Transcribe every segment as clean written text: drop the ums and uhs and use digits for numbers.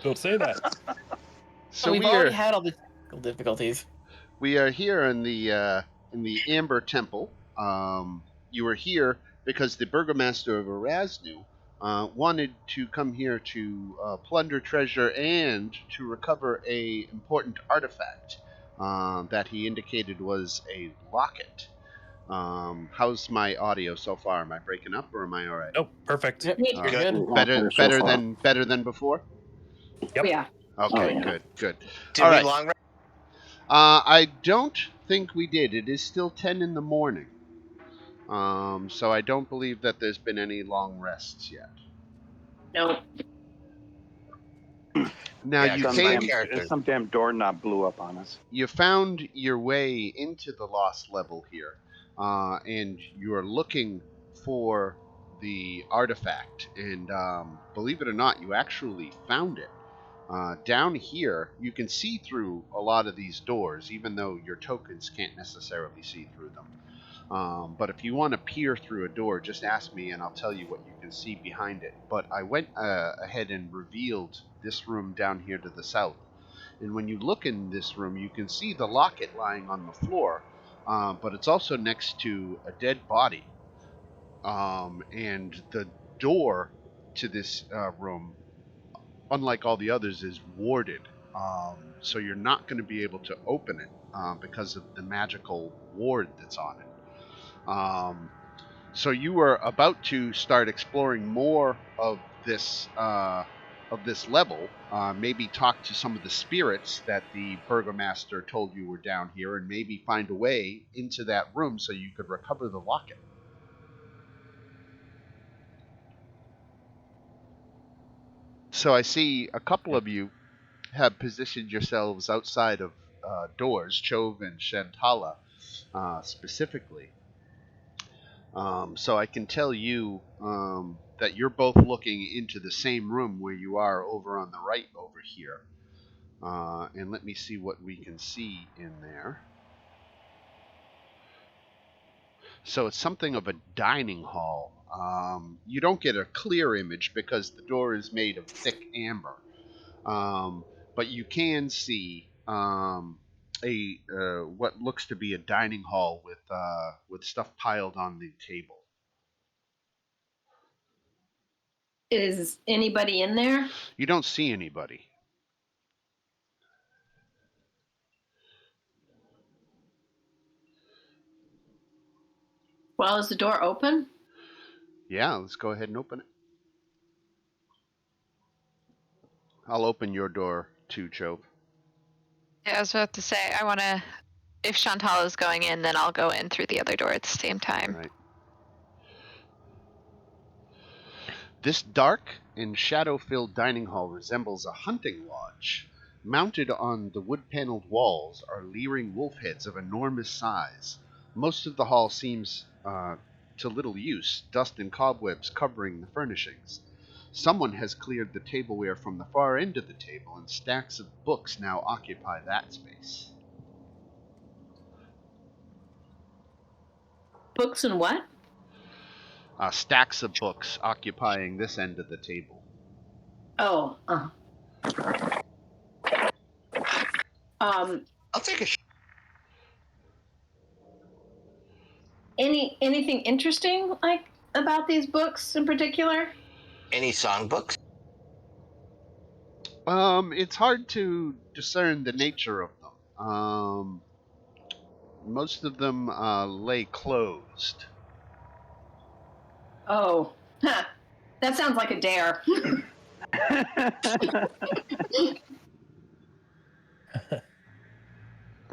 Don't say that. So we've already had all the technical difficulties. We are here in the Amber Temple. You are here because the Burgomaster of Erasnu wanted to come here to plunder treasure and to recover a important artifact that he indicated was a locket. How's my audio so far? Am I breaking up or am I all right? Oh, perfect. Yep, you're good. Better than before. Yep. Yeah. Okay, yeah. good. Did All we right. long rest? I don't think we did. It is still 10 in the morning. So I don't believe that there's been any long rests yet. No. Now Yeah, you 'cause came, my character- Some damn doorknob blew up on us. you found your way into the lost level here, and you are looking for the artifact. And believe it or not, you actually found it. Down here, you can see through a lot of these doors, even though your tokens can't necessarily see through them. But if you want to peer through a door, just ask me and I'll tell you what you can see behind it. But I went ahead and revealed this room down here to the south. And when you look in this room, you can see the locket lying on the floor, but it's also next to a dead body. And the door to this room, unlike all the others, is warded. So you're not going to be able to open it because of the magical ward that's on it. So you were about to start exploring more of this level. Maybe talk to some of the spirits that the Burgomaster told you were down here, and maybe find a way into that room so you could recover the locket. So I see a couple of you have positioned yourselves outside of doors, Chove and Shantala specifically. So I can tell you that you're both looking into the same room where you are over on the right over here. And let me see what we can see in there. So it's something of a dining hall. You don't get a clear image because the door is made of thick amber. But you can see what looks to be a dining hall with stuff piled on the table. Is anybody in there? You don't see anybody. Well, is the door open? Yeah, let's go ahead and open it. I'll open your door too, Chove. Yeah, I was about to say, I want to, if Chantal is going in, then I'll go in through the other door at the same time. Right. This dark and shadow-filled dining hall resembles a hunting lodge. Mounted on the wood-paneled walls are leering wolf heads of enormous size. Most of the hall seems to little use, dust and cobwebs covering the furnishings. Someone has cleared the tableware from the far end of the table, and stacks of books now occupy that space. Books and what? Stacks of books occupying this end of the table. Oh. I'll take a Anything interesting like about these books in particular? Any songbooks? It's hard to discern the nature of them. Most of them lay closed. Oh. Huh. That sounds like a dare.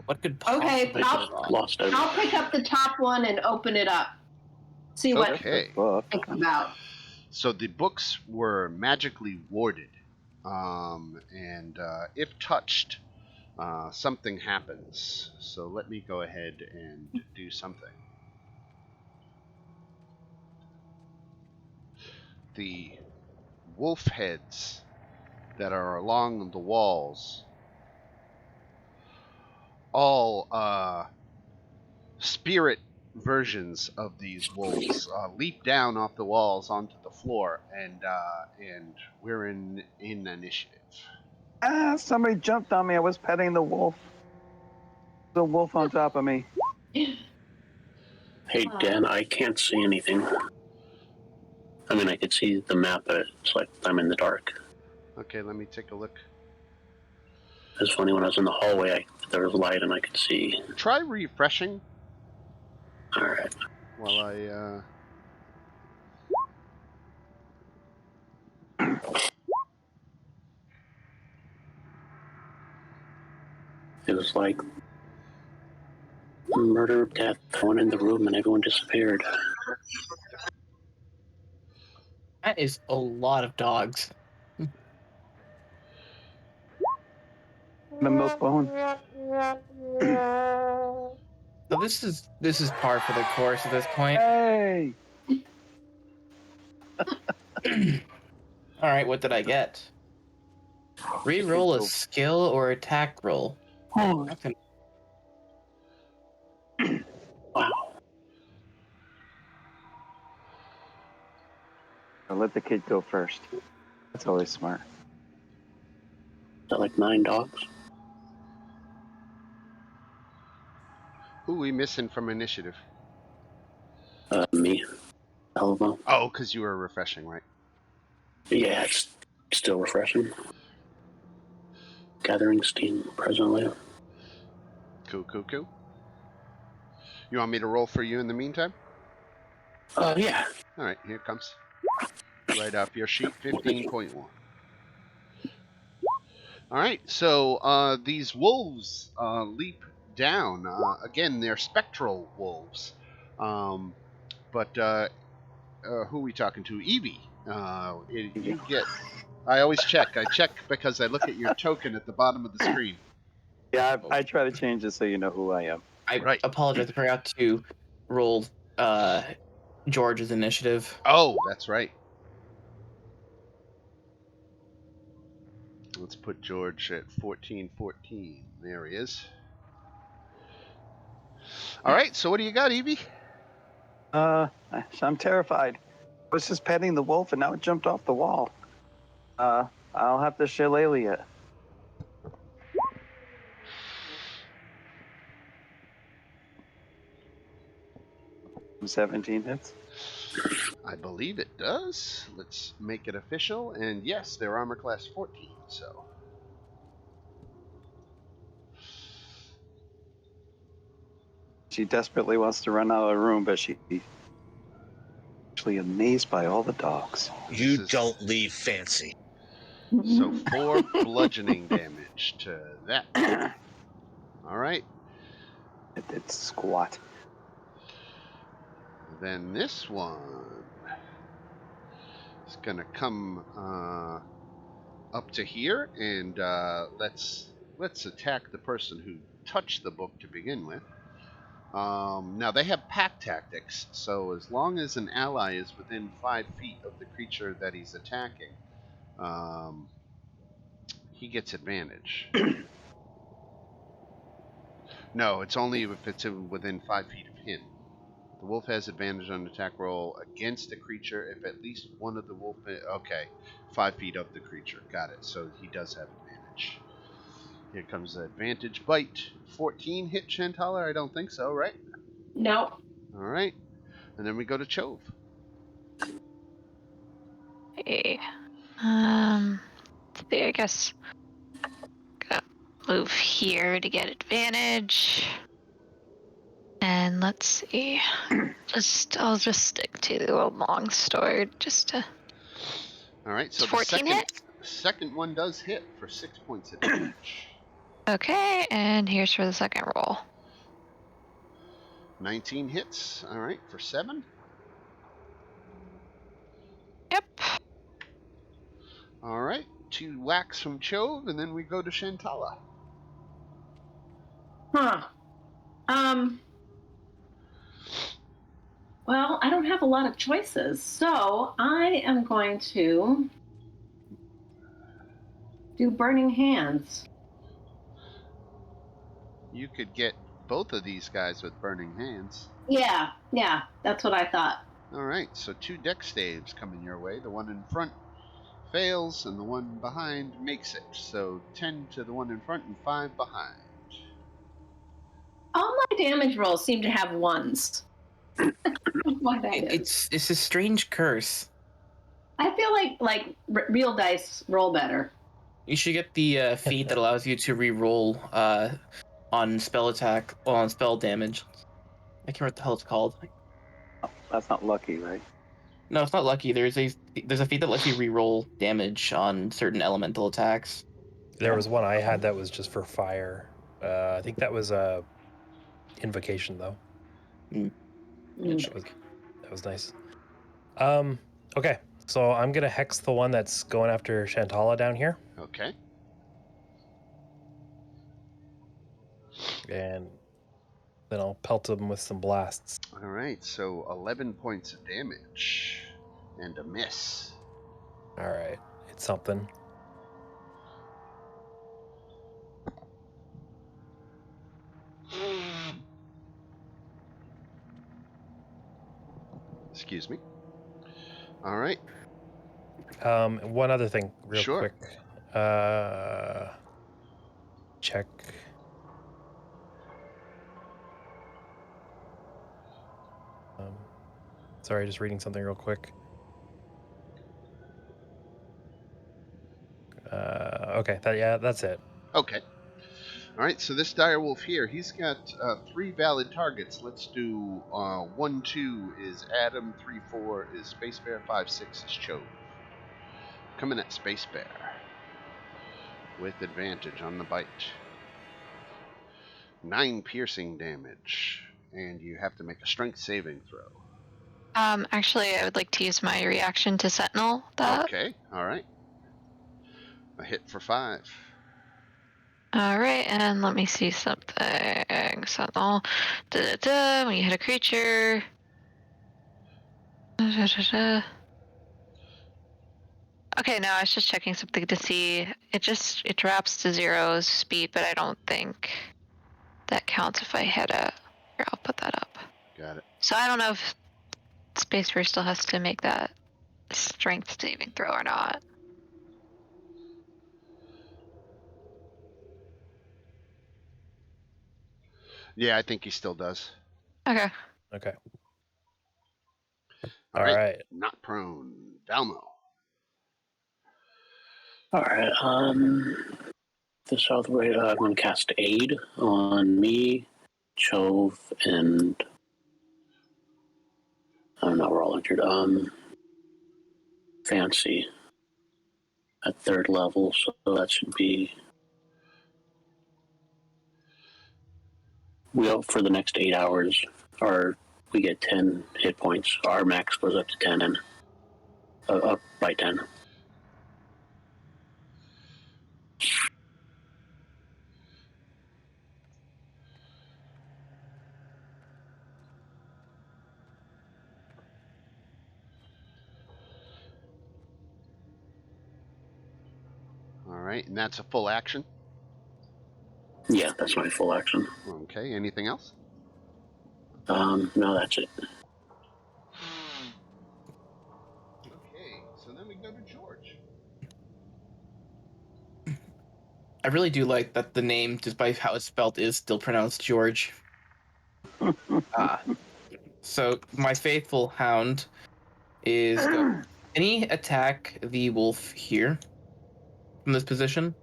What could Okay, possibly go wrong? Lost everything. I'll pick up the top one and open it up. See what Okay. Book. it's about. So the books were magically warded, and if touched, something happens. So let me go ahead and do something. The wolf heads that are along the walls all spirit versions of these wolves leap down off the walls onto the floor, and we're in initiative. Ah, somebody jumped on me. I was petting the wolf. The wolf on top of me. Hey, Dan, I can't see anything. I mean, I could see the map, but it's like I'm in the dark. Okay, let me take a look. It's funny, when I was in the hallway, there was light and I could see. Try refreshing Alright. while I. It was like murder, death, I went in the room and everyone disappeared. That is a lot of dogs. The milk bone. So this is par for the course at this point. Hey! All right, what did I get? Reroll a skill or attack roll. Oh, Okay. Wow. I'll let the kid go first. That's always smart. Is that like 9 dogs? Who we missing from initiative? Me. Elva. Oh, because you were refreshing, right? Yeah, it's still refreshing. Gathering steam presently. Cool. You want me to roll for you in the meantime? Yeah. All right, here it comes. Right off your sheet, 15.1. All right, so these wolves leap down. Again, they're spectral wolves. But who are we talking to? Evie. You get. I always check. I check because I look at your token at the bottom of the screen. Yeah, I try to change it so you know who I am. I apologize. I forgot to roll George's initiative. Oh, that's right. Let's put George at 14. There he is. All right, so what do you got, Evie? I'm terrified. I was just petting the wolf and now it jumped off the wall. I'll have to shillelagh it. From 17 hits. I believe it does. Let's make it official. And yes, they're armor class 14, so. She desperately wants to run out of the room, but she's actually amazed by all the dogs. You don't leave fancy. So 4 bludgeoning damage to that. All right. It did squat. Then this one is going to come up to here, and let's attack the person who touched the book to begin with. Now they have pack tactics, so as long as an ally is within 5 feet of the creature that he's attacking, he gets advantage. No, it's only if it's within 5 feet of him. The wolf has advantage on attack roll against a creature if at least one of the wolf. Okay, 5 feet of the creature. Got it. So he does have advantage. Here comes the advantage bite. 14 hit Chantaler? I don't think so, right? No. All right. And then we go to Chove. Okay. See, I guess gotta move here to get advantage. And let's see. I'll just stick to the long sword just to. All right. So 14 the hit? second one does hit for 6 points of damage. Okay, and here's for the second roll. 19 hits. All right, for 7. Yep. All right. 2 whacks from Chove, and then we go to Shantala. Huh. Well, I don't have a lot of choices, so I am going to do Burning Hands. You could get both of these guys with burning hands. Yeah, that's what I thought. All right, so 2 dex saves coming your way. The one in front fails, and the one behind makes it. So 10 to the one in front and 5 behind. All my damage rolls seem to have ones. Why that is. It's a strange curse. I feel like real dice roll better. You should get the feat that allows you to re-roll on spell attack, on spell damage. I can't remember what the hell it's called. That's not lucky, right? No, it's not lucky. There's a feat that lets you re-roll damage on certain elemental attacks. There was one I had that was just for fire. I think that was a invocation though. That was nice. Okay, so I'm gonna hex the one that's going after Shantala down here, Okay. and then I'll pelt him with some blasts. All right, so 11 points of damage and a miss. All right, it's something. Excuse me. All right. One other thing, real Sure. quick. Check. Sorry, just reading something real quick. Okay, that's it. Okay. All right, so this direwolf here, he's got 3 valid targets. Let's do 1, 2 is Adam, 3, 4 is Space Bear, 5, 6 is Chove. Coming at Space Bear with advantage on the bite. 9 piercing damage, and you have to make a strength saving throw. Actually, I would like to use my reaction to Sentinel that. Okay, all right. A hit for 5. All right, and let me see something. Sentinel. When you hit a creature. Okay, no, I was just checking something to see. It drops to 0 speed, but I don't think that counts if I hit it. Here, I'll put that up. Got it. So I don't know if Space Bear still has to make that strength saving throw or not. Yeah, I think he still does. Okay. Okay. All All right. right. Not prone. Dalmo. Alright, this other way, I'm going to cast Aid on me, Chove, and I don't know, we're all injured. Fancy at 3rd level, so that should be. For the next 8 hours, we get 10 hit points. Our max goes up to 10 and up by 10. All right, and that's a full action. Yeah, that's my full action. Okay, anything else? No, that's it. Okay, so then we go to George. I really do like that the name, despite how it's spelled, is still pronounced George. So my faithful hound is. Can he attack the wolf here from this position?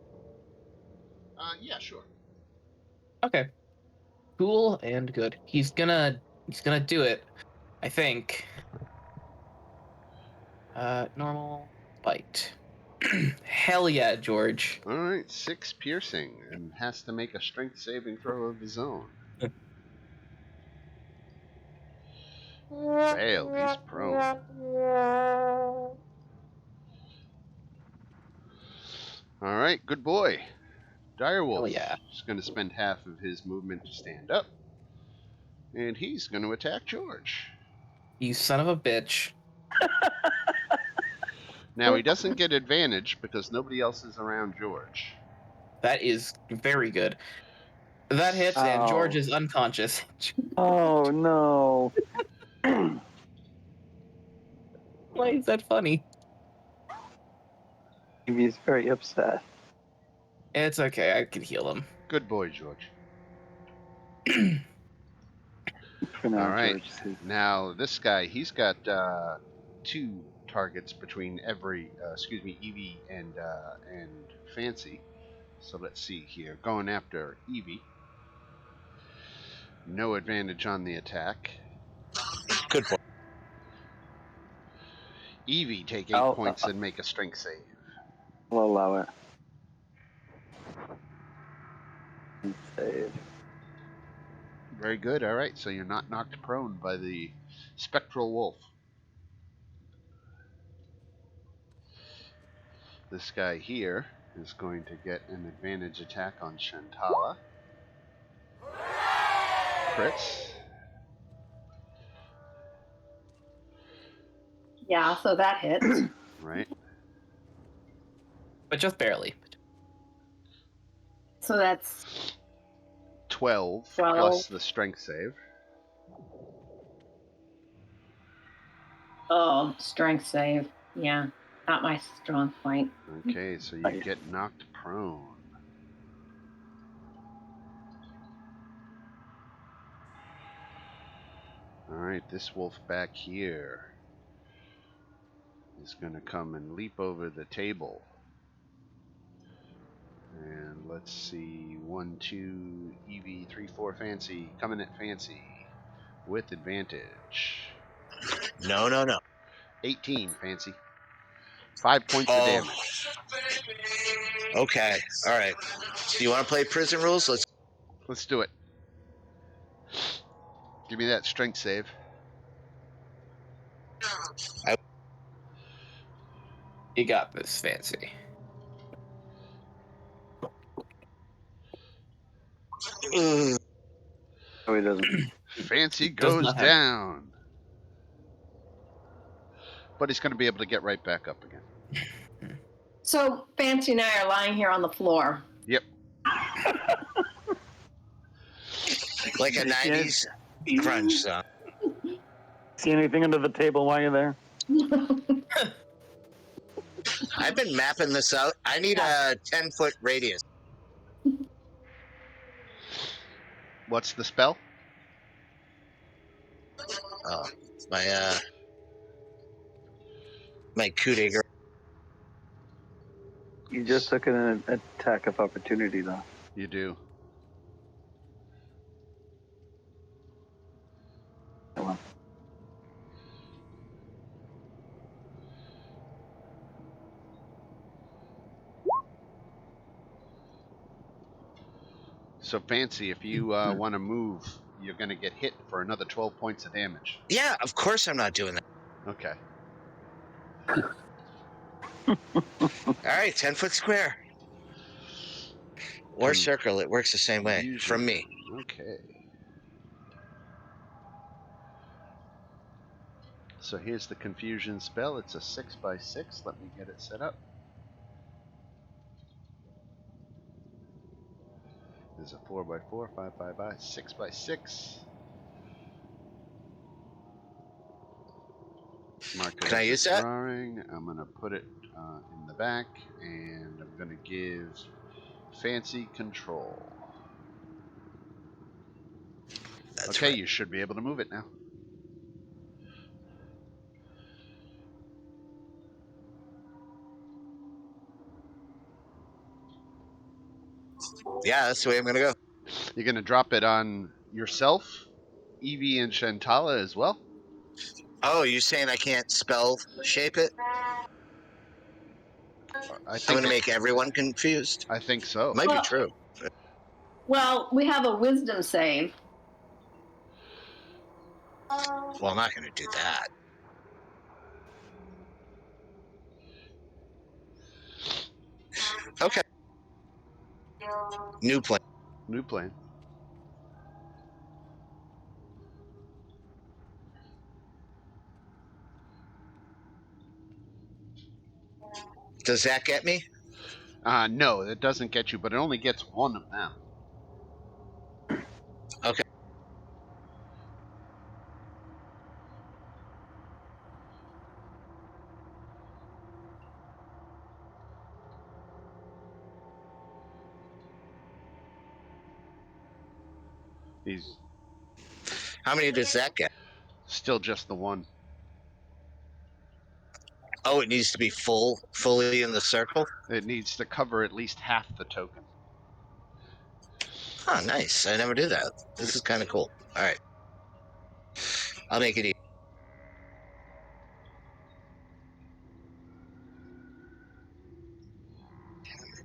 Yeah, sure. Okay. Cool and good. He's gonna do it, I think. Normal bite. Hell yeah, George. All right, 6 piercing, and has to make a strength saving throw of his own. Failed. He's prone. All right, good boy. Direwolf Hell yeah. is going to spend half of his movement to stand up, and he's going to attack George. You son of a bitch. Now, he doesn't get advantage because nobody else is around George. That is very good. That hits, and George is unconscious. Oh, no. Why is that funny? He's very upset. It's okay. I can heal him. Good boy, George. For now, All right. George. See. Now this guy, he's got 2 targets between Evie and Fancy. So let's see here. Going after Evie. No advantage on the attack. Good boy. Evie, take 8 I'll- points and make a strength save. I'll allow it. And save. Very good. All right. So you're not knocked prone by the spectral wolf. This guy here is going to get an advantage attack on Shantala. Crits. Yeah, so that hits. Right. But just barely. So that's 12 12. plus the strength save. Strength save. Yeah, not my strong point. Okay, so you Nice. get knocked prone. Alright, this wolf back here is going to come and leap over the table. And let's see, 1, 2, Evie, 3, 4, Fancy. Coming at Fancy with advantage. No. 18, Fancy. 5 points of damage. Okay. All right. Do you want to play prison rules? Let's do it. Give me that strength save. You got this, Fancy. Ugh. No, he doesn't. Fancy Does goes not have- down. But he's going to be able to get right back up again. So Fancy and I are lying here on the floor. Yep. Like a 90s crunch song. See anything under the table while you're there? I've been mapping this out. I need a 10-foot radius. What's the spell? Oh, my coup de grace. You just took an attack of opportunity, though. You do. Come on. So, Fancy, if you want to move, you're going to get hit for another 12 points of damage. Yeah, of course I'm not doing that. Okay. All right, 10-foot square. Or circle, it works the same way. Use From your- me. Okay. So here's the confusion spell. It's a 6x6. Let me get it set up. There's a 4x4, 5x5, 6x6. Mark it Can I as a use that? drawing. I'm going to put it in the back, and I'm going to give Fancy control. That's okay, right. you should be able to move it now. Yeah, that's the way I'm going to go. You're going to drop it on yourself, Evie, and Shantala as well? Oh, you're saying I can't spell shape it? I I'm think going to make everyone confused. I think so. Might be Well- true. Well, we have a wisdom save. Well, I'm not going to do that. Okay. New plan. New plan. Does that get me? No, it doesn't get you, but it only gets one of them. Okay. He's How many does that get? still just the one. Oh, it needs to be fully in the circle? It needs to cover at least half the token. Oh, nice. I never do that. This is kind of cool. All right. I'll make it easy.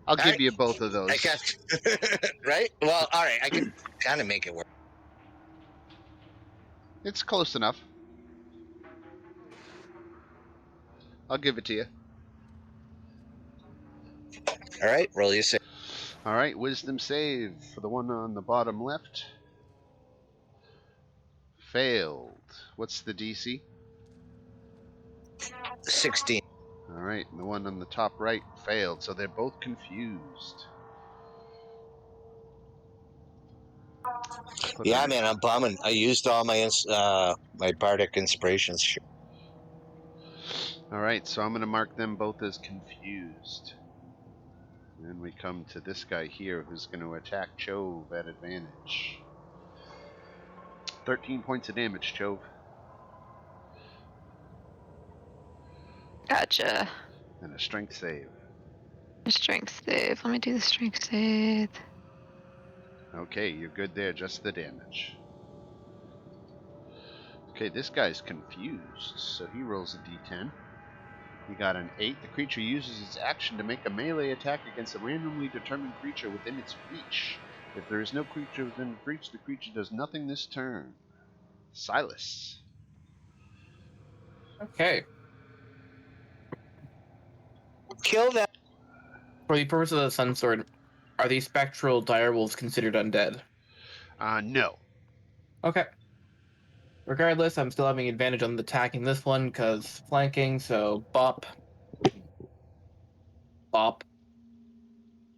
I'll All give right. you both of those. I got right? Well, all right. I can kind of make it work. It's close enough. I'll give it to you. All right. Roll your save. All right, wisdom save for the one on the bottom left. Failed. What's the DC? 16. All right, and the one on the top right failed, so they're both confused. Yeah, man, I'm bumming. I used all my my bardic inspirations. All right, so I'm going to mark them both as confused. And then we come to this guy here who's going to attack Chove at advantage. 13 points of damage, Chove. Gotcha. And a strength save. Strength save. Let me do the strength save. Okay, you're good there, just the damage. Okay, this guy's confused, so he rolls a d10. He got an 8. The creature uses its action to make a melee attack against a randomly determined creature within its reach. If there is no creature within its reach, the creature does nothing this turn. Silas. Okay. Kill them. For the purpose of the Sun Sword, are these spectral direwolves considered undead? No. Okay. Regardless, I'm still having advantage on attacking this one because flanking, so bop. Bop.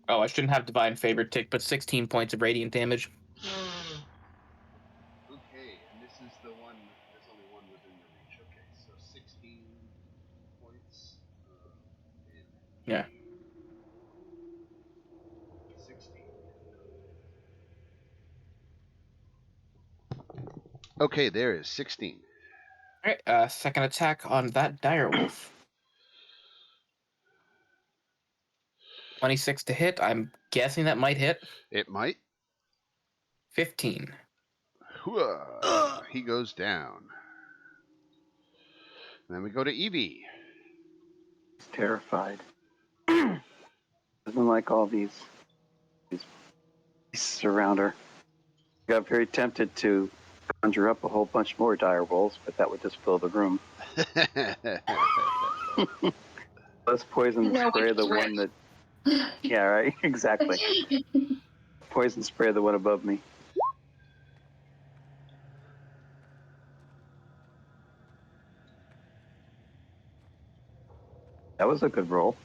Oh, I shouldn't have Divine Favor tick, but 16 points of radiant damage. Okay, and this is the one, there's only one within your reach. Okay, so 16 points. Yeah. 16. Okay, there is 16. Alright, second attack on that direwolf. 26 to hit. I'm guessing that might hit. It might. 15. He goes down. Then we go to Evie. He's terrified. Doesn't like all these beasts around her. Got very tempted to conjure up a whole bunch more dire wolves, but that would just fill the room. Let's poison spray the one that. Yeah, right. Exactly. Poison spray the one above me. That was a good roll.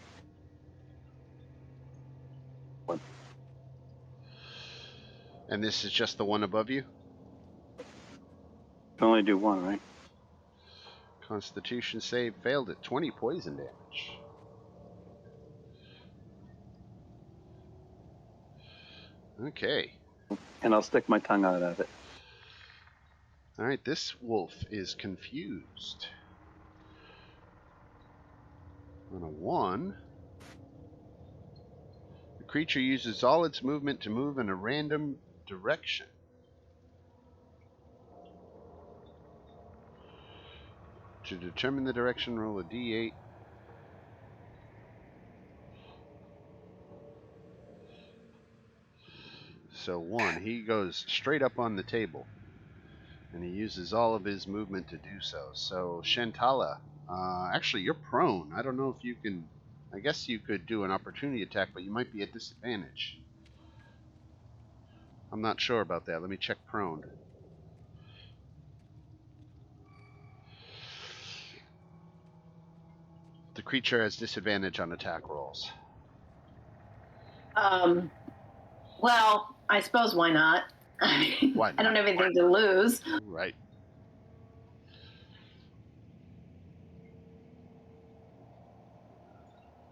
And this is just the one above you? Can only do one, right? Constitution save failed at 20 poison damage. Okay. And I'll stick my tongue out of it. Alright, this wolf is confused. On a 1, the creature uses all its movement to move in a random direction. To determine the direction, roll a d8. So 1, he goes straight up on the table. And he uses all of his movement to do so. So, Shantala, actually, you're prone. I don't know if you can... I guess you could do an opportunity attack, but you might be at disadvantage. I'm not sure about that. Let me check prone. The creature has disadvantage on attack rolls. Well, I suppose why not? Why not? I don't have anything to lose. Right.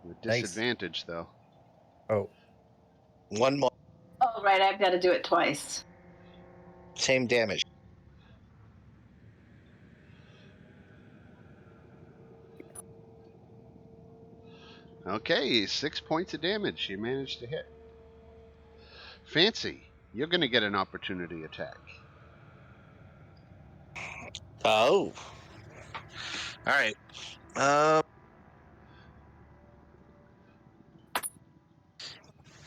With disadvantage, though. Oh, One more. Oh, right, I've got to do it twice. Same damage. Okay, 6 points of damage. You managed to hit. Fancy, you're going to get an opportunity attack. Oh. All right.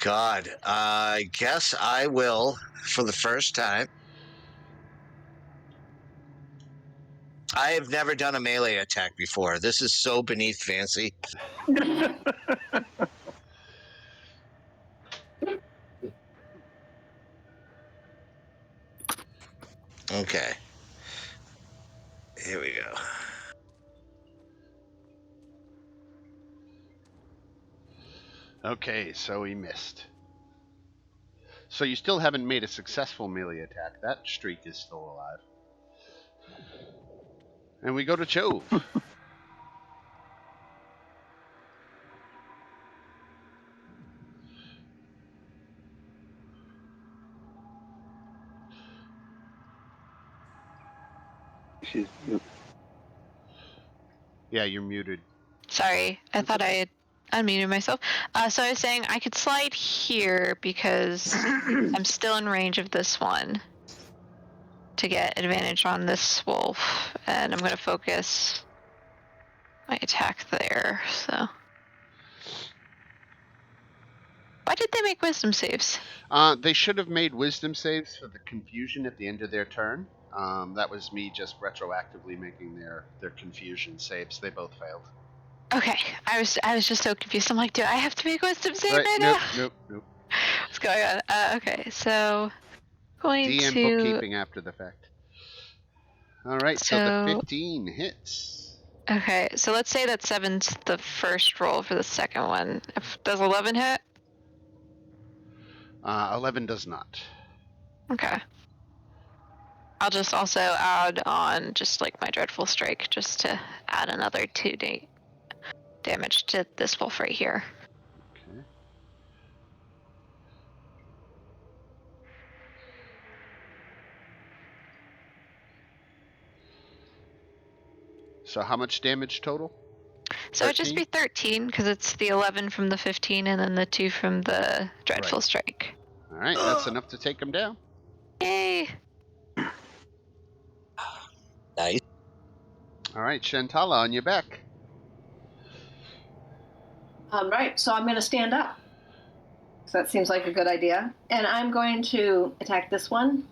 God, I guess I will, for the first time. I have never done a melee attack before. This is so beneath Fancy. Okay. Here we go. Okay, so he missed. So you still haven't made a successful melee attack. That streak is still alive. And we go to Chove. Yeah, you're muted. Sorry, I thought I had unmuted myself. So I was saying I could slide here because I'm still in range of this one to get advantage on this wolf, and I'm going to focus my attack there. So why did they make wisdom saves? They should have made wisdom saves for the confusion at the end of their turn. That was me just retroactively making their confusion saves. They both failed. Okay, I was just so confused. I'm like, do I have to make wisdom save Right, right nope, now? nope. What's going on? Okay, so going DM to bookkeeping after the fact. All right, so the 15 hits. Okay, so let's say that 7's the first roll for the second one. Does 11 hit? 11 does not. Okay. I'll just also add on just like my dreadful strike, just to add another 2 damage to this wolf right here. Okay. So how much damage total? So it'd just be 13 because it's the 11 from the 15 and then the 2 from the dreadful strike. All right, that's enough to take him down. Yay! Nice. All right, Shantala, on your back. Right, so I'm going to stand up. So that seems like a good idea. And I'm going to attack this one.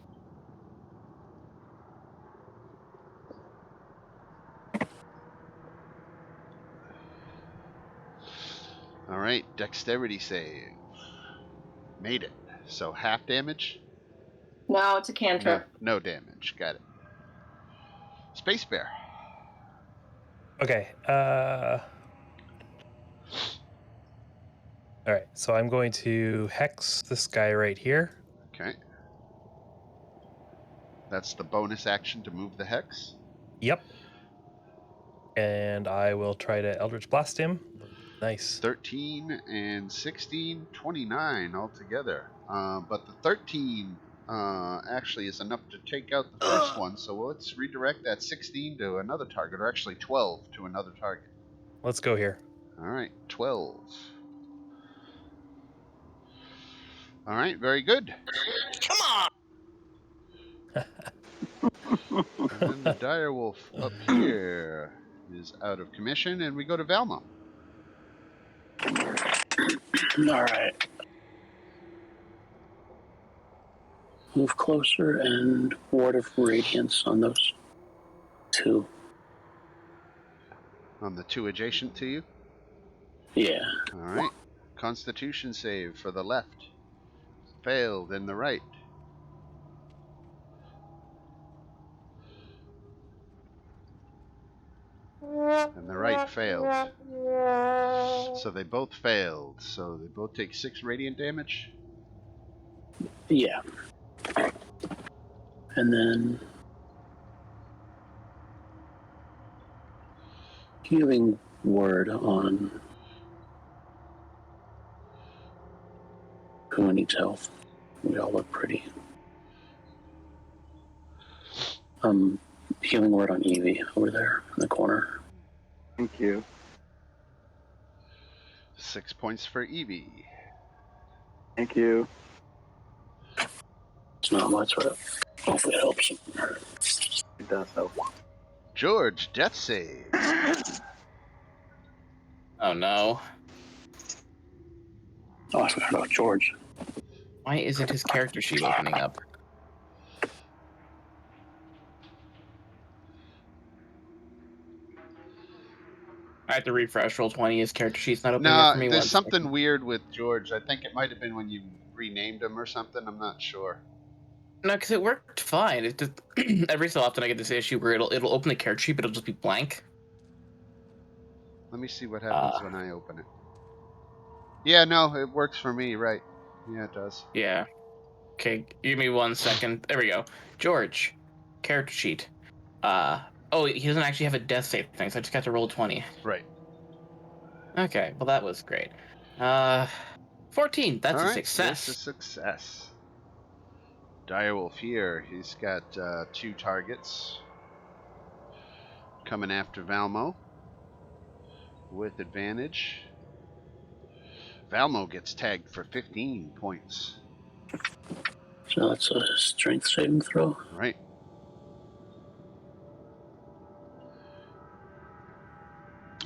All right, dexterity save. Made it. So half damage? No, it's a cantrip. No damage. Got it. Space Bear. Okay. All right. So I'm going to hex this guy right here. Okay. That's the bonus action to move the hex. Yep. And I will try to Eldritch Blast him. Nice. 13 and 16, 29 altogether. But the 13 actually is enough to take out the first one. So let's redirect that 16 to another target, or actually 12 to another target. Let's go here. All right, 12. All right, very good. Come on! And the Direwolf up here is out of commission, and we go to Valma. All right. Move closer and Ward of Radiance on those 2. On the 2 adjacent to you. Yeah. All right. Constitution save for the left. Failed in the right. And the right failed. So they both failed. So they both take 6 radiant damage. Yeah. And then healing word on who needs health. We all look pretty. Healing word on Evie over there in the corner. Thank you. 6 points for Evie. Thank you. It's not much, but hopefully it helps. It does help. George, death save. Oh no. Oh, I forgot about George. Why isn't his character sheet opening up? I have to refresh roll 20. His character sheet's not opening up for No, me. there's One something second. weird with George. I think it might have been when you renamed him or something. I'm not sure. No, because it worked fine. It just every so often I get this issue where it'll open the character sheet, but it'll just be blank. Let me see what happens when I open it. Yeah, no, it works for me, right. Yeah, it does. Yeah. Okay, give me 1 second. There we go. George, character sheet. Oh, he doesn't actually have a death save thing, so I just got to roll 20. Right. Okay, well that was great. 14. That's All a right, success. it's a success. Direwolf here. He's got 2 targets coming after Valmo with advantage. Valmo gets tagged for 15 points. So that's a strength saving throw. Right.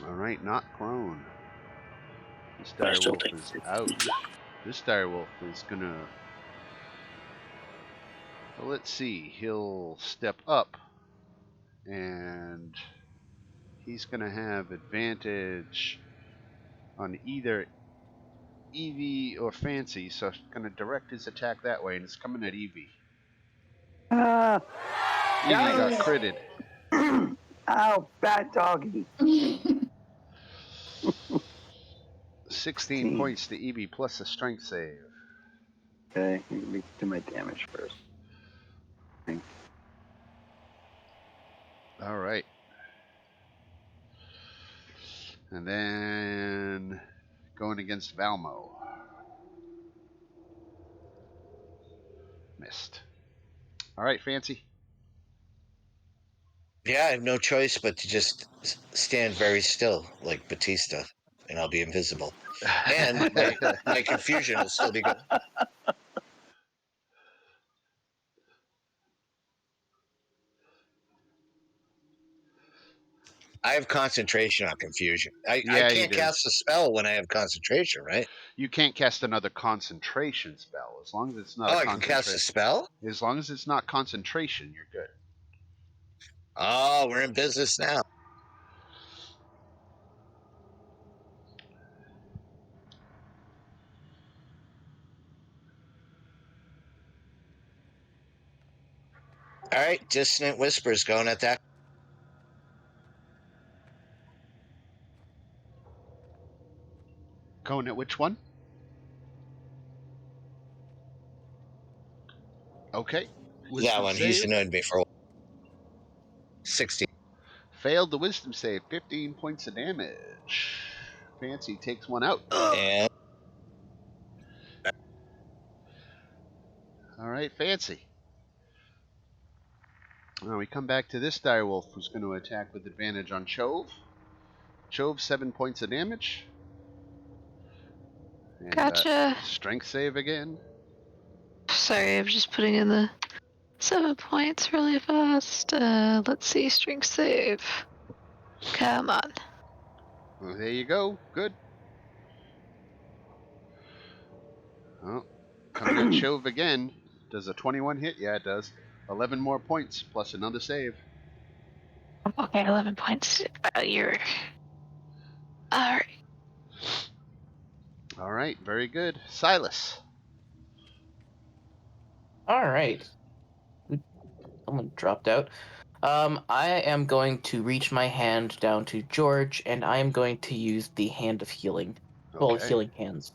All right, not prone. This But I still direwolf take is out. This direwolf is gonna. Well, let's see. He'll step up, and he's gonna have advantage on either Evie or Fancy. So he's gonna direct his attack that way, and it's coming at Evie. Ah! Evie got critted. Ow, bad doggy. 16 points to Evie plus a strength save. Okay, let me do my damage first. All right. And then going against Valmo. Missed. All right, Fancy. Yeah, I have no choice but to just stand very still, like Batista, and I'll be invisible. And my confusion will still be good. I have concentration on confusion. I Yeah, you can't do. cast a spell when I have concentration, right? You can't cast another concentration spell as long as it's not Oh, a I can cast a concentration. spell? As long as it's not concentration, you're good. Oh, we're in business now. All right, dissonant whispers going at that. Going at which one? Okay. That Wisdom one. He's save. annoyed me for a while. 16. Failed the wisdom save. 15 points of damage. Fancy takes one out. And All right, Fancy. Now we come back to this direwolf who's going to attack with advantage on Chove. Chove, 7 points of damage. And Gotcha. strength save again. Sorry, I'm just putting in the 7 points really fast. Let's see, strength save. Come on. Well, there you go. Good. Oh, coming at Chove again. Does a 21 hit? Yeah, it does. 11 more points plus another save. Okay, 11 points. You're... Alright. All right, very good. Silas. All right. Someone dropped out. I am going to reach my hand down to George, and I am going to use the Hand of Healing. Well, Okay. Healing Hands.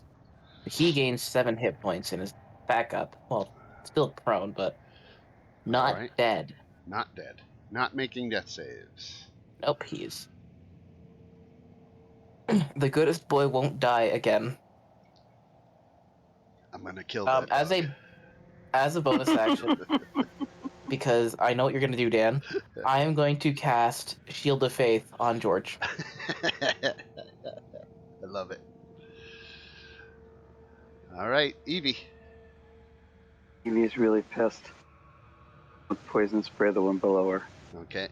He gains 7 hit points and is back up. Well, still prone, but not right. dead. Not dead. Not making death saves. Nope, he is. The goodest boy won't die again. I'm gonna kill that dog. As a bonus action, because I know what you're going to do, Dan. I am going to cast Shield of Faith on George. I love it. All right, Evie. Evie's really pissed. With poison spray the one below her. Okay,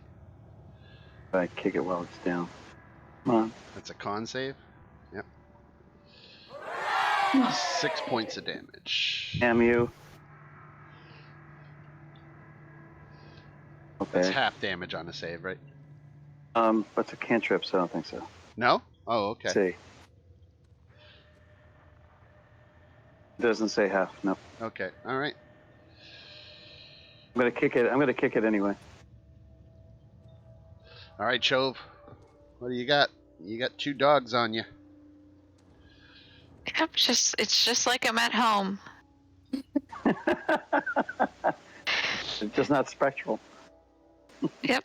I kick it while it's down. Come on. that's a con save. Yep. 6 points of damage. Damn you. That's Okay. half damage on a save, right? But it's a cantrip, so I don't think so. No? Oh, okay. Let's see. It doesn't say half. No. Okay, all right. I'm gonna kick it. I'm gonna kick it anyway. All right, Chove. What do you got? You got 2 dogs on you. Yep, it's just like I'm at home. It's just not spectral. Yep.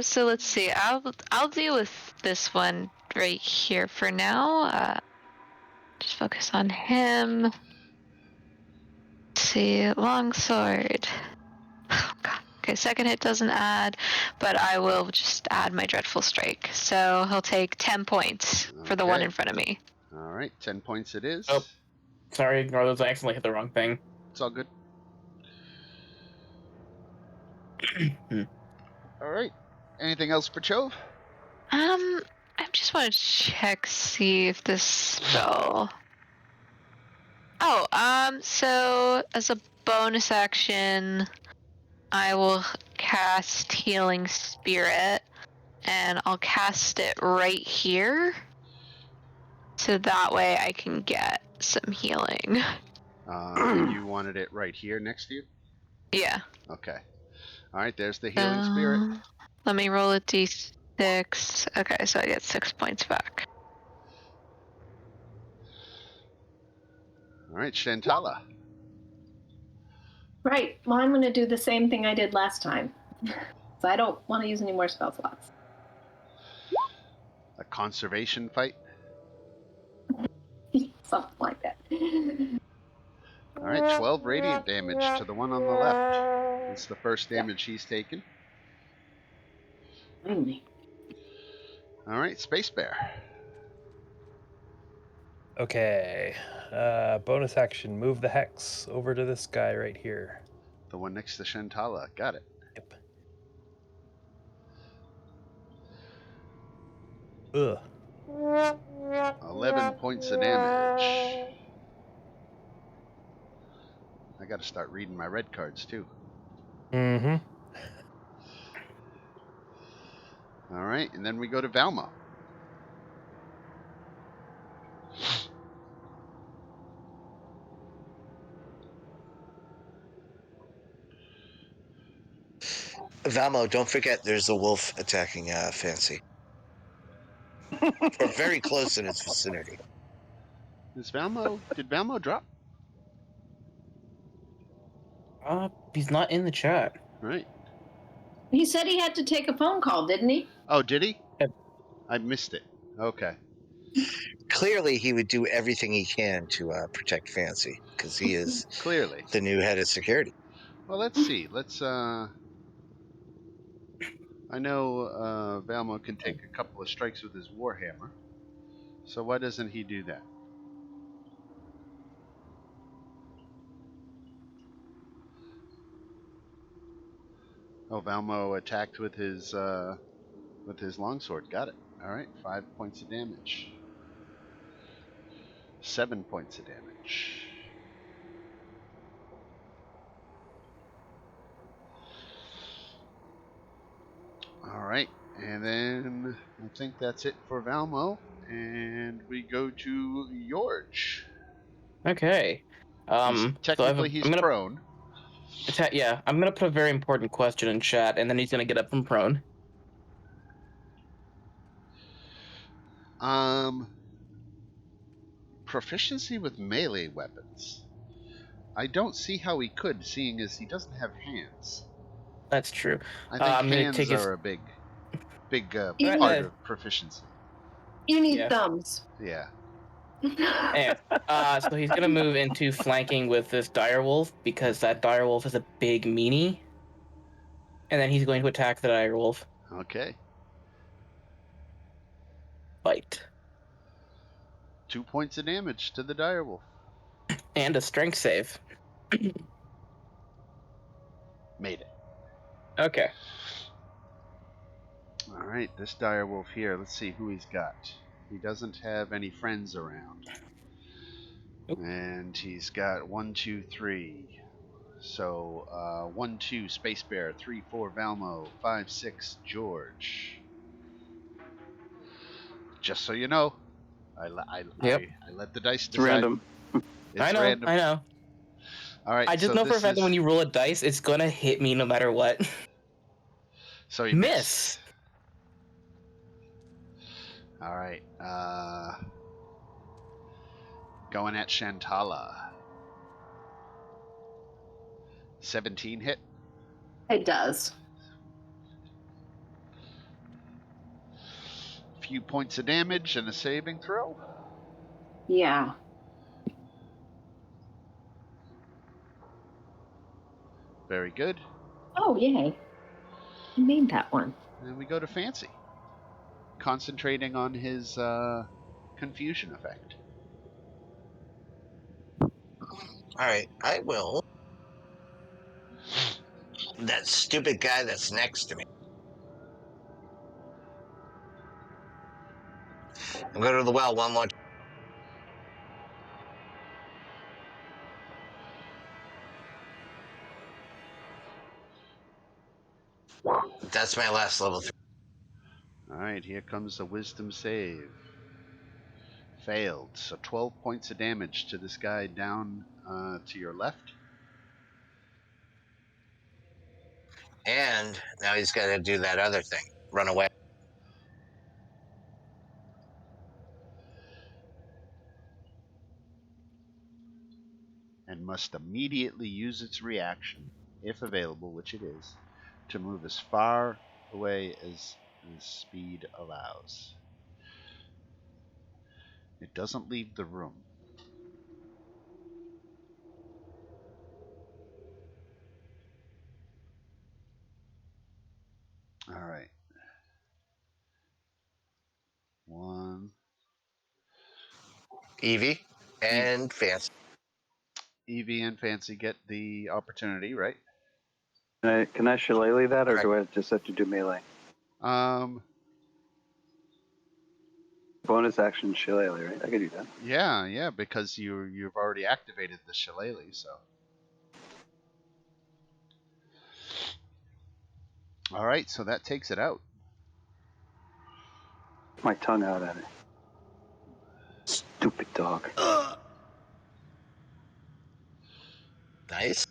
So let's see. I'll deal with this one right here for now. Just focus on him. Let's see, longsword. Oh god. Okay, second hit doesn't add, but I will just add my dreadful strike. So he'll take 10 points for the one Okay. in front of me. All right, 10 points it is. Oh. Sorry, ignore those. I accidentally hit the wrong thing. It's all good. All right. Anything else for Chove? I just want to check, see if this spell. Oh, so as a bonus action, I will cast Healing Spirit, and I'll cast it right here, so that way I can get some healing. You wanted it right here next to you? Yeah. Okay. All right, there's the healing spirit. Let me roll a d6. Okay, so I get 6 points back. All right, Shantala. Right. Well, I'm going to do the same thing I did last time. So I don't want to use any more spell slots. A conservation fight. Something like that. All right, 12 radiant damage to the one on the left. It's the first damage he's taken. Finally. All right, Space Bear. Okay. Bonus action. Move the hex over to this guy right here. The one next to Shantala. Got it. Yep. Ugh. 11 points of damage. I got to start reading my red cards too. Mm-hmm. All right, and then we go to Valma. Valmo, don't forget there's a wolf attacking Fancy. Or very close in its vicinity. Did Valmo drop? He's not in the chat. Right. He said he had to take a phone call, didn't he? Oh, did he? Yep. I missed it. Okay. Clearly, he would do everything he can to protect Fancy, because he is Clearly. the new head of security. Well, let's see. I know Valmo can take a couple of strikes with his warhammer. So why doesn't he do that? Oh, Valmo attacked with his longsword. Got it. All right, 5 points of damage. 7 points of damage. All right, and then I think that's it for Valmo, and we go to George. Okay. Technically, he's prone. Yeah, I'm gonna put a very important question in chat, and then he's gonna get up from prone. Proficiency with melee weapons. I don't see how he could, seeing as he doesn't have hands. That's true. I think I'm gonna hands take are a big Yeah. part of proficiency. You need Yeah. thumbs. Yeah. Anyway, so he's gonna move into flanking with this Direwolf because that Direwolf is a big meanie. And then he's going to attack the direwolf. Okay. Bite. 2 points of damage to the direwolf. And a strength save. Made it. Okay. All right, this direwolf here. Let's see who he's got. He doesn't have any friends around. Nope. And he's got 1, 2, 3. So 1, 2, Space Bear. 3, 4, Valmo. 5, 6, George. Just so you know, I let the dice decide. It's random. It's I know. random. I know. All right. I just so know for a this fact that is- when you roll a dice, it's gonna hit me no matter what. So you Miss. missed. All right. Going at Shantala. 17 hit. It does. Few points of damage and a saving throw. Yeah. Very good. Oh, yay. You made that one. And we go to Fancy. Concentrating on his confusion effect. All right, I will. That stupid guy that's next to me. I'm going to the well one more. That's my last level 3. All right, here comes the wisdom save. Failed. So 12 points of damage to this guy down to your left. And now he's got to do that other thing. Run away. And must immediately use its reaction, if available, which it is, to move as far away as speed allows. It doesn't leave the room. All right. 1. Evie and Fancy. Evie and Fancy get the opportunity, right? Can I shillelagh that, or Correct. do I just have to do melee? Bonus action shillelagh, right? I can do that. Yeah, because you've already activated the shillelagh, so. All right, so that takes it out. My tongue out at it. Stupid dog. Nice.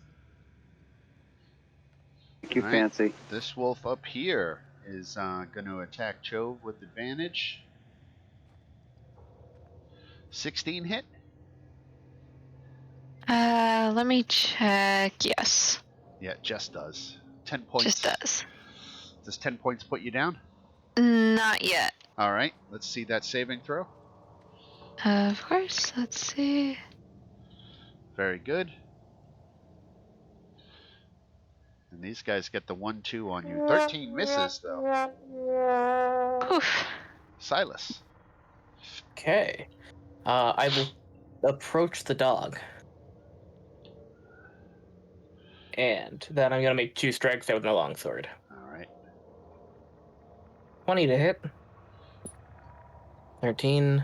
Thank you, All right. Fancy. This wolf up here is going to attack Chove with advantage. 16 hit. Let me check. Yes, Yeah, it just does. 10 points. just does. Does 10 points put you down? Not yet. All right, let's see that saving throw. Of course. Let's see. Very good. And these guys get the 1-2 on you. 13 misses, though. Oof. Silas. Okay. I will approach the dog. And then I'm going to make 2 strikes out with my longsword. All right. 20 to hit. 13.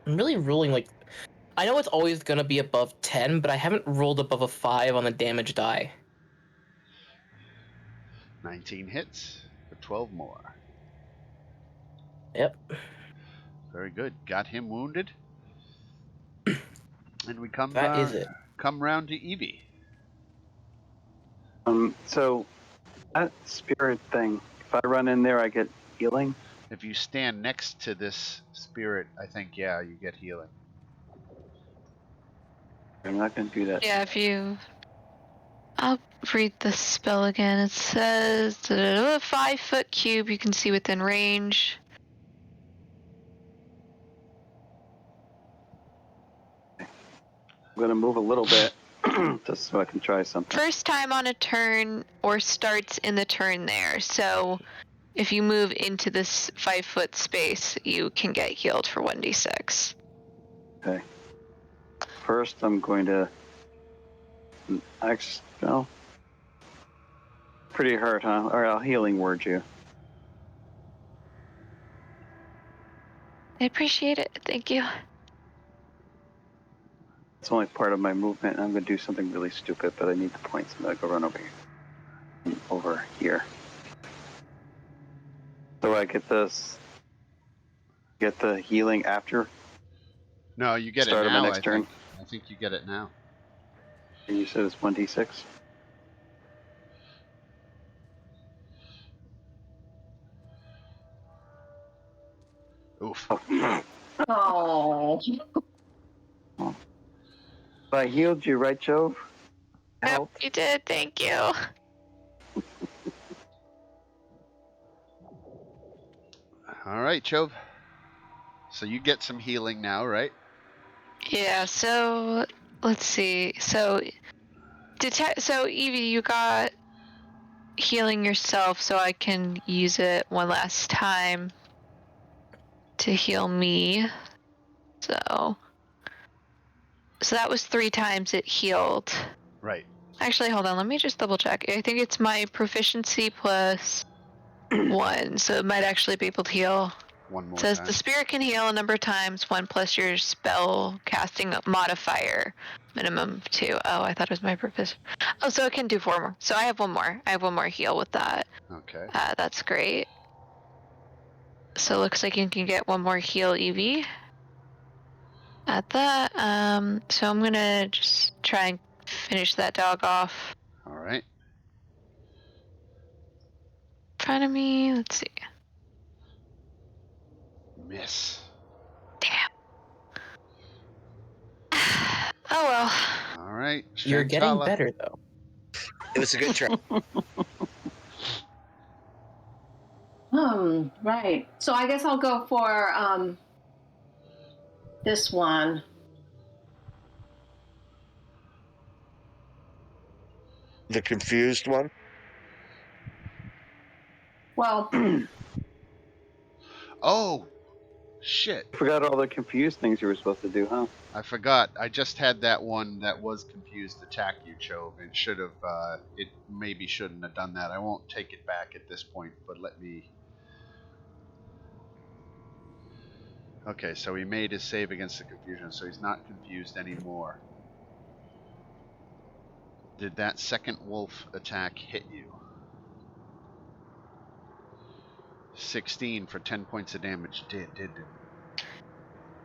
I'm really rolling like... I know it's always going to be above 10, but I haven't rolled above a 5 on the damage die. 19 hits for 12 more. Yep. Very good. Got him wounded. And we come That is it. come round to Evie. So that spirit thing, if I run in there, I get healing? If you stand next to this spirit, I think, yeah, you get healing. I'm not going to do that. Yeah, if you... I'll read the spell again. It says 5-foot cube you can see within range. I'm going to move a little bit. Just so I can try something. First time on a turn or starts in the turn there. So if you move into this 5-foot space, you can get healed for 1d6. Okay. First, I'm going to. Actually, no. Pretty hurt, huh? All right, I'll healing word you. I appreciate it. Thank you. It's only part of my movement. I'm going to do something really stupid, but I need the points. I'm going to go run over here. Over here. So I get this. Get the healing after. No, you get Start it of my now, next I turn. think. I think you get it now. And you said it's 1d6. Oof. Oh. I healed you, right, Jove? Yep, Help. you did. Thank you. All right, Chove. So you get some healing now, right? Yeah, so let's see. So Evie, you got healing yourself, so I can use it one last time to heal me. So that was 3 times it healed. Right. Actually, hold on. Let me just double check. I think it's my proficiency plus 1, so it might actually be able to heal. One more It says time. the spirit can heal a number of times, 1 plus your spell casting modifier, minimum 2. Oh, I thought it was my proficiency. Oh, so it can do 4 more. So I have 1 more. I have 1 more heal with that. Okay. That's great. So it looks like you can get 1 more heal, Evie. At that, so I'm gonna just try and finish that dog off. All right. In front of me. Let's see. Miss. Damn. Oh well. All right. You're getting Shantala. better though. It was a good try. Right. So I guess I'll go for this one. The confused one. Well, Oh, shit. Forgot all the confused things you were supposed to do, huh? I forgot. I just had that one that was confused attack you, Chove, and should have. It maybe shouldn't have done that. I won't take it back at this point, but let me. Okay, so he made his save against the confusion, so he's not confused anymore. Did that second wolf attack hit you? 16 for 10 points of damage. Didn't it?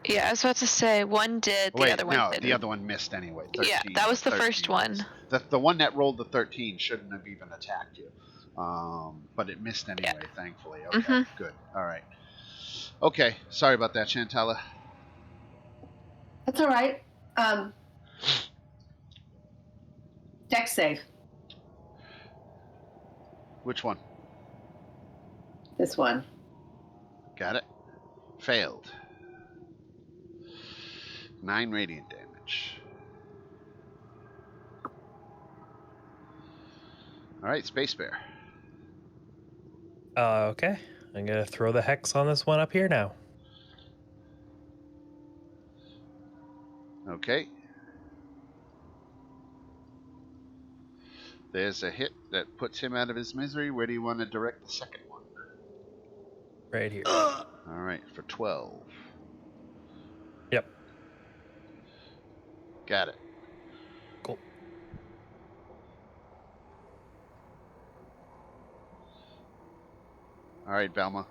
Yeah, I was about to say 1 did, the Wait, other one no, didn't. the other one missed anyway. 13, Yeah, that was the 13 first one. The one that rolled the 13 shouldn't have even attacked you. But it missed anyway, Yeah. thankfully. Okay, good. All right. Okay, sorry about that, Shantala. that's all right. Dex save. Which one? This one. Got it. Failed. 9 radiant damage. All right, Space Bear. Okay. I'm gonna throw the hex on this one up here now. Okay. There's a hit that puts him out of his misery. Where do you want to direct the second one? Right here. All right, for 12. Yep. Got it. Cool. All right, Velma.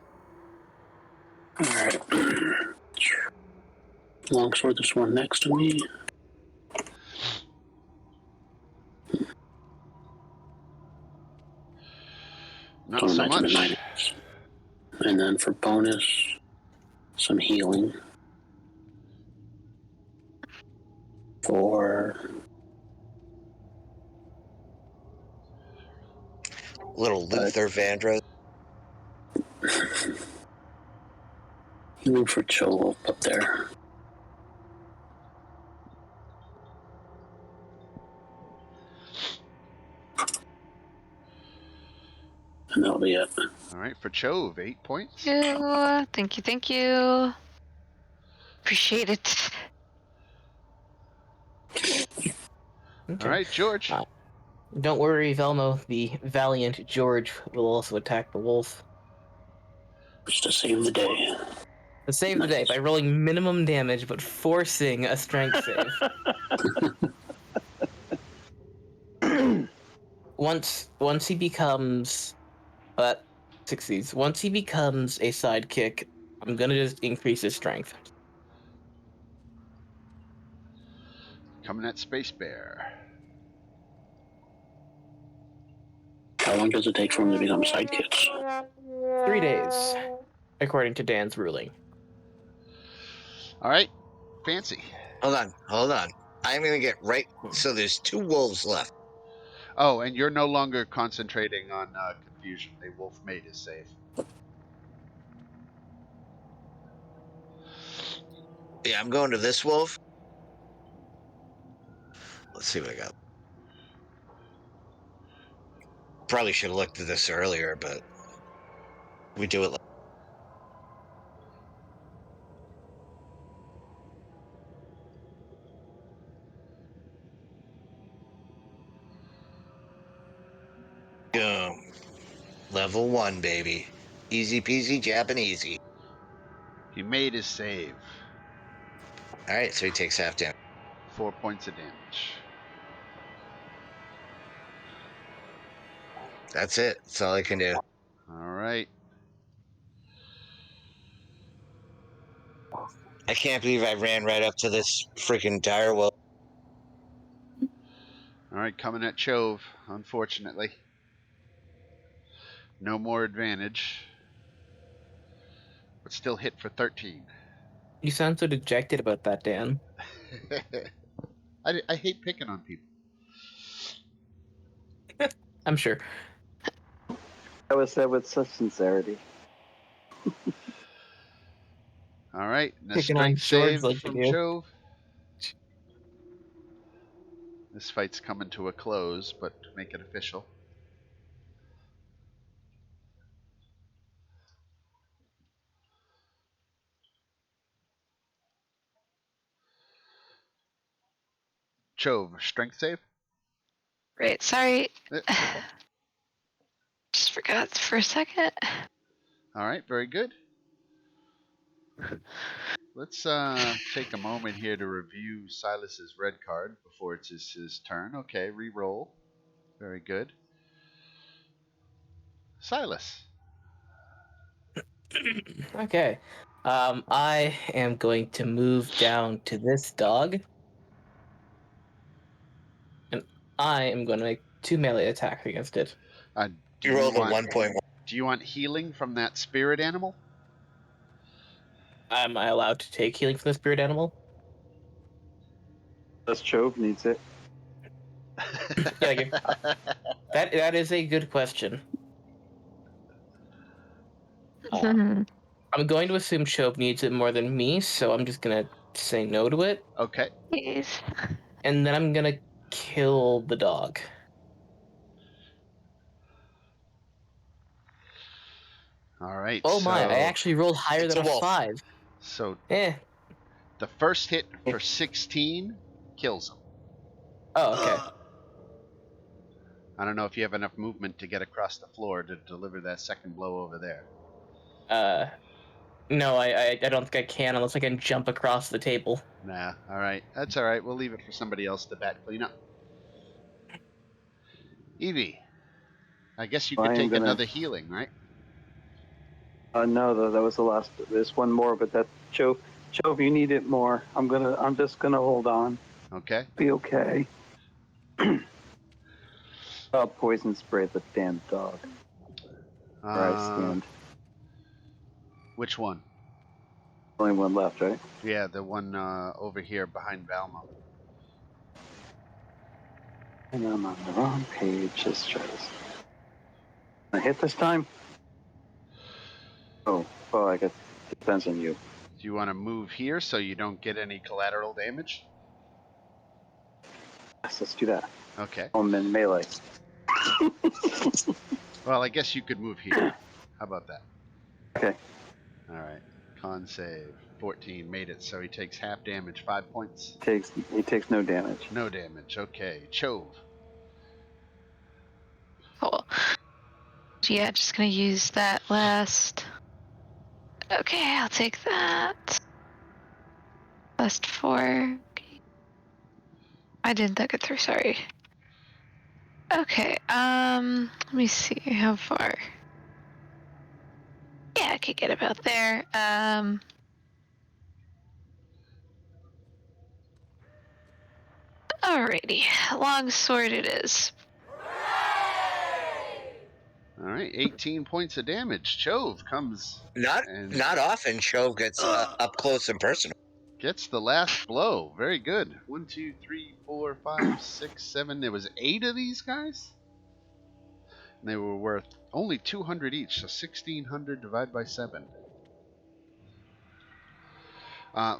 Alright. Longsword, this one next to me. Not Don't so imagine the much. 90s. And then for bonus, some healing. For Little Luther Vandross. healing for Cholo up there. And that'll be it. All right, for Chove, 8 points. Thank you, thank you. Appreciate it. Okay. All right, George. Don't worry, Velmo. The valiant George will also attack the wolf. Just to save the day. To save the day by rolling minimum damage but forcing a strength save. Once he becomes succeeds. Once he becomes a sidekick, I'm gonna just increase his strength. Coming at Space Bear. How long does it take for him to become sidekicks? 3 days, according to Dan's ruling. All right, Fancy. Hold on. I'm gonna get right. So there's 2 wolves left. Oh, and you're no longer concentrating on confusion. A wolf made is safe. Yeah, I'm going to this wolf. Let's see what I got. Probably should have looked at this earlier, but we do it. Boom. Level 1, baby. Easy peasy, Japanesey. He made his save. All right, so he takes half damage. 4 points of damage. That's it. That's all I can do. All right. I can't believe I ran right up to this freaking direwolf. All right, coming at Chove, unfortunately. No more advantage. But still hit for 13. You sound so dejected about that, Dan. I hate picking on people. I'm sure. That was said with such sincerity. All right, and a Picking on strength George save like from you do. Chove. This fight's coming to a close, but to make it official. Chove, strength save? Great, sorry. Okay. Just forgot for a second. All right, very good. Let's take a moment here to review Silas's red card before it's his turn. Okay, re-roll. Very good. Silas. Okay. I am going to move down to this dog. And I am going to make 2 melee attacks against it. You rolled a 1.1. Do you want healing from that spirit animal? Am I allowed to take healing from the spirit animal? Unless Chove needs it. Yeah, that is a good question. I'm going to assume Chobe needs it more than me, so I'm just gonna say no to it. Okay. Please. And then I'm gonna kill the dog. All right. Oh so, my, I actually rolled higher It's than a a wolf. 5. So Eh. the first hit for 16 kills him. Oh, okay. I don't know if you have enough movement to get across the floor to deliver that second blow over there. No, I don't think I can unless I can jump across the table. Nah. All right. That's all right. We'll leave it for somebody else to bat clean up. Evie, I guess you could take another healing, right? No, that was the last. There's one more, but that Chove, you need it more. I'm just gonna hold on. Okay. Be okay. I'll poison spray the damn dog. Where I stand. Which one? Only one left, right? Yeah, the one over here behind Valmo. And I'm on the wrong page. Let's try this. I hit this time? Oh, well, I guess it depends on you. Do you want to move here so you don't get any collateral damage? Yes, let's do that. Okay. I'm in melee. Well, I guess you could move here. How about that? Okay. All right. Con save. 14 made it, so he takes half damage, 5 points. He takes no damage. No damage. Okay. Chove. Cool. Yeah, just gonna use that last. Okay, I'll take that. Last 4. Okay. I didn't think it through, sorry. Okay, let me see how far. Yeah, I could get about there. Alrighty, long sword it is. All right. 18 points of damage. Chove comes Not and not often Cho gets up close and personal. gets the last blow. Very good. 1, 2, 3, 4, 5, 6, 7. There was 8 of these guys. And they were worth only 200 each, so 1,600 divided by 7.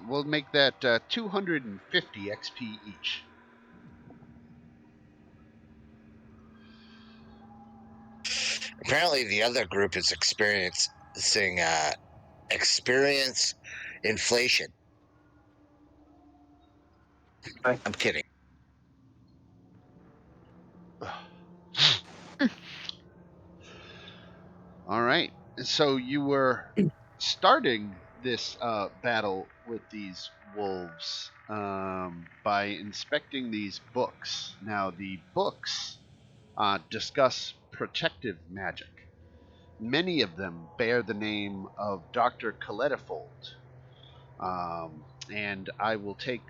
We'll make that 250 XP each. Apparently, the other group is experiencing experience inflation. Okay. I'm kidding. All right. So you were starting this battle with these wolves by inspecting these books. Now, the books discuss protective magic. Many of them bear the name of Dr. Coletifold. And I will take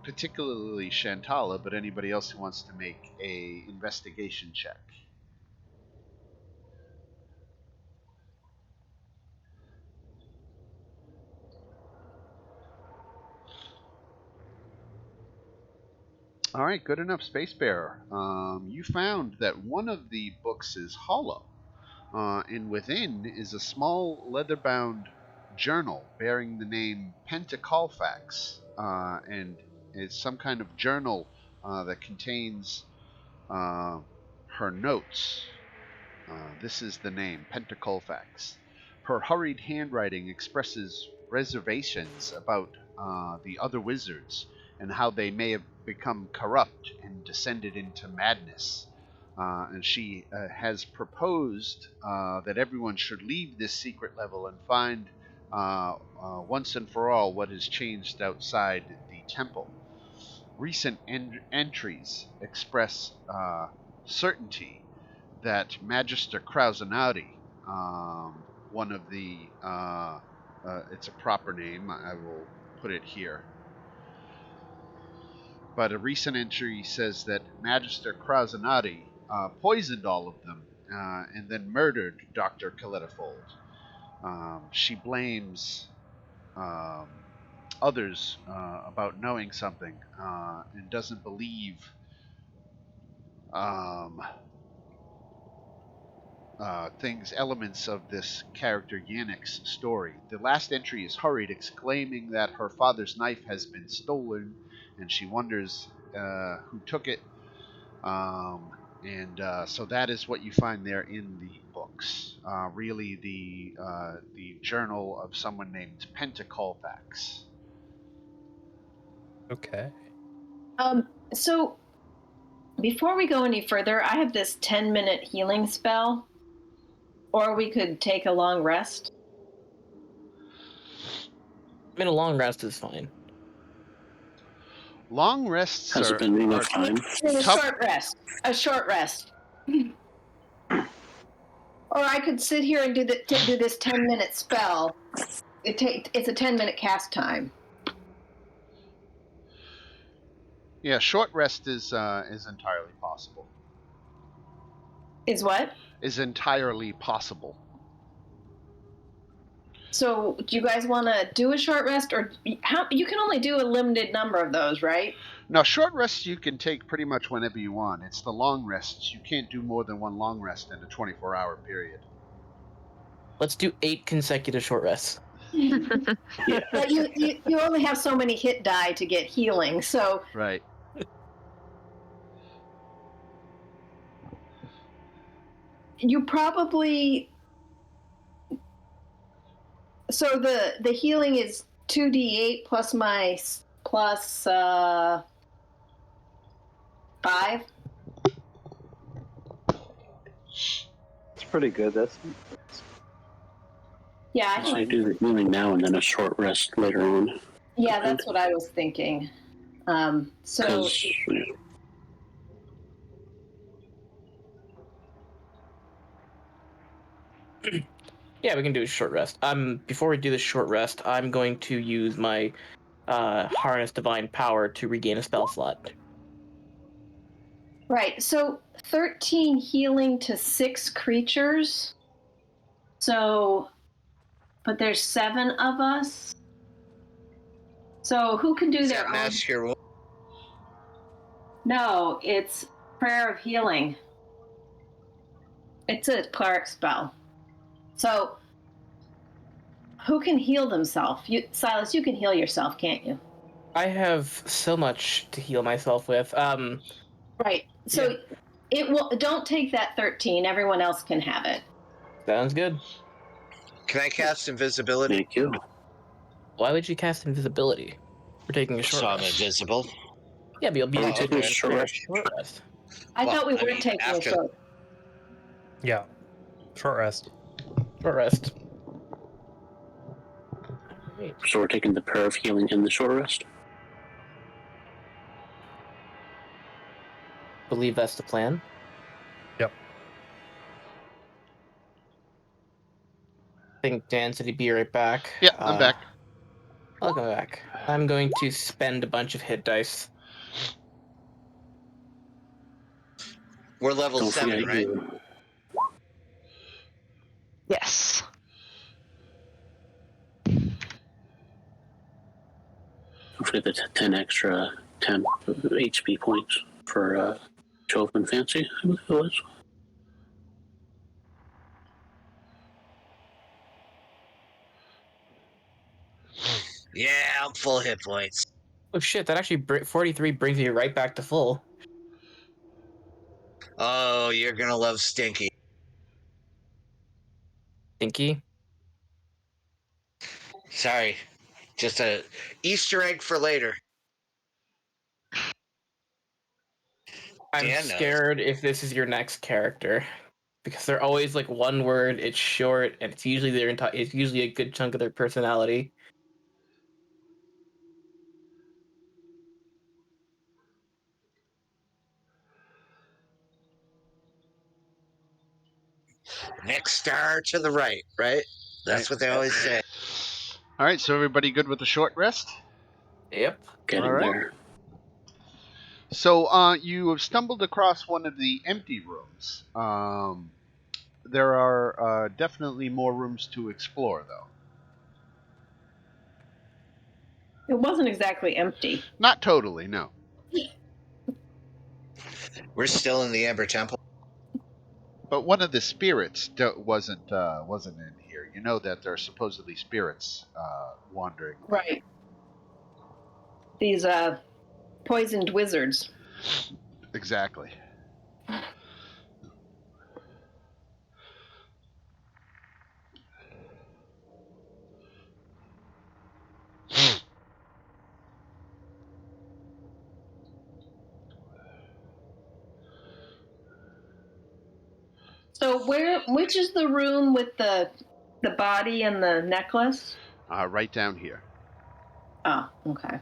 particularly Shantala, but anybody else who wants to make a investigation check. All right, good enough, Space Bearer. You found that one of the books is hollow, and within is a small leather-bound journal bearing the name Pentacolfax, and it's some kind of journal that contains her notes. This is the name, Pentacolfax. Her hurried handwriting expresses reservations about the other wizards and how they may have become corrupt and descended into madness. And she has proposed that everyone should leave this secret level and find once and for all what has changed outside the temple. Recent entries express certainty that Magister Krausenauti, one of the, it's a proper name, I will put it here, but a recent entry says that Magister Krausenauti poisoned all of them and then murdered Dr. Coletifold. She blames others about knowing something and doesn't believe elements of this character Yannick's story. The last entry is hurried, exclaiming that her father's knife has been stolen, and she wonders who took it. So that is what you find there in the books. Really, the journal of someone named Pentacolfax. Okay. So before we go any further, I have this 10-minute healing spell, or we could take a long rest. I mean, a long rest is fine. Long rests Has are, it been enough are time? A tough. short rest. Or I could sit here and do this 10-minute spell. It's a 10-minute cast time. Yeah, short rest is entirely possible. Is what? Is entirely possible. So, do you guys want to do a short rest, or how? You can only do a limited number of those, right? Now, short rests you can take pretty much whenever you want. It's the long rests. You can't do more than one long rest in a 24-hour period. Let's do 8 consecutive short rests. Yeah. But you only have so many hit die to get healing, so Right. you probably. So the healing is 2d8 plus my plus 5. It's pretty good. That's Yeah, I So you think. do the healing now and then a short rest later on. Yeah, that's what I was thinking. So 'Cause, Yeah, we can do a short rest. Before we do the short rest, I'm going to use my harness divine power to regain a spell slot. right, so 13 healing to 6 creatures. So, but there's 7 of us. So who can do Does their that own? match your wound? No, it's prayer of healing. It's a cleric spell. So who can heal themselves? Silas, you can heal yourself, can't you? I have so much to heal myself with. Right. So Yeah. it will. Don't take that 13. Everyone else can have it. Sounds good. Can I cast invisibility? thank you. Why would you cast invisibility? We're taking a short So I'm rest. invisible. Yeah, but you'll be Are we able to taking a take short a rest? short rest. I Well, thought we I were mean, taking a after- short. Yeah. Short rest. Short rest. Alright. So we're taking the prayer of healing in the short rest. Believe that's the plan. Yep. I think Dan said he'd be right back. Yeah, I'm back. I'll come back. I'm going to spend a bunch of hit dice. We're level Don't 7, forget right? you. Yes. Don't forget the 10 extra 10 HP points for Show and Fancy, I believe it was. Yeah, I'm full hit points. Oh shit, that actually 43 brings me right back to full. Oh, you're gonna love Stinky. Stinky. Sorry, just a Easter egg for later. I'm Dan knows. scared if this is your next character. Because they're always like one word, it's short, and it's usually it's usually a good chunk of their personality. Next star to the right, right? That's what they always say. All right, so everybody good with the short rest? Yep. Getting All right. there. So you have stumbled across one of the empty rooms. There are definitely more rooms to explore, though. It wasn't exactly empty. Not totally, no. We're still in the Amber Temple. But one of the spirits wasn't in here. You know that there are supposedly spirits wandering around. Right. These poisoned wizards. Exactly. So which is the room with the body and the necklace? Right down here. Oh, okay.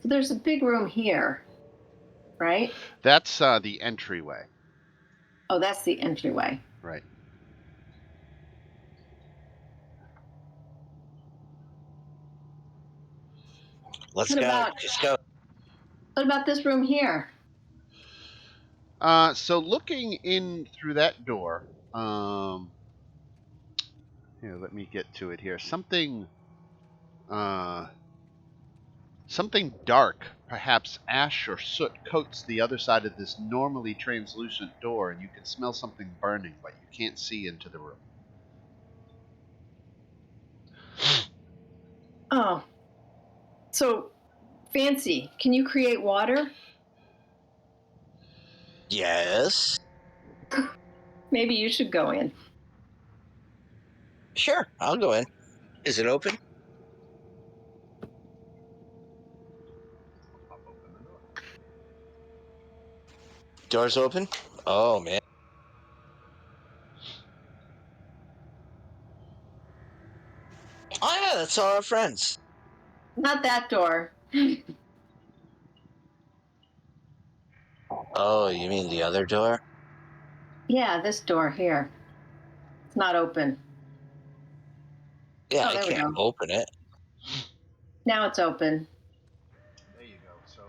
So there's a big room here, right? That's the entryway. Oh, that's the entryway. Right. Let's What go. about Just go. what about this room here? So looking in through that door, here, let me get to it here. Something dark, perhaps ash or soot, coats the other side of this normally translucent door, and you can smell something burning, but you can't see into the room. Oh. So Fancy, can you create water? Yes. Maybe you should go in. Sure, I'll go in. Is it open? Pop open the door. Door's open? Oh, man. Oh, yeah, that's all our friends. Not that door. Oh, you mean the other door? Yeah, this door here. It's not open. Yeah, Oh, I there we can't go. open it. Now it's open. There you go. So,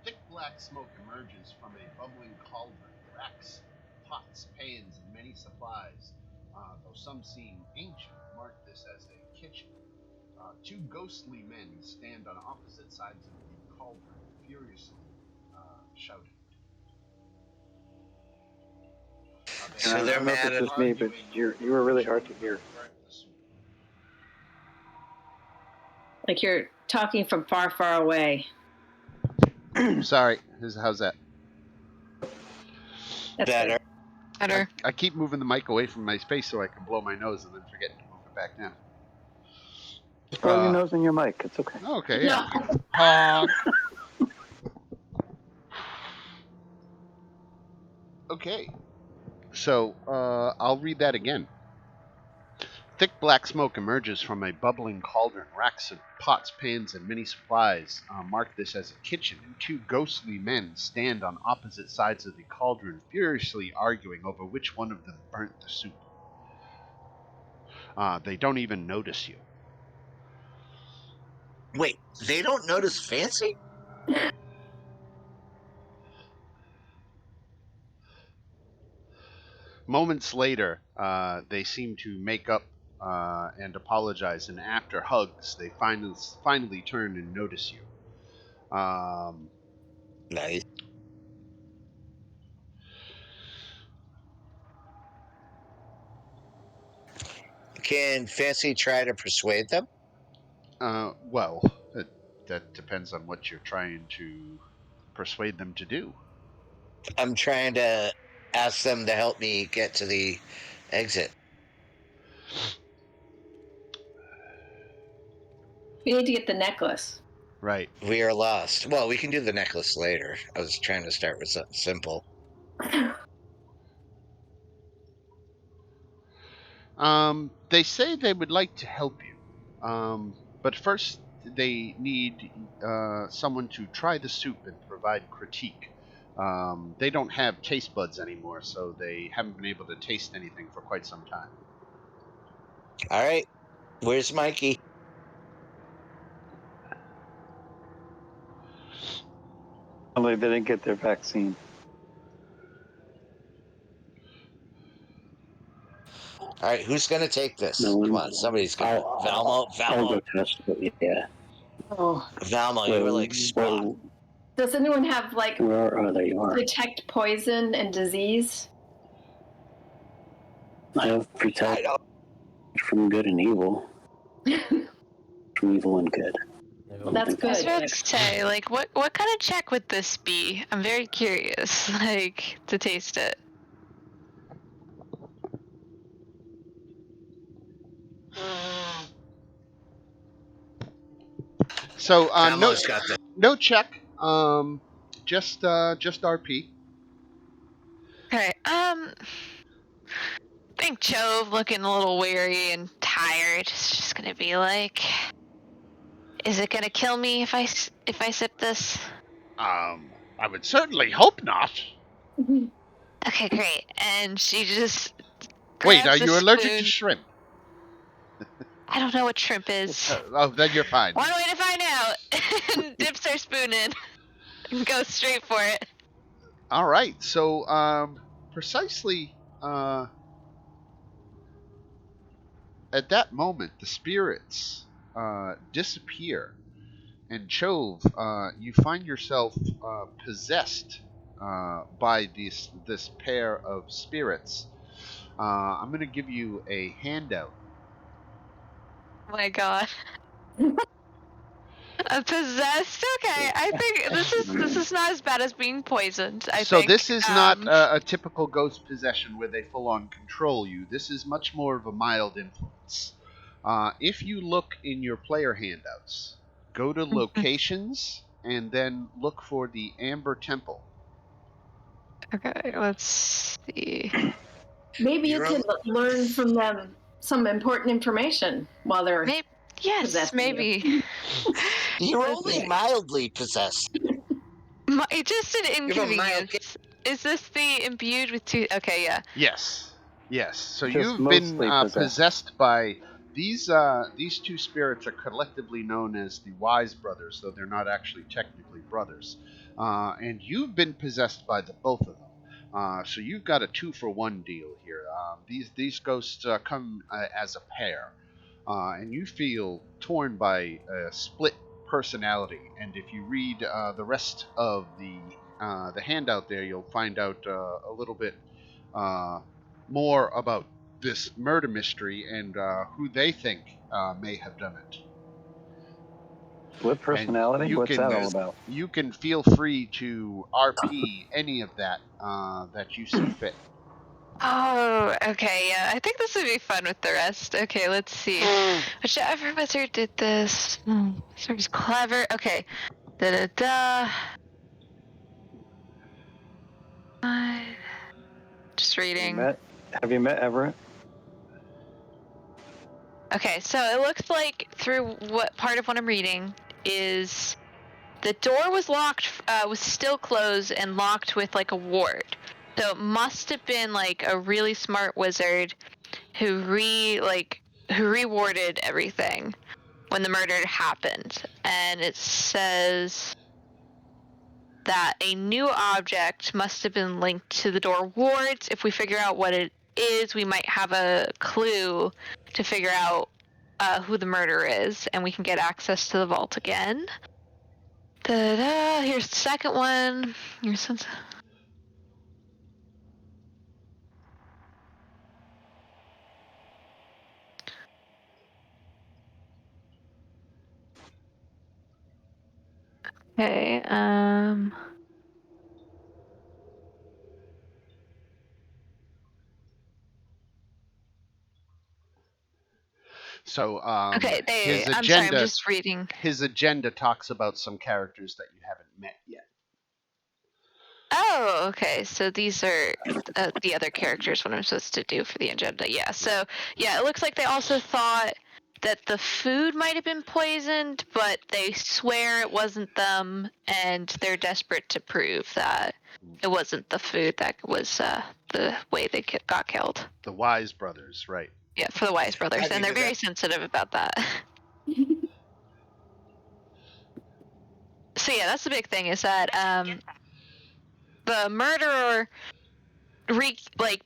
thick black smoke emerges from a bubbling cauldron, racks, pots, pans, and many supplies. Though some seem ancient, mark this as a kitchen. Two ghostly men stand on opposite sides of the cauldron, furiously shouting. And So I they're don't know if mad it's at... just me, but you were really hard to hear. Like you're talking from far, far away. Sorry, how's that? That's Better. good. Better. I keep moving the mic away from my face so I can blow my nose and then forget to move it back down. Just blow your nose in your mic. It's okay. Okay, yeah. No. Honk. Okay. So, I'll read that again. Thick black smoke emerges from a bubbling cauldron. Racks of pots, pans, and many supplies mark this as a kitchen, and two ghostly men stand on opposite sides of the cauldron, furiously arguing over which one of them burnt the soup. They don't even notice you. Wait, they don't notice Fancy? Moments later, they seem to make up and apologize, and after hugs, they finally turn and notice you. Nice. Can Fancy try to persuade them? Well, that depends on what you're trying to persuade them to do. I'm trying to ask them to help me get to the exit. We need to get the necklace. Right. We are lost. Well, we can do the necklace later. I was trying to start with something simple. They say they would like to help you, but first they need someone to try the soup and provide critique. They don't have taste buds anymore, so they haven't been able to taste anything for quite some time. All right. Where's Mikey? Only they didn't get their vaccine. All right, who's going to take this? No one. Come on, somebody's got it. I'll go test it. Yeah. Oh. Valmo, you were like spot. Does anyone have like There you are. detect poison and disease? I have protect from good and evil. From evil and good. Well, that's I was good. about to say, like, what kind of check would this be? I'm very curious, like, to taste it. So Valmo's got the... no check. Just RP. Okay, I think Chove, looking a little weary and tired, is just gonna be like, "Is it gonna kill me if I sip this?" I would certainly hope not. Okay, great. And she just Wait, are grabs a you allergic to spoon. shrimp? I don't know what shrimp is. Oh, then you're fine. One way to find out. And dips her spoon in and goes straight for it. All right. So, precisely at that moment, the spirits disappear, and Chove, you find yourself possessed by this pair of spirits. I'm going to give you a handout. Oh my god. Possessed? Okay, I think this is not as bad as being poisoned. I So think. this is not a typical ghost possession where they full-on control you. This is much more of a mild influence. If you look in your player handouts, go to locations and then look for the Amber Temple. Okay, let's see. Maybe you You're could learn from them some important information while they're Yes, possessing maybe. You're only mildly possessed. Just an You have a mild inconvenience. Is this the imbued with two? Okay, yeah. Yes. So Just you've been mostly possessed by these two spirits are collectively known as the Wise Brothers, though they're not actually technically brothers. And you've been possessed by the both of them. So you've got a 2-for-1 deal here. These ghosts come as a pair, and you feel torn by a split personality. And if you read the rest of the handout there, you'll find out a little bit more about this murder mystery and who they think may have done it. Split personality? What's that all about? You can feel free to RP any of that that you see fit. Oh, okay, yeah. I think this would be fun with the rest. Okay, let's see. Whichever wizard did this. Wizard's clever. Okay. Da-da-da. Just reading. Have you met Everett? Okay, so it looks like through what part of what I'm reading is the door was locked, was still closed and locked with like a ward. So it must have been like a really smart wizard who rewarded everything when the murder happened. And it says that a new object must have been linked to the door wards. If we figure out what it is, we might have a clue to figure out who the murderer is, and we can get access to the vault again. Here's the second one. Okay, So okay, his agenda, I'm sorry, I'm just reading. His agenda talks about some characters that you haven't met yet. Oh, okay. So these are the other characters, what I'm supposed to do for the agenda. Yeah, so, yeah, it looks like they also thought that the food might have been poisoned, but they swear it wasn't them, and they're desperate to prove that it wasn't the food that was the way they got killed. The Wise Brothers, right. Yeah, for the Wise Brothers, How'd you and they're do very that? sensitive about that. So yeah, that's the big thing, is that the murderer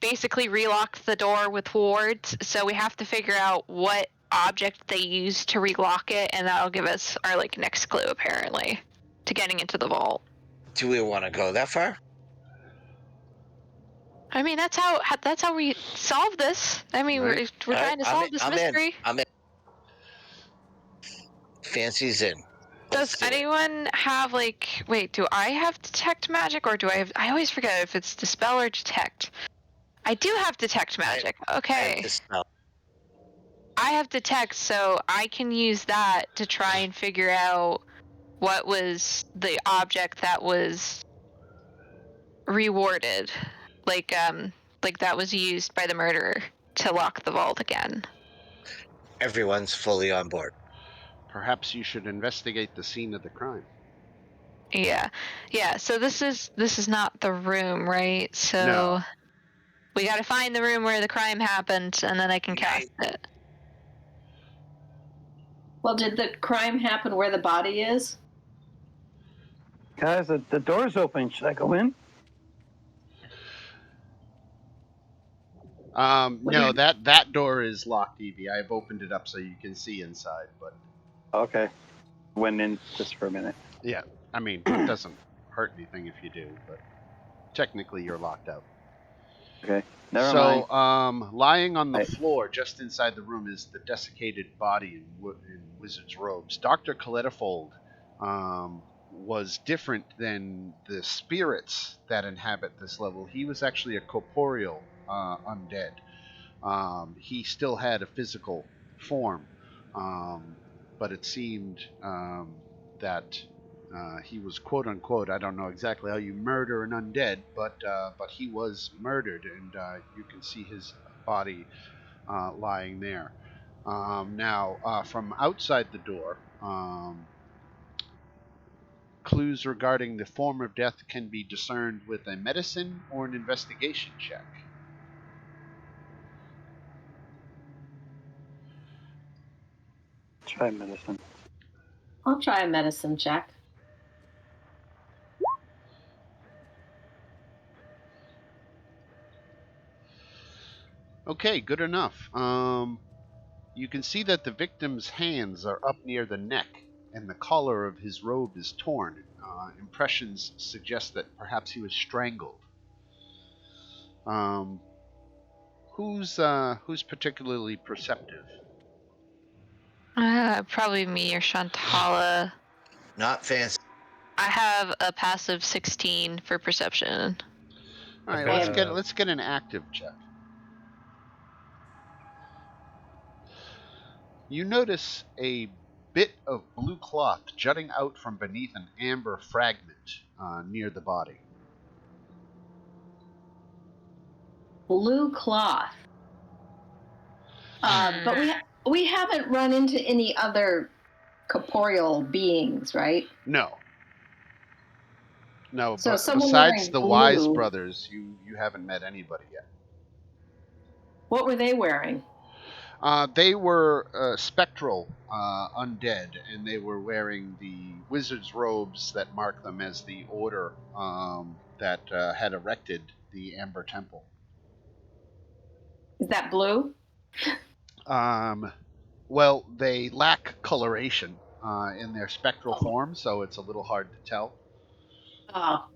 basically relocked the door with wards, so we have to figure out what object they used to relock it, and that'll give us our next clue, apparently, to getting into the vault. Do we want to go that far? I mean, that's how we solve this. I mean, Right. we're trying to solve this mystery. I'm in. Fancy's in. Does anyone have wait, do I have detect magic, or do I have? I always forget if it's dispel or detect. I do have detect magic. Okay. I have detect, so I can use that to try and figure out what was the object that was rewarded, like that was used by the murderer to lock the vault again. Everyone's fully on board. Perhaps you should investigate the scene of the crime. Yeah. So this is not the room, right? So No. we got to find the room where the crime happened, and then I can cast it. Well, did the crime happen where the body is? Guys, the door's open. Should I go in? No, that door is locked, Evie. I've opened it up so you can see inside, but Okay. Went in just for a minute. yeah, I mean, it doesn't hurt anything if you do, but technically you're locked out. Okay. Never mind. Lying on the floor just inside the room is the desiccated body in wizard's robes. Dr. Coletifold was different than the spirits that inhabit this level. He was actually a corporeal undead. He still had a physical form, but it seemed that he was quote unquote, I don't know exactly how you murder an undead, but he was murdered, and you can see his body lying there. Now, from outside the door, clues regarding the form of death can be discerned with a medicine or an investigation check. Try medicine. I'll try a medicine check. Okay, good enough. You can see that the victim's hands are up near the neck, and the collar of his robe is torn. Impressions suggest that perhaps he was strangled. Who's particularly perceptive? Probably me or Shantala. Not fancy. I have a passive 16 for perception. All right, Okay. let's get an active check. You notice a bit of blue cloth jutting out from beneath an amber fragment near the body. Blue cloth. But we haven't run into any other corporeal beings, right? No, So but someone besides wearing the blue. Wise brothers, you haven't met anybody yet. What were they wearing? They were spectral undead, and they were wearing the wizard's robes that mark them as the order that had erected the Amber Temple. Is that blue? Well, they lack coloration in their spectral form, so it's a little hard to tell. Oh.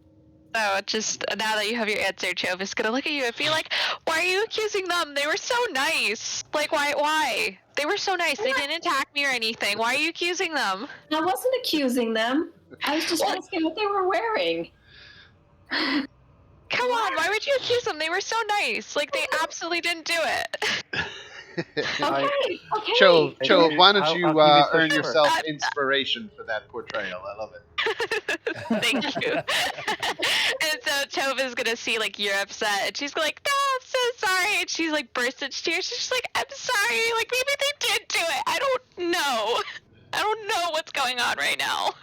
So just now that you have your answer, Chove is gonna look at you and be like, "Why are you accusing them? They were so nice. Like, why? They were so nice. They didn't attack me or anything. Why are you accusing them?" I wasn't accusing them. I was just asking what they were wearing. Come on, why would you accuse them? They were so nice. Like, they absolutely didn't do it. Okay. Chove, why don't I'll you keep it so earn short. yourself inspiration for that portrayal? I love it. Thank you. And so Chove is gonna see like you're upset, and she's like, "No, I'm so sorry." And she's like bursts into tears. She's just like, "I'm sorry. Like maybe they did do it. I don't know. I don't know what's going on right now."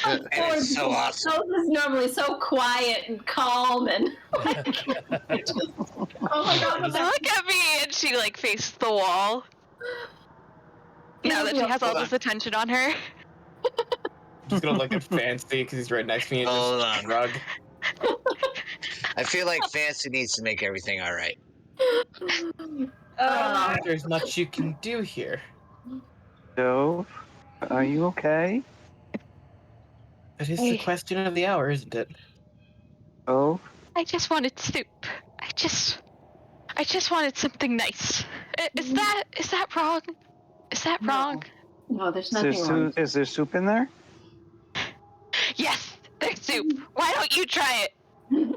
And it's so awesome. Rose is normally so quiet and calm and like, oh my god, Look at me, and she like faces the wall. Now that she has all this attention on her. He's gonna look at Fancy because he's right next to me and Hold just on. shrug. I feel like Fancy needs to make everything all right. There's much you can do here. Dove, are you okay? It is the question of the hour, isn't it? Dove? I just wanted soup. I just wanted something nice. Is that wrong? Is that wrong? No, there's nothing wrong. Is there soup in there? Yes, there's soup. Why don't you try it?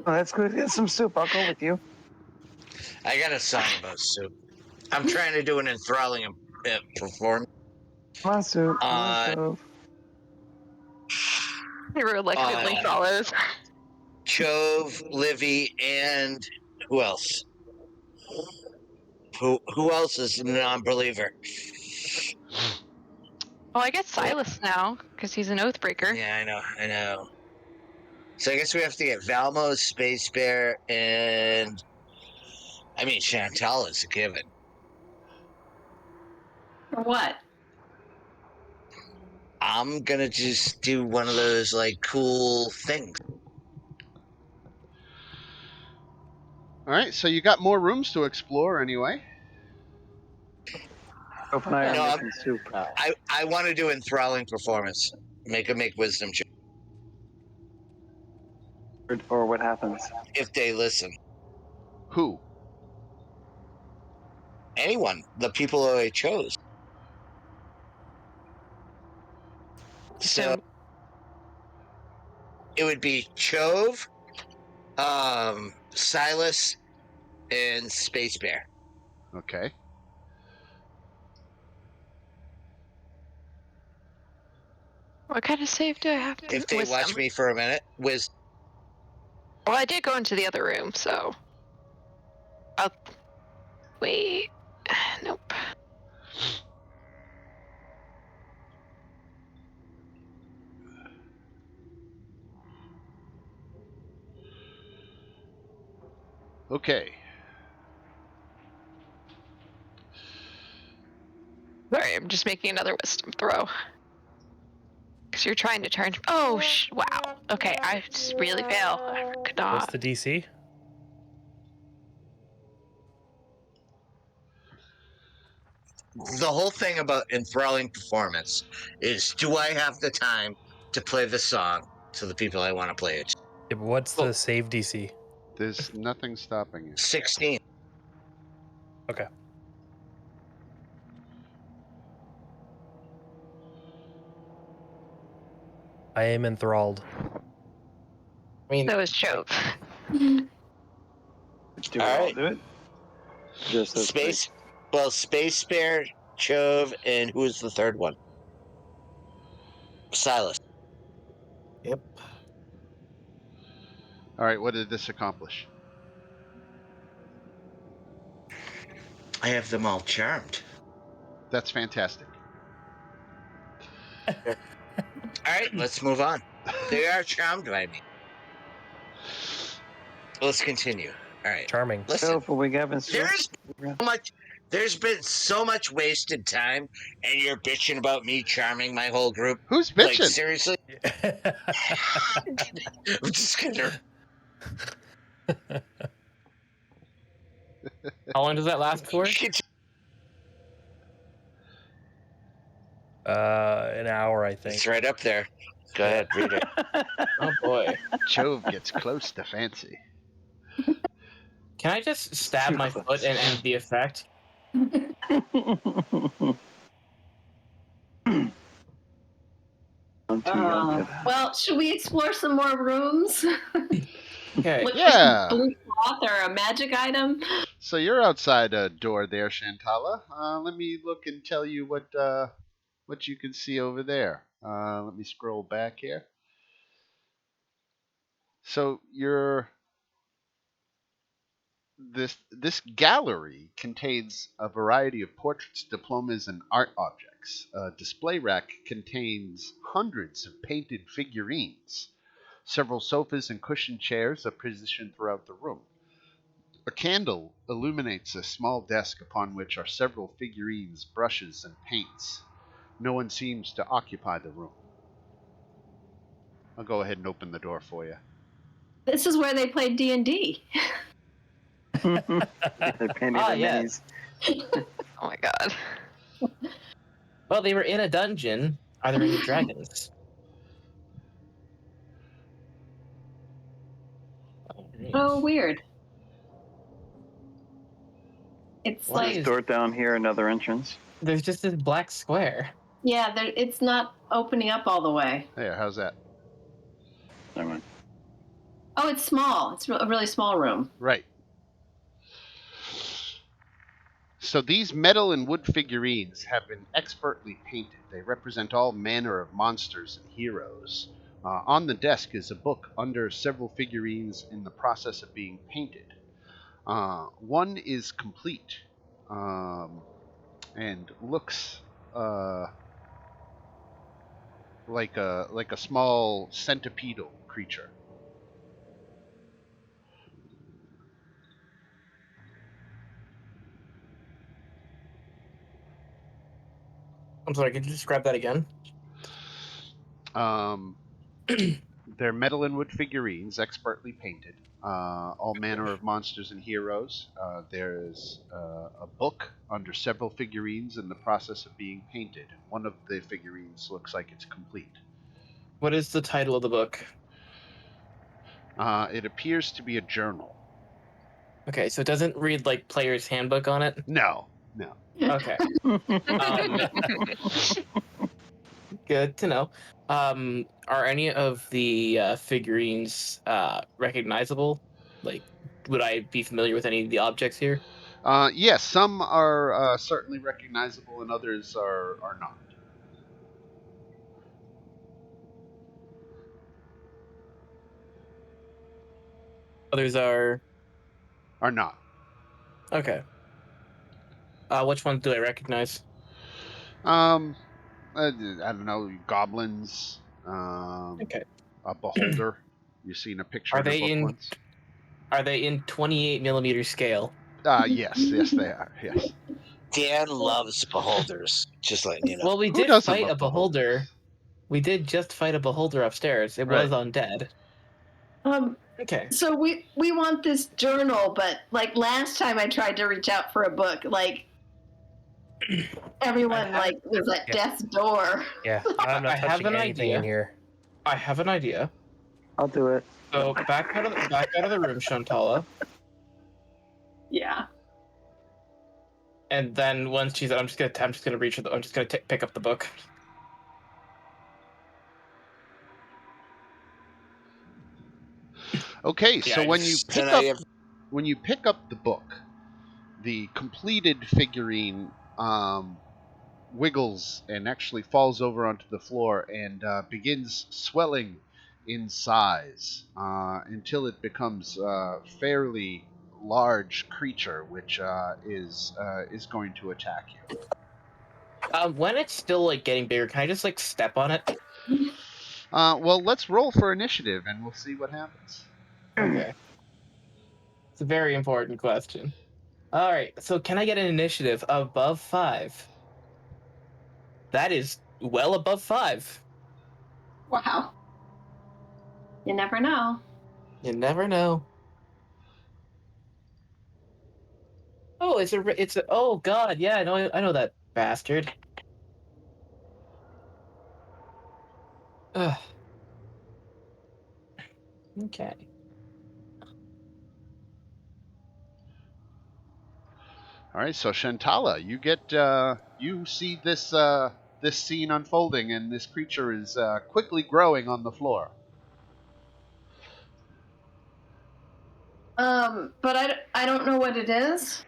Oh, that's good. Get some soup. I'll go with you. I got a song about soup. I'm trying to do an enthralling performance. Come on, soup. Come on, Dove. They reluctantly follows. Chove, Livy, and who else? Who else is a non-believer? Well, I guess Silas now, because he's an oathbreaker. Yeah, I know. So I guess we have to get Valmo, Space Bear, and I mean Chantal is a given. For what? I'm gonna just do one of those like cool things. All right, so you got more rooms to explore anyway. Dove and I No, are making soup. I want to do enthralling performance. Make wisdom check Or what happens? if they listen. Who? Anyone, the people who I chose. So it would be Chove, Silas, and Space Bear. Okay. what kind of save do I have to If they Wisdom. watch me for a minute, Well, I did go into the other room, so. Oh, wait. Nope. Okay. Sorry, I'm just making another wisdom throw. Because you're trying to charge. Oh, wow. Okay, I just really fail. I could not. What's the DC? the whole thing about enthralling performance is: do I have the time to play the song to the people I want to play it? Yeah, but what's the save DC? There's nothing stopping you. 16. Okay. I am enthralled. I mean, That was Chove. Do we all Alright. do it? Just those three? Space Bear, Chove, and who is the third one? Silas. yep. All right, what did this accomplish? I have them all charmed. That's fantastic. Alright, let's move on. They are charmed by me. Let's continue. Alright. Charming. Listen, So, we haven't there's been so much wasted time, and you're bitching about me charming my whole group. Who's Like, bitching? seriously? I'm just gonna... How long does that last for? An hour, I think. It's right up there. Go ahead, read it. Oh boy. Chove gets close to fancy. Can I just stab my foot and end the effect? I'm too young for that. Well, should we explore some more rooms? Okay. Look for Yeah. some blue cloth or a magic item? So you're outside a door there, Shantala. Let me look and tell you what you can see over there. Let me scroll back here. So this gallery contains a variety of portraits, diplomas, and art objects. A display rack contains hundreds of painted figurines. Several sofas and cushioned chairs are positioned throughout the room. A candle illuminates a small desk upon which are several figurines, brushes, and paints. No one seems to occupy the room. I'll go ahead and open the door for you. This is where they played D&D. They painted the yes. minis. Oh my god. Well, they were in a dungeon. Are there any dragons? Oh, weird. It's Why like, is- Door down here, another entrance. There's just this black square. yeah, it's not opening up all the way. There, how's that? Never mind. Oh, it's small. It's a really small room. Right. So these metal and wood figurines have been expertly painted. They represent all manner of monsters and heroes. On the desk is a book under several figurines in the process of being painted. One is complete and looks like a small centipedal creature. I'm sorry, could you describe that again? They're metal and wood figurines, expertly painted. All manner of monsters and heroes. There's a book under several figurines in the process of being painted. One of the figurines looks like it's complete. What is the title of the book? It appears to be a journal. Okay, so it doesn't read like Player's Handbook on it? No. Okay. Good to know. Are any of the figurines recognizable? Like, would I be familiar with any of the objects here? Yes, some are certainly recognizable, and others are not. Others are Are not. okay. Which ones do I recognize? Um, I don't know, goblins. Okay. A beholder. You've seen a picture Are in a they book in? once. Are they in 28mm scale? Yes, they are. Yes. Dan loves beholders. Just letting you know. Well, we Who did doesn't fight love a beholder. We did just fight a beholder upstairs. It was Right. undead. Okay. So we want this journal, but like last time I tried to reach out for a book, like everyone like was at death's door. Yeah, I'm not I have touching an anything idea. in here. I have an idea. I'll do it. So back out of the room, Shantala. Yeah. And then once she's, I'm just gonna reach. I'm just gonna pick up the book. Okay, Yeah, so I when just- you pick up the book, the completed figurine wiggles and actually falls over onto the floor and begins swelling in size until it becomes a fairly large creature, which is going to attack you. When it's still like getting bigger, can I just like step on it? Well, let's roll for initiative, and we'll see what happens. Okay. It's a very important question. All right. So can I get an initiative above 5? That is well above 5. Wow. You never know. You never know. Oh, it's a. Oh God, yeah, I know that bastard. Ugh. Okay. All right, so Shantala, you see this this scene unfolding, and this creature is quickly growing on the floor. But I don't know what it is.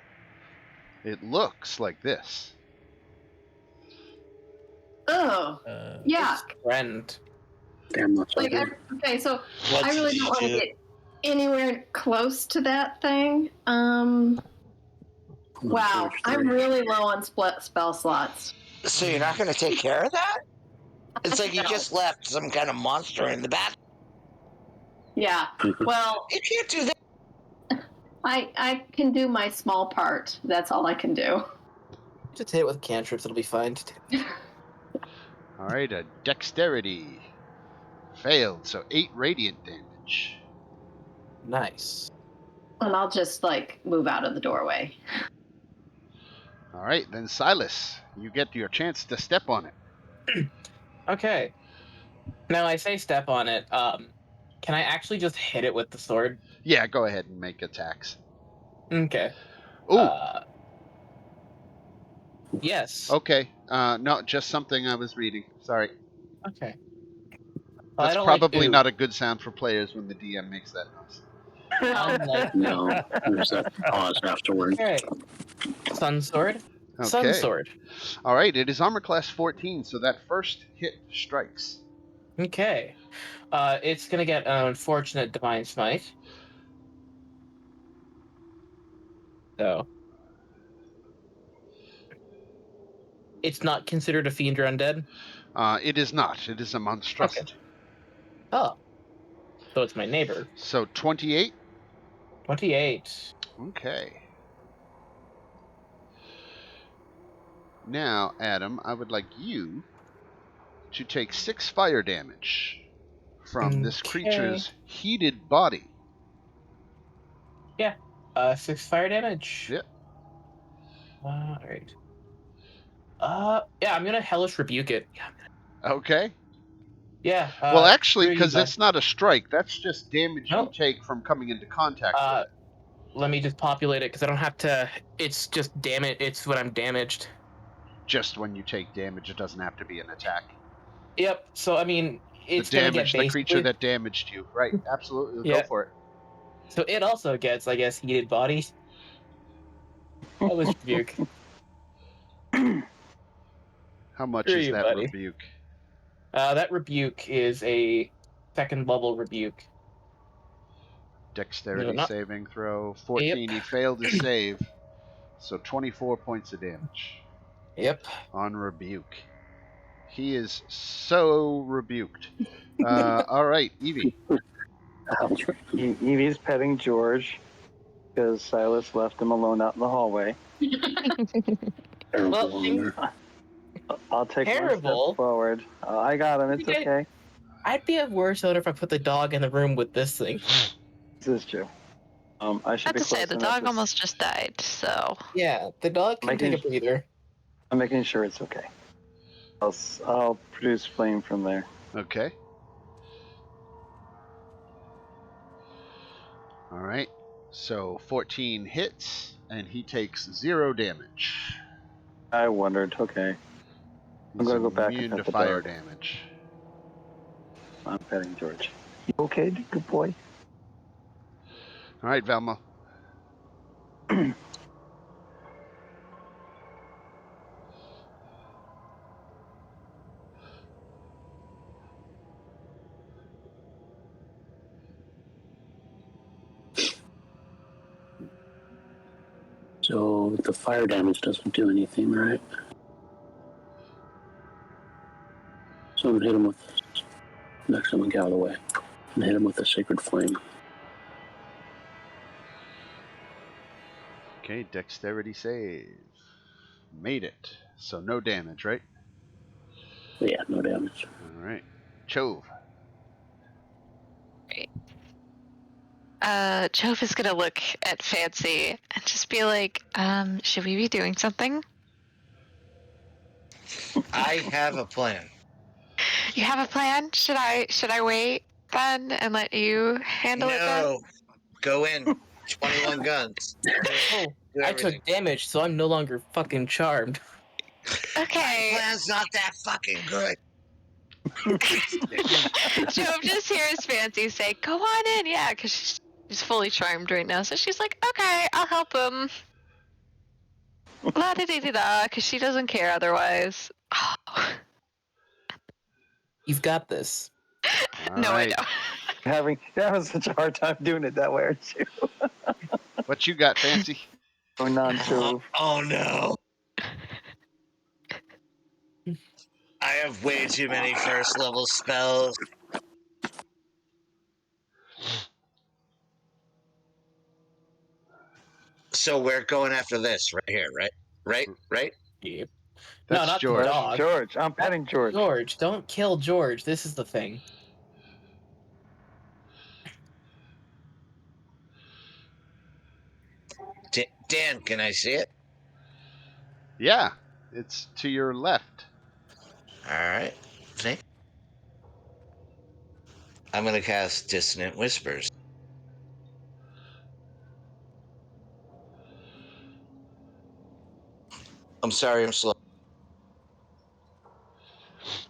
It looks like this. Oh, yeah. Friend. Damn, that's Like ugly. okay, so What I really did don't you want to do? get anywhere close to that thing. Wow, I'm really low on spell slots. So you're not going to take care of that? It's like you No. just left some kind of monster in the back. Yeah. Well, You can't do that. I can do my small part. That's all I can do. Just hit it with cantrips. It'll be fine. All right, a dexterity failed, so 8 radiant damage. Nice. And I'll just like move out of the doorway. All right, then Silas, you get your chance to step on it. Okay. Now I say step on it. Can I actually just hit it with the sword? Yeah, go ahead and make attacks. Okay. Ooh. Yes. Okay. No, just something I was reading. Sorry. Okay. That's probably not a good sound for players when the DM makes that noise. Unlike No, there's that pause afterward. Okay. Sun sword. Okay. Sun sword. All right, it is armor class 14, so that first hit strikes. Okay. It's gonna get an unfortunate divine smite. So it's not considered a fiend or undead? It is not. It is a monstrosity. Okay. Oh. So it's my neighbor. So 28? 28. Okay. Now, Adam, I would like you to take 6 fire damage from this Okay. creature's heated body. Yeah. 6 fire damage. Yep. Alright. Yeah, I'm gonna hellish rebuke it. Okay. Yeah. Well, actually, screw you, because bud. it's not a strike, that's just damage No. you take from coming into contact with it. Let me just populate it because I don't have to. It's just damage. It's when I'm damaged. Just when you take damage, it doesn't have to be an attack. Yep. So I mean, it's gonna get The creature basically. that damaged you. Right, absolutely. Go Yeah. for it. So it also gets, I guess, heated bodies. Hellish rebuke. How much Screw is you, that buddy. rebuke? That rebuke is a 2nd level rebuke. Dexterity No, saving throw. 14. He failed his save. So 24 points of damage Yep. on rebuke. He is so rebuked. All right, Evie. Ouch. Evie's petting George because Silas left him alone out in the hallway. Terrible Well, owner. I'll take one Terrible. step forward. I got him. It's You guys- okay. I'd be a worse owner if I put the dog in the room with this thing. This is true. I should Have be to say, close the enough dog to- almost just died, so. Yeah, the dog can Making- take a breather. I'm making sure it's okay. I'll produce flame from there. Okay. All right. So 14 hits, and he takes 0 damage. I wondered. Okay, I'm He's gonna go back and immune pet to the fire dog. damage. I'm petting George. You okay, good boy? All right, Velma. So the fire damage doesn't do anything, right? So I'm gonna hit him with. Next, I'm gonna get out of the way and hit him with a sacred flame. Okay, dexterity save. Made it. So no damage, right? But yeah, no damage. All right. Chove. Jove is gonna look at Fancy and just be like, should we be doing something? I have a plan. You have a plan? Should I wait then and let you handle it then? No, go in. 21 guns. Oh, Do I everything. took damage, so I'm no longer fucking charmed. My Okay. plan's not that fucking good. Jove just hears Fancy say, go on in, yeah, because she's fully charmed right now. So she's like, okay, I'll help him. La da da da da, because she doesn't care otherwise. You've got this. All No, right. I don't. Having such a hard time doing it that way, aren't you? What you got, Fancy? Oh, non-Chove. Oh no. I have way too many first level spells. So we're going after this right here, right? Right? Yep. That's No, not George. the dog. George, I'm petting George. George, don't kill George. This is the thing. Dan, can I see it? Yeah, it's to your left. All right. See? I'm going to cast Dissonant Whispers. I'm sorry, I'm slow.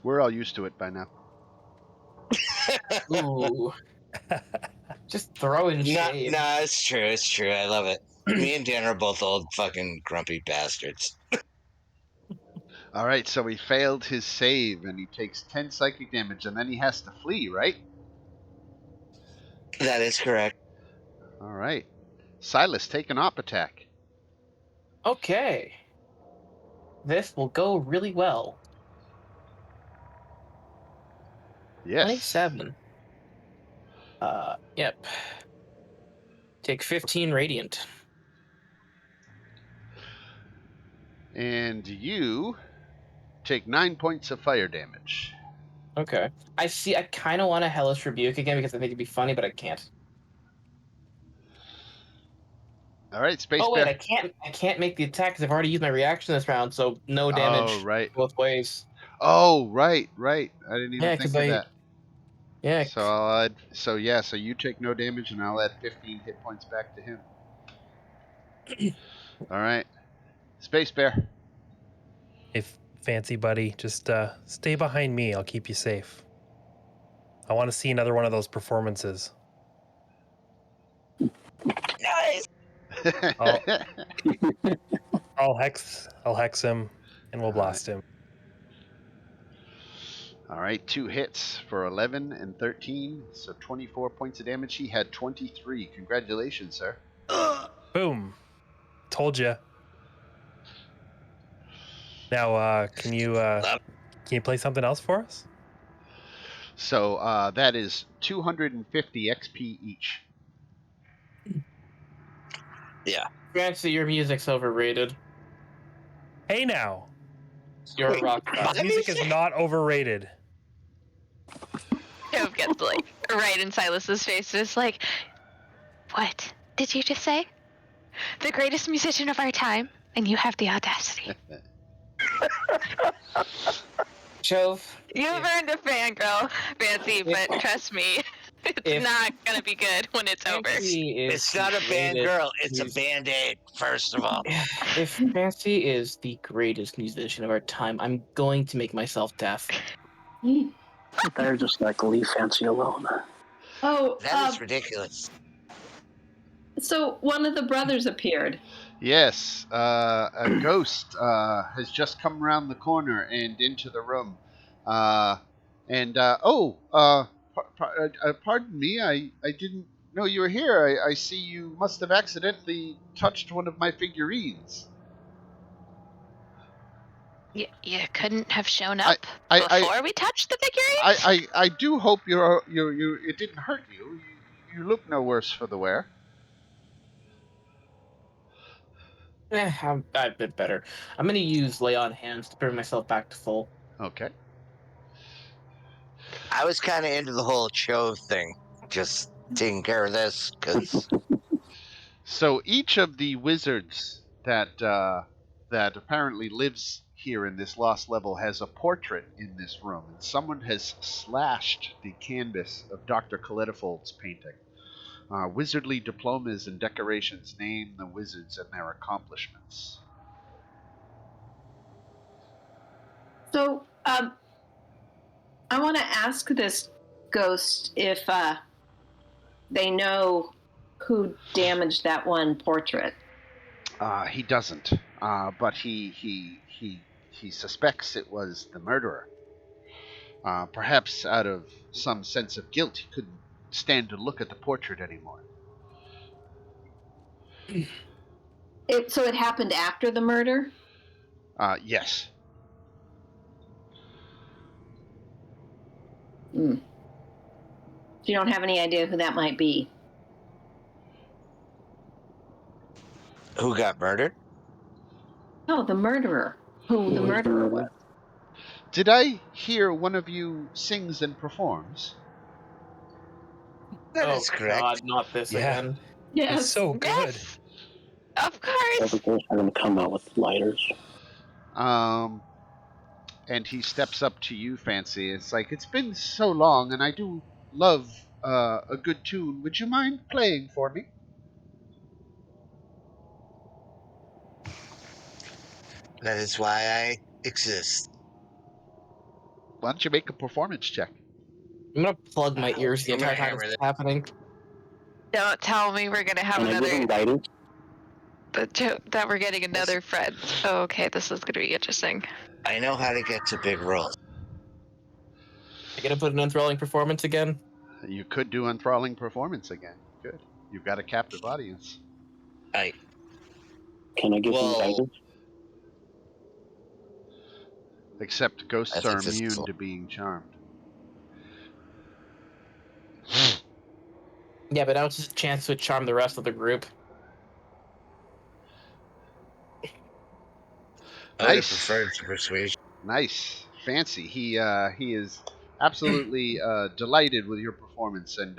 We're all used to it by now. Ooh. Just throwing No, shade. it's true. It's true. I love it. Me and Dan are both old fucking grumpy bastards. All right, so he failed his save, and he takes 10 psychic damage, and then he has to flee, right? That is correct. All right. Silas, take an op attack. Okay. This will go really well. Yes. 27. Yep. Take 15 radiant. And you take 9 points of fire damage. Okay. I kind of want a Hellish Rebuke again because I think it'd be funny, but I can't. All right, Space Oh wait, Bear. I can't make the attack because I've already used my reaction this round, so no damage. Oh, right. Both ways. Oh, right. I didn't even Yeah, think 'cause of that. Yeah. So I'll add. So you take no damage, and I'll add 15 hit points back to him. All right, Space Bear. If fancy buddy. Just stay behind me. I'll keep you safe. I want to see another one of those performances. Nice. I'll hex him, and we'll blast him. All right, 2 hits for 11 and 13, so 24 points of damage. He had 23. Congratulations, sir. Boom! Told you. Now, can you play something else for us? So that is 250 XP each. Yeah. Fancy, your music's overrated. Hey now, You're a rock star. this music is not overrated. Jove gets like right in Silas's face, just like, what did you just say? The greatest musician of our time, and you have the audacity. Jove, You've earned a fangirl, Fancy, but trust me, it's not gonna be good when it's over. It's not a band girl, it's a band-aid, first of all. If Fancy is the greatest musician of our time, I'm going to make myself deaf. They're just like leave Fancy alone. Oh, That is ridiculous. so one of the brothers appeared. Yes, a ghost has just come around the corner and into the room. Pardon me, I didn't know you were here. I see you must have accidentally touched one of my figurines. You couldn't have shown up before we touched the figurines? I do hope you it didn't hurt you. You look no worse for the wear. I'm a bit better. I'm going to use Lay on Hands to bring myself back to full. Okay. I was kind of into the whole Chove thing. Just taking care of this, because... So each of the wizards that apparently lives here in this lost level has a portrait in this room, and someone has slashed the canvas of Dr. Coletifold's painting. Wizardly diplomas and decorations name the wizards and their accomplishments. So, I want to ask this ghost if they know who damaged that one portrait. He doesn't, but he suspects it was the murderer. Perhaps out of some sense of guilt, he couldn't stand to look at the portrait anymore. So it happened after the murder? Yes. You don't have any idea who that might be? Who got murdered? Oh, the murderer. Who the murderer was. Did I hear one of you sings and performs? That is correct. God, not this again. Yes. It's so good. Yes, of course. Every ghost are going to come out with lighters. And he steps up to you, Fancy. It's like, it's been so long, and I do love a good tune. Would you mind playing for me? That is why I exist. Why don't you make a performance check? I'm going to plug my ears the I'm gonna entire time hammer this is this. happening. Don't tell me we're gonna have Can I give another. him guidance? That we're getting another friend. Oh, okay, this is gonna be interesting. I know how to get to big rolls. I going to put an enthralling performance again? You could do enthralling performance again. Good. You've got a captive audience. Can I give him guidance? Except ghosts I think are this is immune all- to being charmed. Yeah, but now it's just a chance to charm the rest of the group. I would have Nice. preferred to persuasion. Nice. Fancy. He is absolutely delighted with your performance, and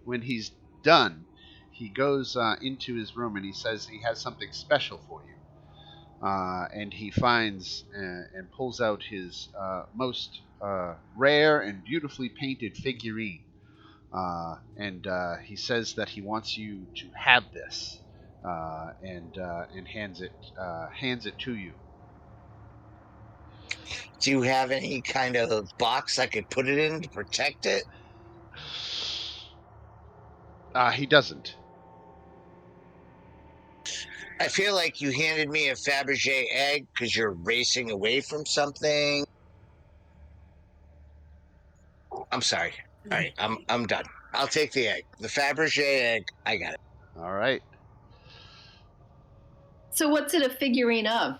when he's done, he goes into his room and he says he has something special for you. And he finds and pulls out his most rare and beautifully painted figurine. And he says that he wants you to have this, and hands it to you. Do you have any kind of box I could put it in to protect it? He doesn't. I feel like you handed me a Fabergé egg because you're racing away from something. I'm sorry. All right, I'm done. I'll take the egg. The Fabergé egg. I got it. All right. So what's it a figurine of?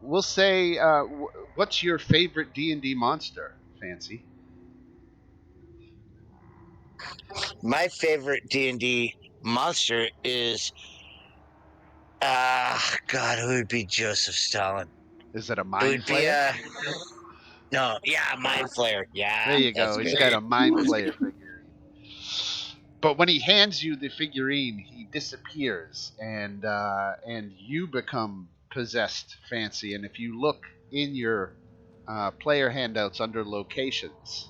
We'll say, what's your favorite D&D monster, Fancy? My favorite D&D monster is God, who would be Joseph Stalin? Is it a It mind would be flayer? no, yeah, Mind Flayer. There Yeah, you that's go. He's good. got a mind flayer figurine. But when he hands you the figurine, he disappears, and you become possessed, Fancy. And if you look in your player handouts under locations,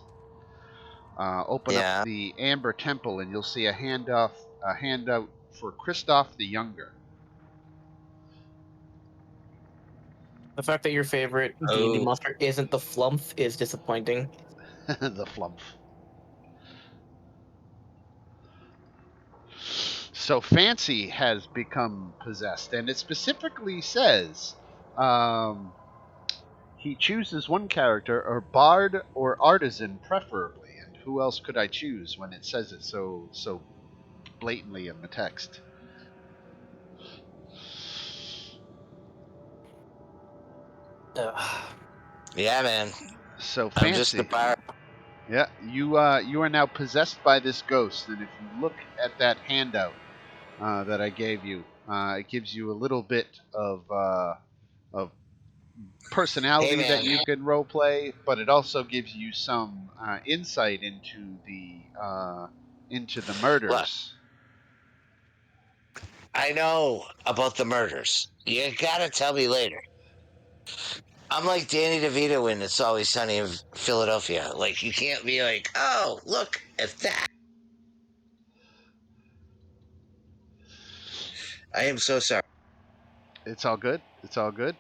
open up Yeah. the Amber Temple, and you'll see a handout for Kristoff the Younger. The fact that your favorite D&D Oh. monster isn't the Flumph is disappointing. The Flump. So Fancy has become possessed, and it specifically says he chooses one character, or bard or artisan preferably. And who else could I choose when it says it so blatantly in the text? Ugh. Yeah, man. So I'm just the Fancy. bar. Yeah, you are now possessed by this ghost, and if you look at that handout that I gave you, it gives you a little bit of Hey, personality that man. you can roleplay, but it also gives you some insight into the Look, murders. I know about the murders. You gotta tell me later. I'm like Danny DeVito in It's Always Sunny in Philadelphia. Like, you can't be like, oh, look at that. I am so sorry. It's all good. It's all good.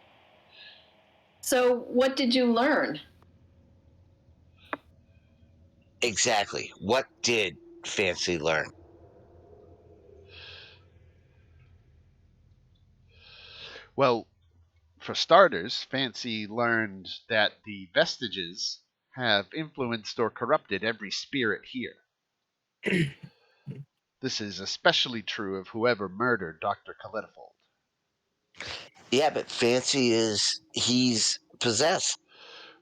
So what did you learn? Exactly. What did Fancy learn? Well, for starters, Fancy learned that the vestiges have influenced or corrupted every spirit here. This is especially true of whoever murdered Dr. Calitifold. Yeah, but he's possessed.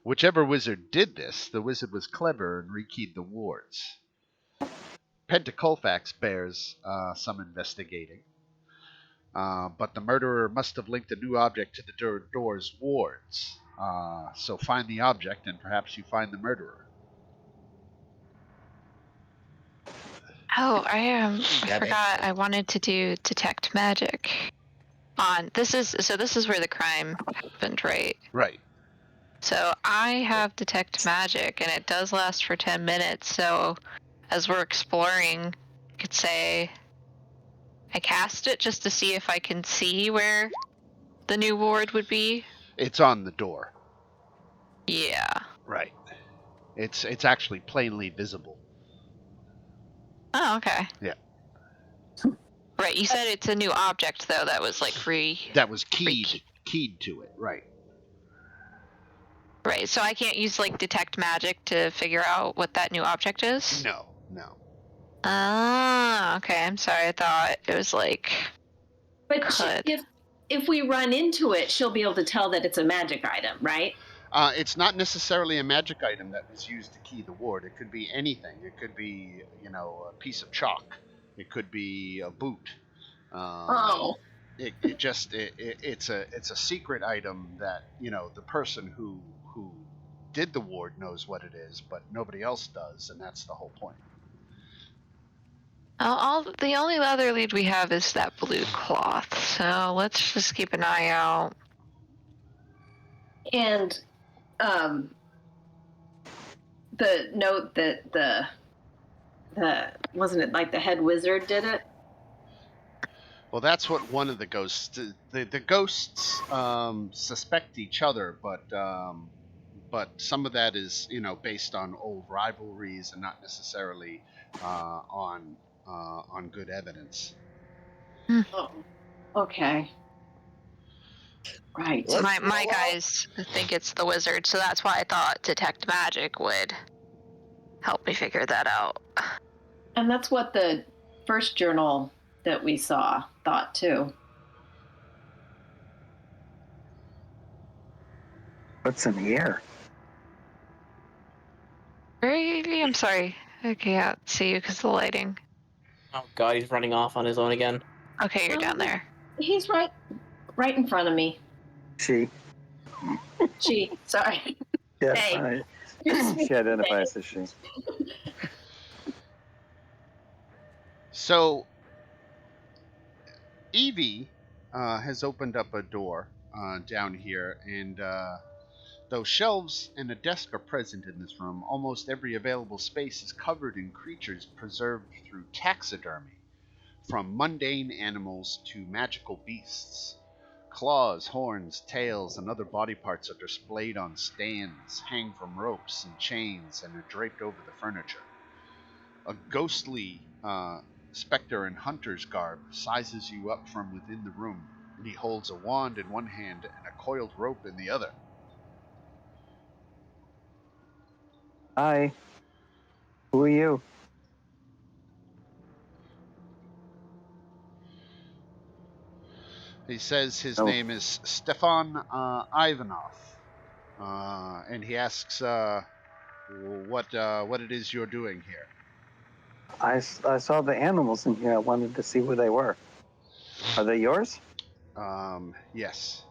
Whichever wizard did this, the wizard was clever and rekeyed the wards. Pentacolfax bears some investigating, but the murderer must have linked a new object to the door's wards. So find the object, and perhaps you find the murderer. Oh, I Yeah, forgot I wanted to do detect magic. This is where the crime happened, right? Right. So I have detect magic, and it does last for 10 minutes. So as we're exploring, I could say I cast it just to see if I can see where the new ward would be. It's on the door. Yeah. Right. It's actually plainly visible. Oh, okay. Yeah. Right. You said it's a new object though. That was like That was keyed to it. Right. Right. So I can't use like detect magic to figure out what that new object is. No. Ah, okay. I'm sorry. I thought it was like. But Could. if we run into it, she'll be able to tell that it's a magic item, right? It's not necessarily a magic item that was used to key the ward. It could be anything. It could be, a piece of chalk. It could be a boot. Oh. It's a secret item that the person who did the ward knows what it is, but nobody else does, and that's the whole point. The only other lead we have is that blue cloth. So let's just keep an eye out. And the note that the wasn't it like the head wizard did it? Well, that's what one of the ghosts. The ghosts suspect each other, but some of that is based on old rivalries and not necessarily on good evidence. Oh, okay. Right. Let's My roll out. guys think it's the wizard, so that's why I thought detect magic would help me figure that out. And that's what the first journal that we saw thought too. What's in the air? I'm sorry. I can't see you because of the lighting. Oh god, he's running off on his own again. Okay, you're down there. He's right in front of me. She. Sorry. Yeah, Hey. she identifies as she. So, Evie has opened up a door down here, and though shelves and a desk are present in this room, almost every available space is covered in creatures preserved through taxidermy, from mundane animals to magical beasts. Claws, horns, tails, and other body parts are displayed on stands, hang from ropes and chains, and are draped over the furniture. A ghostly specter in hunter's garb sizes you up from within the room, and he holds a wand in one hand and a coiled rope in the other. Hi. Who are you? He says his Oh. name is Stefan Ivanov, and he asks what it is you're doing here. I saw the animals in here. I wanted to see where they were. Are they yours? Yes.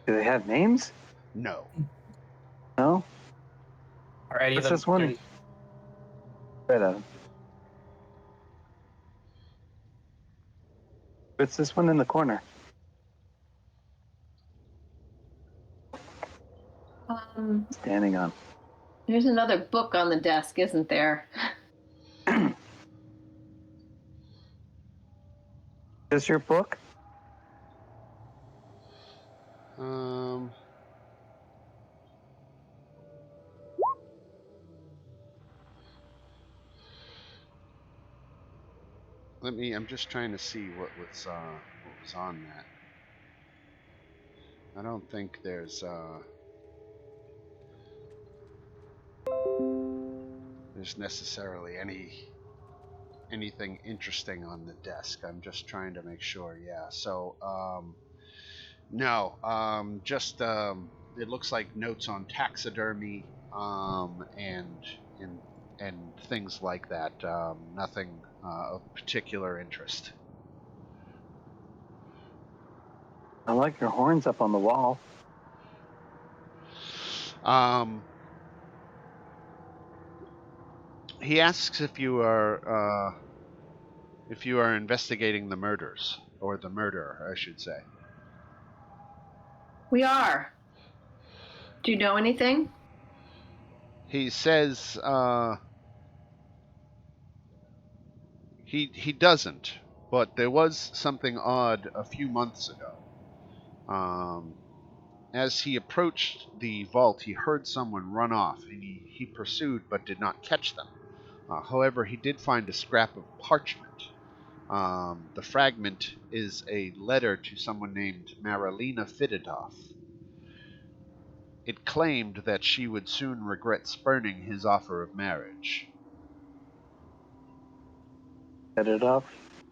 Do they have names? No. No? Are any of What's them this one? in- Right on. What's this one in the corner? Standing on. There's another book on the desk, isn't there? Is your book? I'm just trying to see what was on that. I don't think there's necessarily anything interesting on the desk. I'm just trying to make sure. Yeah. So no. Just it looks like notes on taxidermy and things like that. Nothing of particular interest. I like your horns up on the wall. He asks if you are investigating the murders, or the murder, I should say. We are. Do you know anything? He says he doesn't, but there was something odd a few months ago. As he approached the vault, he heard someone run off, and he pursued but did not catch them. However, he did find a scrap of parchment. The fragment is a letter to someone named Marilena Fididov. It claimed that she would soon regret spurning his offer of marriage. Set it up.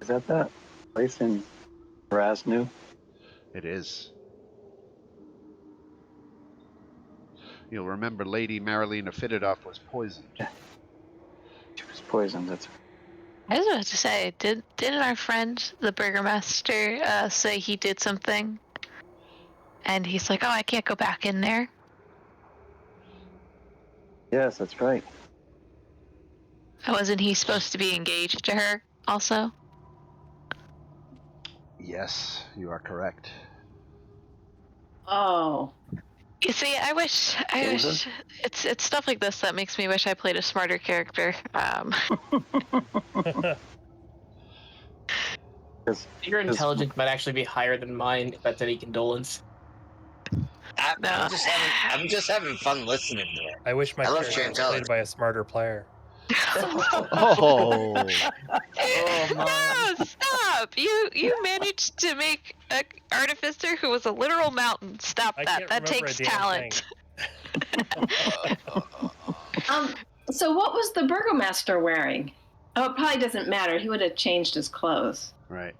Is that place in Raznu? It is. You'll remember Lady Marilena Fididov was poisoned. She was poisoned. That's I was about to say, didn't our friend the burgomaster say he did something? And he's like, "Oh, I can't go back in there." Yes, that's right. Wasn't he supposed to be engaged to her also? Yes, you are correct. Oh. You see, I wish it's stuff like this that makes me wish I played a smarter character. Your intelligence might actually be higher than mine, if that's any condolence. I'm just having fun listening to it. I wish my I love character was Chantel. played by a smarter player. Oh, No, stop! You managed to make an artificer who was a literal mountain. Stop I that. can't That remember takes a damn talent. So what was the burgomaster wearing? Oh, it probably doesn't matter. He would have changed his clothes. right.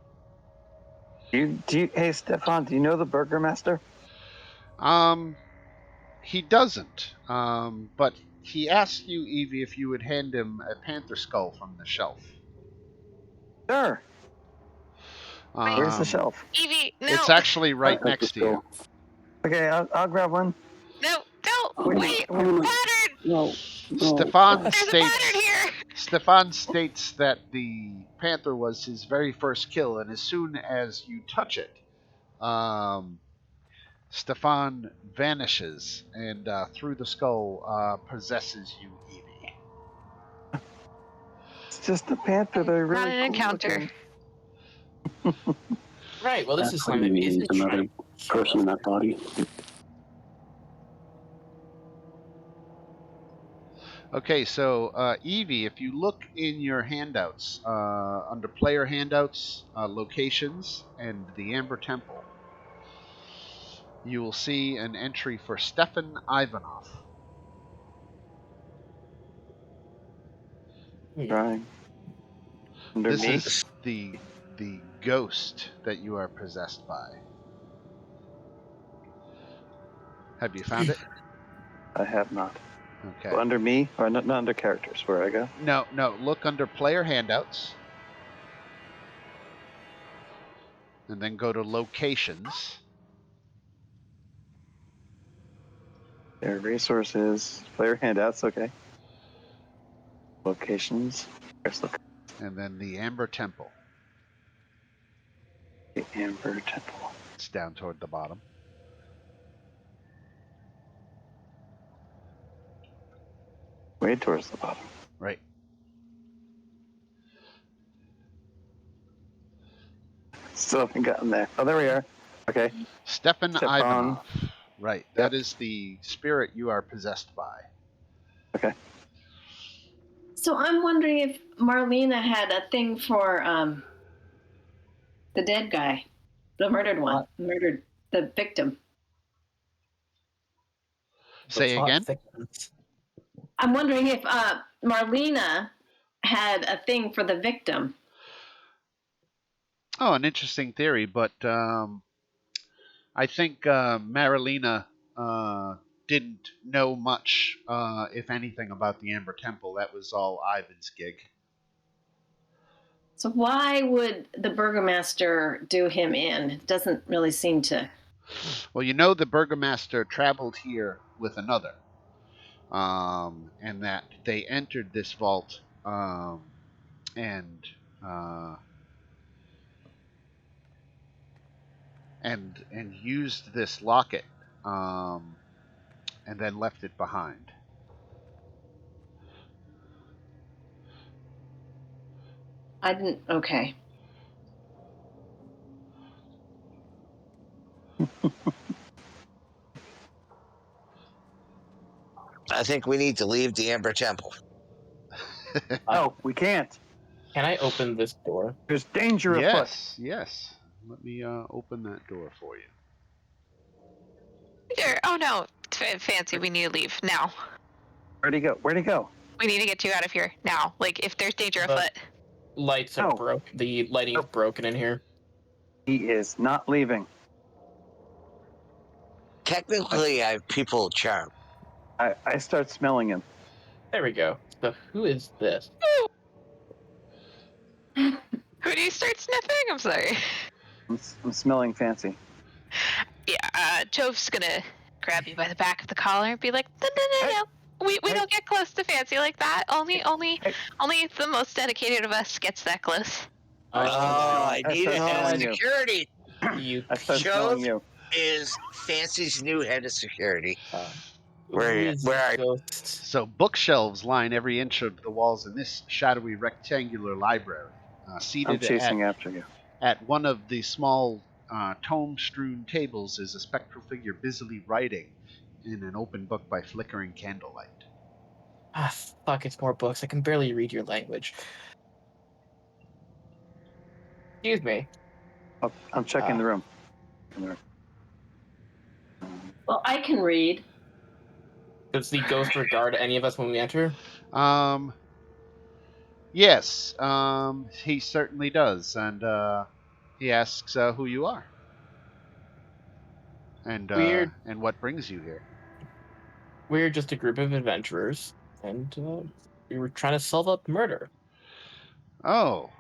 Hey, Stefan, do you know the burgomaster? He doesn't. But he asked you, Evie, if you would hand him a panther skull from the shelf. Sure. Where's the Um, shelf? Evie, no, It's actually right That's next the to you. Okay, I'll grab one. no, wait, no. pattern. No. Stefan There's a states. pattern here. Stefan states that the panther was his very first kill, and as soon as you touch it, Stefan vanishes and through the skull possesses you, Evie. It's just a panther. They're really Not an cool encounter. looking. Right, well, this is That something that means isn't another trying to show person us. in that body. Okay, so Evie, if you look in your handouts, under player handouts, locations, and the Amber Temple, you will see an entry for Stefan Ivanov. Trying. Under This me? is the ghost that you are possessed by. Have you found it? I have not. Okay. Well, under me? Or not under characters, where I go? No. Look under player handouts. And then go to locations. There, resources, player handouts, okay. Locations. There's And then the Amber Temple. the Amber Temple. It's down toward the bottom. Way towards the bottom. Right. Still haven't gotten there. Oh, there we are. Okay. Stefan Stefan. Ivanov. Right. That Yep. is the spirit you are possessed by. Okay. So I'm wondering if Marlena had a thing for the dead guy, the murdered one, murdered the victim. Say again? I'm wondering if Marlena had a thing for the victim. Oh, an interesting theory, but I think Marilena didn't know much, if anything, about the Amber Temple. That was all Ivan's gig. So why would the burgomaster do him in? It doesn't really seem to. Well, you know the burgomaster traveled here with another, and that they entered this vault and used this locket, and then left it behind. I didn't. Okay. I think we need to leave the Amber Temple. Oh, we can't. Can I open this door? There's danger afoot. Yes. Let me open that door for you. There. Oh no, Fancy, we need to leave now. Where'd he go? Where'd he go? We need to get you out of here now. Like, if there's danger afoot. Lights are Oh. broken. The lighting is broken in here. He is not leaving. Technically, I have people charm. I start smelling him. There we go. So who is this? Who do you start sniffing? I'm sorry. I'm smelling Fancy. Yeah, Jove's gonna grab you by the back of the collar and be like, no. We don't get close to Fancy like that. Only the most dedicated of us gets that close. I need it smelling as you. security. I start smelling you. Is Fancy's new head of security. Where Who are you? is Where this are you? ghost? So bookshelves line every inch of the walls in this shadowy rectangular library. I'm Seated chasing after you. At one of the small tome-strewn tables is a spectral figure busily writing in an open book by flickering candlelight. Ah, fuck, it's more books. I can barely read your language. Excuse me. Oh, I'm checking the room. Well, I can read. Does the ghost regard any of us when we enter? Yes, he certainly does, and he asks who you are, and what brings you here. We're just a group of adventurers, and we were trying to solve a murder. Oh,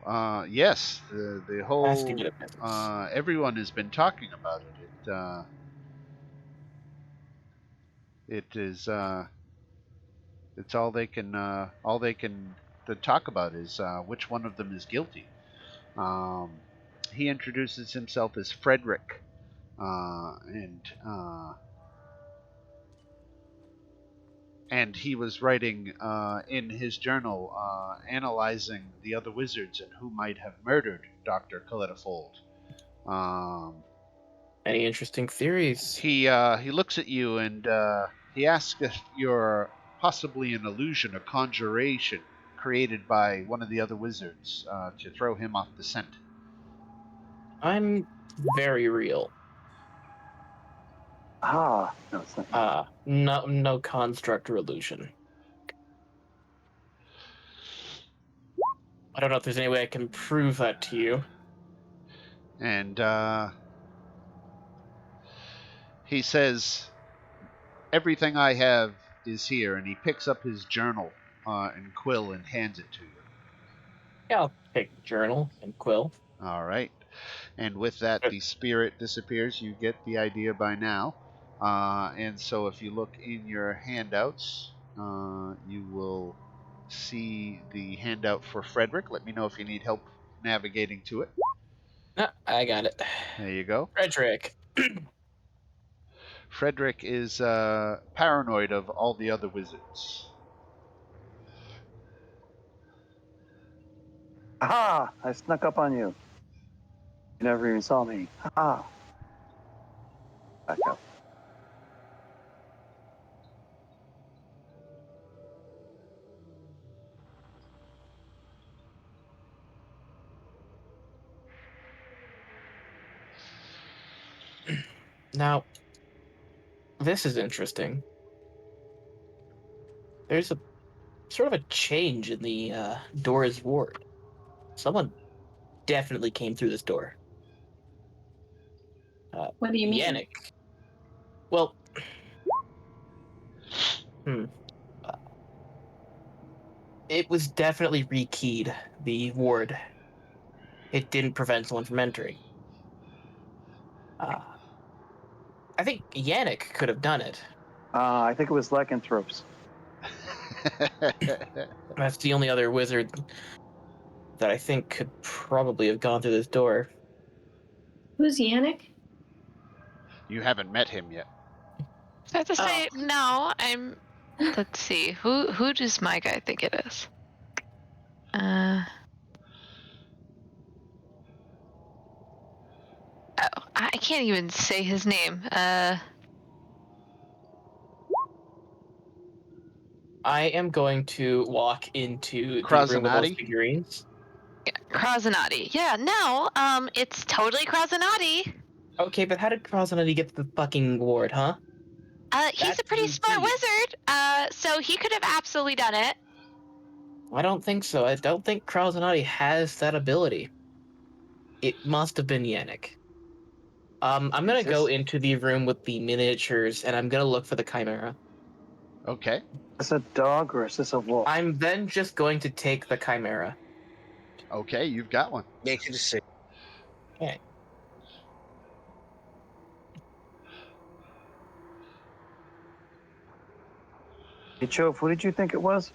yes, the whole Asking it a business. everyone has been talking about it. It is it's all they can talk about is which one of them is guilty. He introduces himself as Frederick, and he was writing in his journal, analyzing the other wizards and who might have murdered Dr. Coletta-Fold. Any interesting theories? He looks at you and he asks if you're possibly an illusion, a conjuration created by one of the other wizards to throw him off the scent. I'm very real. No, it's not. No construct or illusion. I don't know if there's any way I can prove that to you. And he says, everything I have is here, and he picks up his journal and quill and hands it to you. Yeah, I'll take the journal and quill. All right. And with that, the spirit disappears. You get the idea by now. And so if you look in your handouts, you will see the handout for Frederick. Let me know if you need help navigating to it. No, I got it. There you go. Frederick. Frederick is paranoid of all the other wizards. Aha! I snuck up on you. You never even saw me. Aha! Back up. Now, this is interesting. There's a sort of a change in the door's ward. Someone definitely came through this door. What do you mean? Yannick. Well, it was definitely rekeyed, the ward. It didn't prevent someone from entering. I think Yannick could have done it. I think it was lycanthropes. That's the only other wizard that I think could probably have gone through this door. Who's Yannick? You haven't met him yet. I have to say, no, I'm... Let's see. Who does my guy think it is? Oh, I can't even say his name. I am going to walk into the room with those figurines. Krasanati. Yeah, no, it's totally Krasanati. Okay, but how did Krasanati get to the fucking ward, huh? He's a pretty smart wizard, so he could have absolutely done it. I don't think so. I don't think Krasanati has that ability. It must have been Yannick. I'm gonna go into the room with the miniatures, and I'm gonna look for the chimera. Okay. Is this a dog or is this a wolf? I'm then just going to take the chimera. Okay, you've got one. Make a decision. Okay. Hey, Chove, who did you think it was?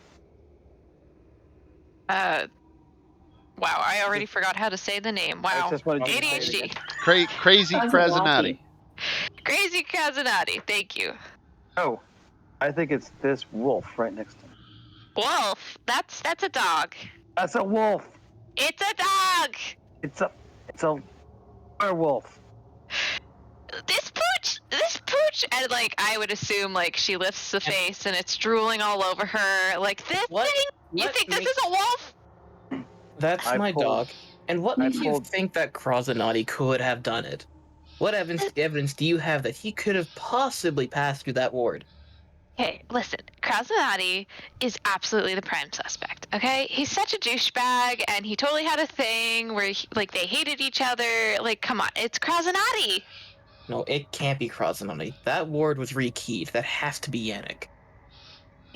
Wow, I already forgot how to say the name. Wow. ADHD. Crazy Krasanati. Crazy Krasanati. Thank you. Oh, I think it's this wolf right next to him. Wolf? That's a dog. That's a wolf. It's a dog. It's It's a werewolf. This pooch, and like I would assume, like she lifts the face and it's drooling all over her. Like this What? thing? You What think this makes- is a wolf? That's I my pulled- dog. And what I makes you pulled- think that Krasnati could have done it? What evidence do you have that he could have possibly passed through that ward? Hey, listen, Krasnati is absolutely the prime suspect, okay? He's such a douchebag, and he totally had a thing where, like, they hated each other. Like, come on, it's Krasnati! No, it can't be Krasnati. That ward was rekeyed. That has to be Yannick.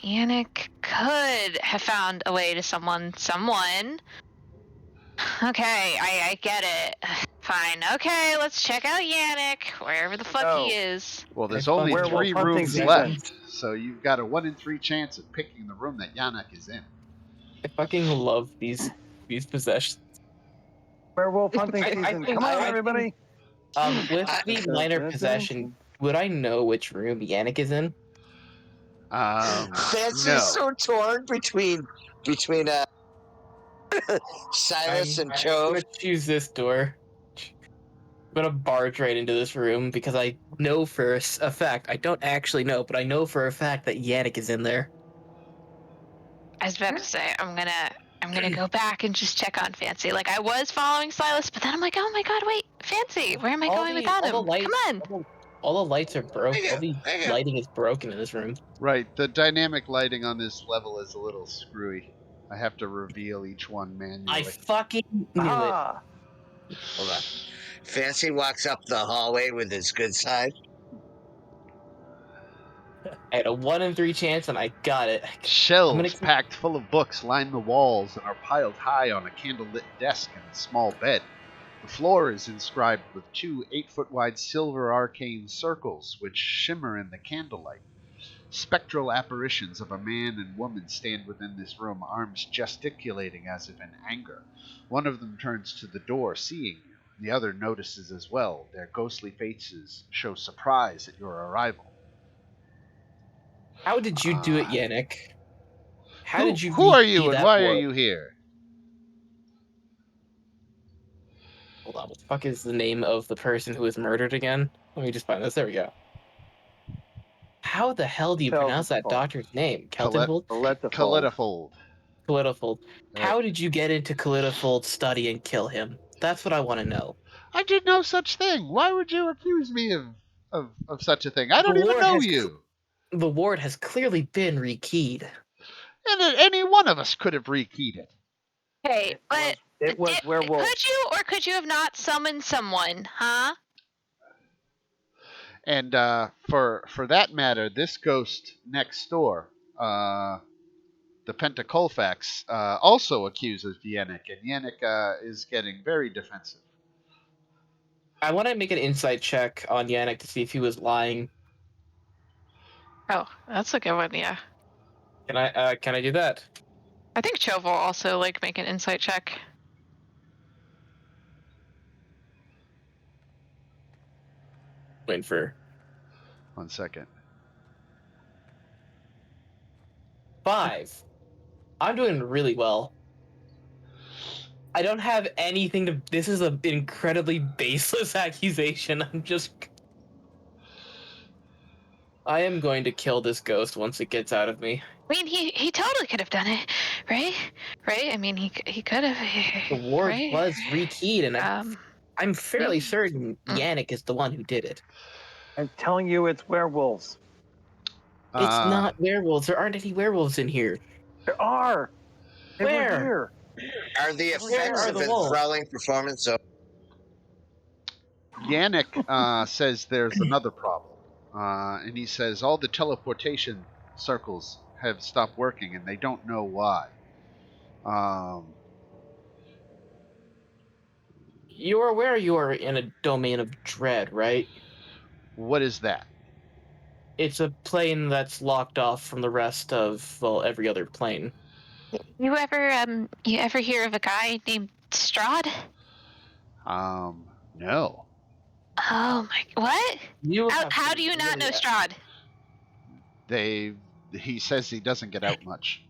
Yannick could have found a way to someone. Okay, I get it. Fine. Okay, let's check out Yannick, wherever the fuck he is. Well, there's I only fucking- 3 Werewolf hunting rooms season. left, so you've got a 1 in 3 chance of picking the room that Yannick is in. I fucking love these possessions. Werewolf hunting I season. think- Come on, I everybody. With the minor possession, would I know which room Yannick is in? Fancy's No. so torn between Silas and I'm Chove. gonna choose this door. I'm gonna barge right into this room because I know for a fact, I don't actually know, but I know for a fact that Yannick is in there. I was about to say, I'm gonna go back and just check on Fancy. Like, I was following Silas, but then I'm like, oh my god, wait, Fancy, where am I going without him? Come on! All the lights are broken. All the Hang on. lighting is broken in this room. Right, the dynamic lighting on this level is a little screwy. I have to reveal each one manually. I fucking knew it. Ah, Hold on. Fancy walks up the hallway with his good side. I had a 1 in 3 chance and I got it. Shelves packed full of books line the walls and are piled high on a candlelit desk and a small bed. The floor is inscribed with 2 8-foot-wide silver arcane circles which shimmer in the candlelight. Spectral apparitions of a man and woman stand within this room, arms gesticulating as if in anger. One of them turns to the door, seeing you. The other notices as well. Their ghostly faces show surprise at your arrival. How did you do it, Yannick? How did you? Who are you and why are ward? you here? Hold on, what the fuck is the name of the person who was murdered again? Let me just find this. There we go. How the hell do you pronounce that doctor's name? Keltenfold? Calitafold. Calitafold. How did you get into Calitafold's study and kill him? That's what I want to know. I did no such thing. Why would you accuse me of such a thing? I don't even know you. The ward has clearly been rekeyed. And any one of us could have rekeyed it. Hey, but it was werewolf. Could you or could you have not summoned someone, huh? And for that matter, this ghost next door, the Pentacolfax, also accuses Yannick, and Yannick is getting very defensive. I want to make an insight check on Yannick to see if he was lying. Oh, that's a good one, yeah. Can I do that? I think Chove will also like make an insight check. Waiting for 1 second. 5. I'm doing really well. I don't have anything to. This is an incredibly baseless accusation. I am going to kill this ghost once it gets out of me. I mean, he totally could have done it, right? Right? I mean, he could have. The ward right? was rekeyed, and I'm fairly certain Yannick is the one who did it. I'm telling you, it's werewolves. It's not werewolves. There aren't any werewolves in here. There are. They Where? were here. Are the effects of enthralling performance over? Yannick says there's another problem. And he says all the teleportation circles have stopped working and they don't know why. You're aware you are in a domain of dread, right? What is that? It's a plane that's locked off from the rest of, well, every other plane. You ever hear of a guy named Strahd? No. Oh my, what? How do you not know Strahd? He says he doesn't get out much.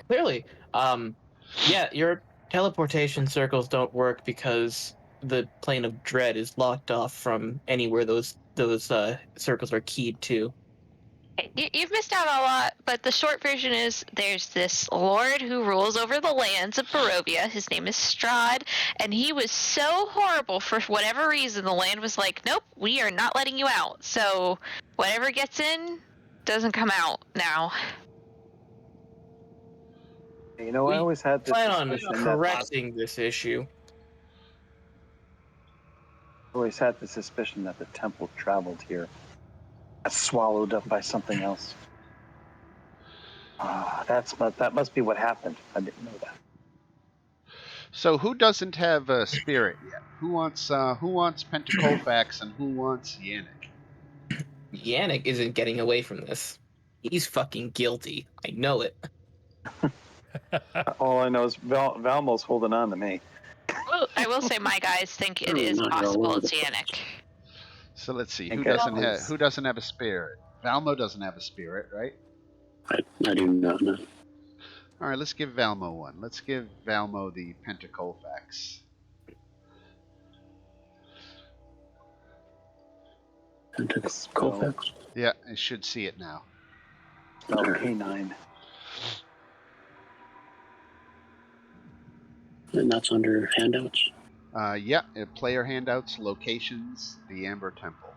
Clearly. Yeah, your teleportation circles don't work because the plane of dread is locked off from anywhere those circles are keyed to. You've missed out a lot, but the short version is there's this lord who rules over the lands of Barovia. His name is Strahd, and he was so horrible for whatever reason. The land was like, nope, we are not letting you out. So whatever gets in doesn't come out now. You know, I We always had this plan on suspicion correcting this issue. that the temple traveled here. Got swallowed up by something else. That must be what happened. I didn't know that. So who doesn't have a spirit yet? Who wants Pentacolfax and who wants Yannick? Yannick isn't getting away from this. He's fucking guilty. I know it. All I know is Valmo's holding on to me. Well, I will say my guys think it is possible it's Yannick. So let's see. Okay. Who doesn't have a spirit? Valmo doesn't have a spirit, right? I do not know. All right, let's give Valmo one. Let's give Valmo the Pentacolfax. Colfax. Yeah, I should see it now. Spell K9. And that's under handouts. Yeah, player handouts, locations, the Amber Temple.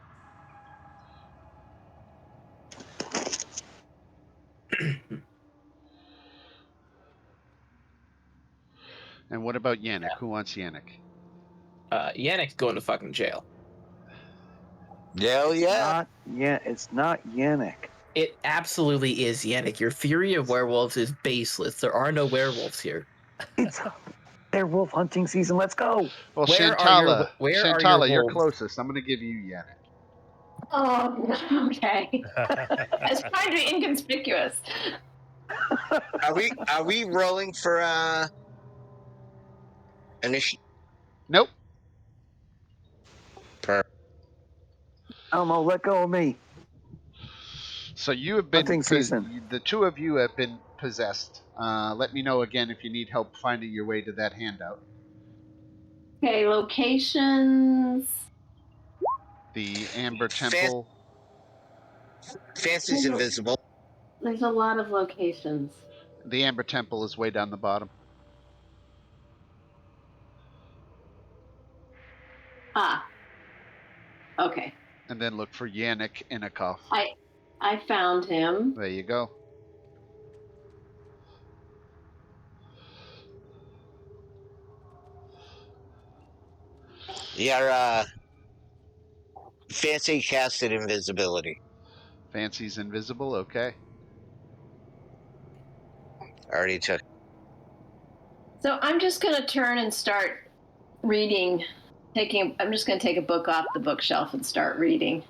And what about Yannick? Who wants Yannick? Yannick's going to fucking jail. Hell yeah. It's not Yannick. It absolutely is Yannick. Your theory of werewolves is baseless. There are no werewolves here. It's werewolf hunting season. Let's go. Well, Where Shantala, are your you're wolves? closest. I'm going to give you Yannick. Oh, okay. I was trying to be inconspicuous. Are we rolling for initiative? Nope. Elmo, let go of me. So you have been Hunting season. the two of you have been possessed. Let me know again if you need help finding your way to that handout. Okay, locations. The Amber Temple. Fancy's invisible. There's a lot of locations. The Amber Temple is way down the bottom. Ah. Okay. And then look for Yannick Innikov. I found him. There you go. Yeah, Fancy casted invisibility. Fancy's invisible, okay. Already took. So I'm just going to turn and start reading. I'm just going to take a book off the bookshelf and start reading.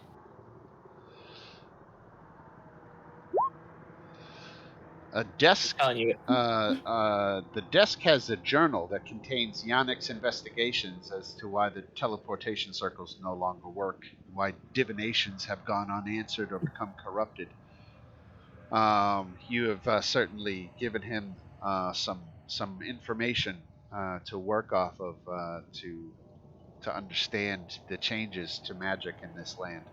A desk. The The desk has a journal that contains Yannick's investigations as to why the teleportation circles no longer work, why divinations have gone unanswered or become corrupted. You have certainly given him some information to work off of to understand the changes to magic in this land.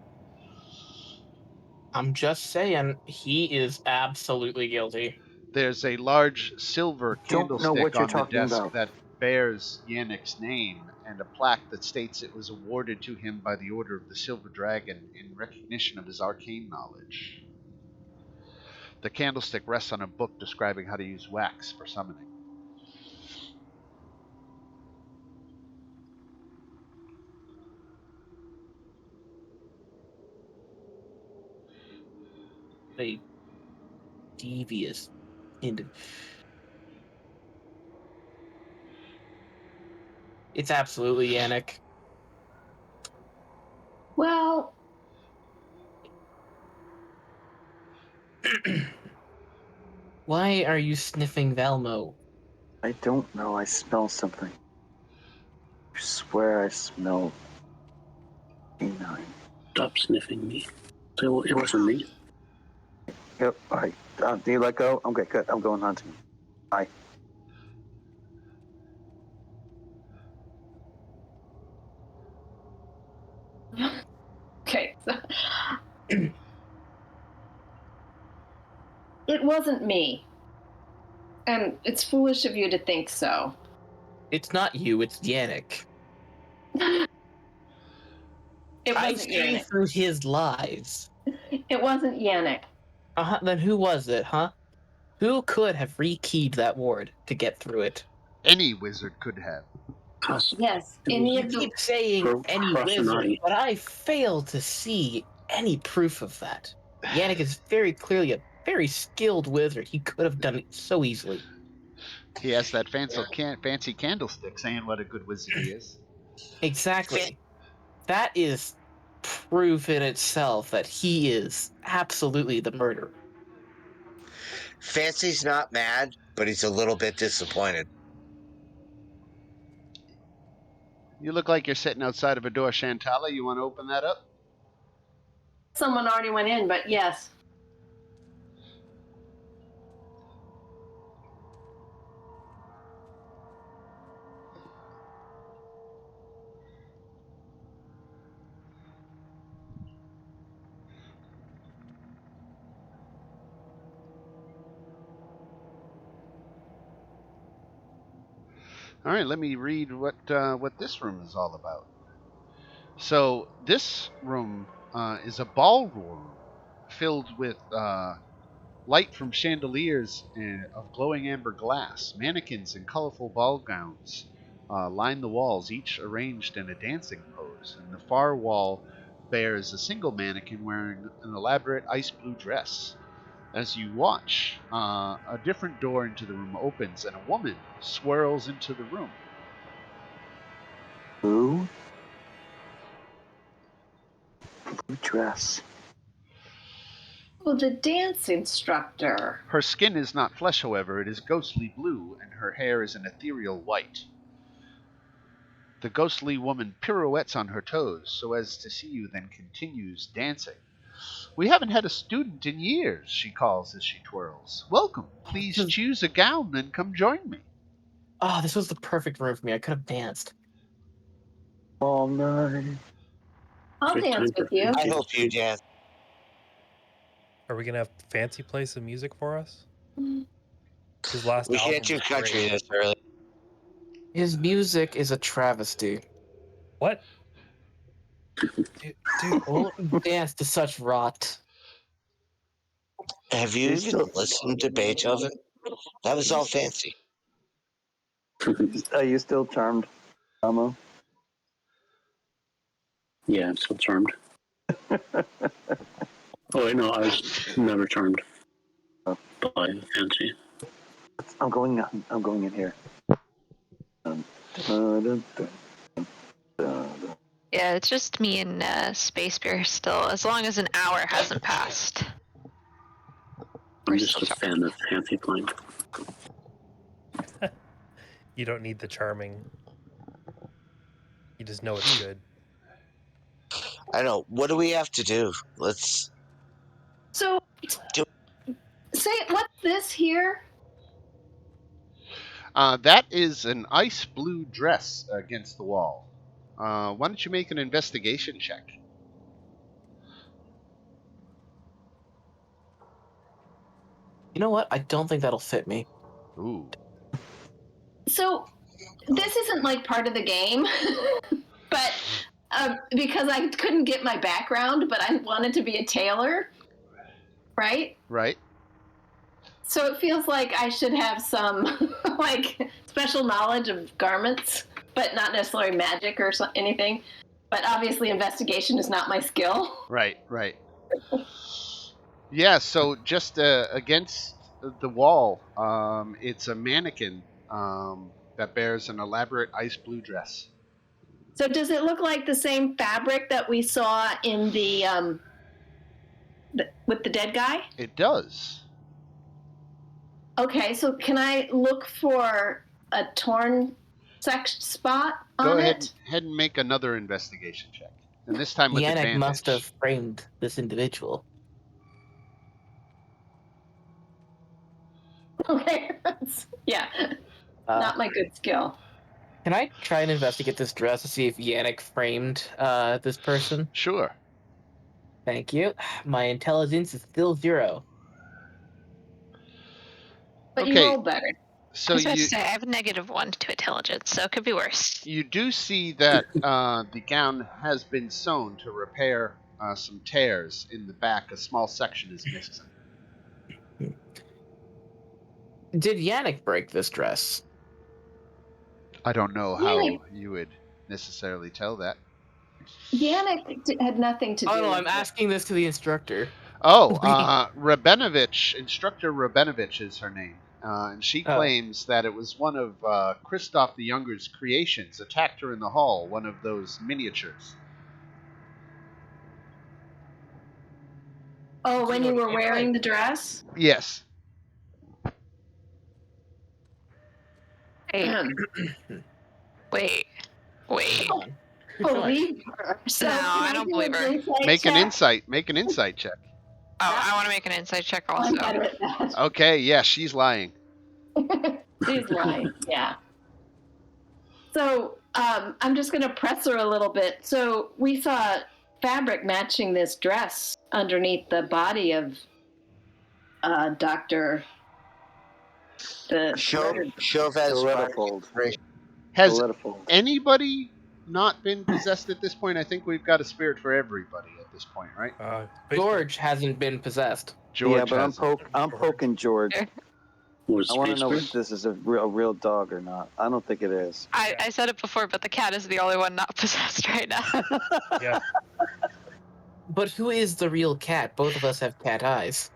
I'm just saying, he is absolutely guilty. There's a large silver Don't know what candlestick you're on the talking desk about. that bears Yannick's name and a plaque that states it was awarded to him by the Order of the Silver Dragon in recognition of his arcane knowledge. The candlestick rests on a book describing how to use wax for summoning. A devious It's absolutely Yannick. Well, Why are you sniffing Valmo? I don't know. I smell something. I swear I smell K9. Stop sniffing me. So it wasn't me. Yep. All right. Do you let go? Okay, good. I'm going hunting. Bye. it wasn't me. And it's foolish of you to think so. It's not you, it's Yannick. It I wasn't see Yannick. through his lies. It wasn't Yannick. Then who was it, huh? Who could have rekeyed that ward to get through it? Any wizard could have. Yes, any You of the... keep saying any wizard, Crossing but I fail to see any proof of that. Yannick is very clearly a very skilled wizard. He could have done it so easily. He has that fancy candlestick saying what a good wizard he is. Exactly. That is proof in itself that he is absolutely the murderer. Fancy's not mad, but he's a little bit disappointed. You look like you're sitting outside of a door, Shantala. You want to open that up? Someone already went in, but yes. All right, let me read what this room is all about. So this room is a ballroom filled with light from chandeliers of glowing amber glass. Mannequins in colorful ball gowns line the walls, each arranged in a dancing pose. And the far wall bears a single mannequin wearing an elaborate ice blue dress. As you watch, a different door into the room opens and a woman swirls into the room. Who? Blue dress. Oh, the dance instructor. Her skin is not flesh, however, it is ghostly blue, and her hair is an ethereal white. The ghostly woman pirouettes on her toes so as to see you, then continues dancing. We haven't had a student in years, she calls as she twirls. Welcome. Please choose a gown and come join me. Oh, this was the perfect room for me. I could have danced. All night. I'll Good dance time for with you. I hope you dance. Are we gonna have Fancy play some music for us? His last We album can't do was country great. this early. His music is a travesty. What? Dude, Won't dance to such rot. Have you even listened to Beethoven? That was all fancy. Are you still charmed, Amo? Yeah, I'm still charmed. Oh, wait, no, I was never charmed by Fancy. I'm going in here. Dun, dun, dun, dun, dun. Yeah, it's just me and Space Bear still, as long as an hour hasn't passed. I'm We're just still a fan of Fancy playing. you don't need the charming. You just know it's good. I know. What do we have to do? Let's. So, say, what's this here? That is an ice blue dress against the wall. Why don't you make an investigation check? You know what? I don't think that'll fit me. Ooh. So, this isn't like part of the game, but because I couldn't get my background, but I wanted to be a tailor, right? Right. So it feels like I should have some like special knowledge of garments, but not necessarily magic or anything. But obviously, investigation is not my skill. Right. Yeah, so just against the wall, it's a mannequin that bears an elaborate ice blue dress. So does it look like the same fabric that we saw in the with the dead guy? It does. Okay, so can I look for a torn spot on Go it? ahead and make another investigation check. And this time with Yannick advantage. must have framed this individual. Okay, yeah, not my good skill. Can I try and investigate this dress to see if Yannick framed this person? Sure. Thank you. My intelligence is still 0. But you Okay. roll better. I So was about to you say, I have a -1 to intelligence, so it could be worse. you do see that the gown has been sewn to repair some tears in the back. A small section is missing. Did Yannick break this dress? I don't know how Yannick, you would necessarily tell that. Yannick had nothing to do Oh no, with I'm it. asking this to the instructor. Oh, Rabenovich, Instructor Rabenovich is her name. And she Oh. claims that it was one of Christoph the Younger's creations, attacked her in the hall, one of those miniatures. Oh, Do when know you the were name of wearing it? the dress? Yes. Wait, wait. Hold on. Believe her. So No, can I don't do believe an her. insight Make an check? insight check. Oh, I want to make an insight check I'm also. better at that. Okay, yeah, she's lying. She's lying. Yeah. So I'm just going to press her a little bit. So we saw fabric matching this dress underneath the body of Dr. Chauvet's Solidifying. Has Solidifying. anybody not been possessed at this point? I think we've got a spirit for everybody at this point, right? George hasn't been possessed. George Yeah, but hasn't. I'm poking George. Was I want to know Space if this is a real dog or not. I don't think it is. I said it before, but the cat is the only one not possessed right now. Yeah. But who is the real cat? Both of us have cat eyes.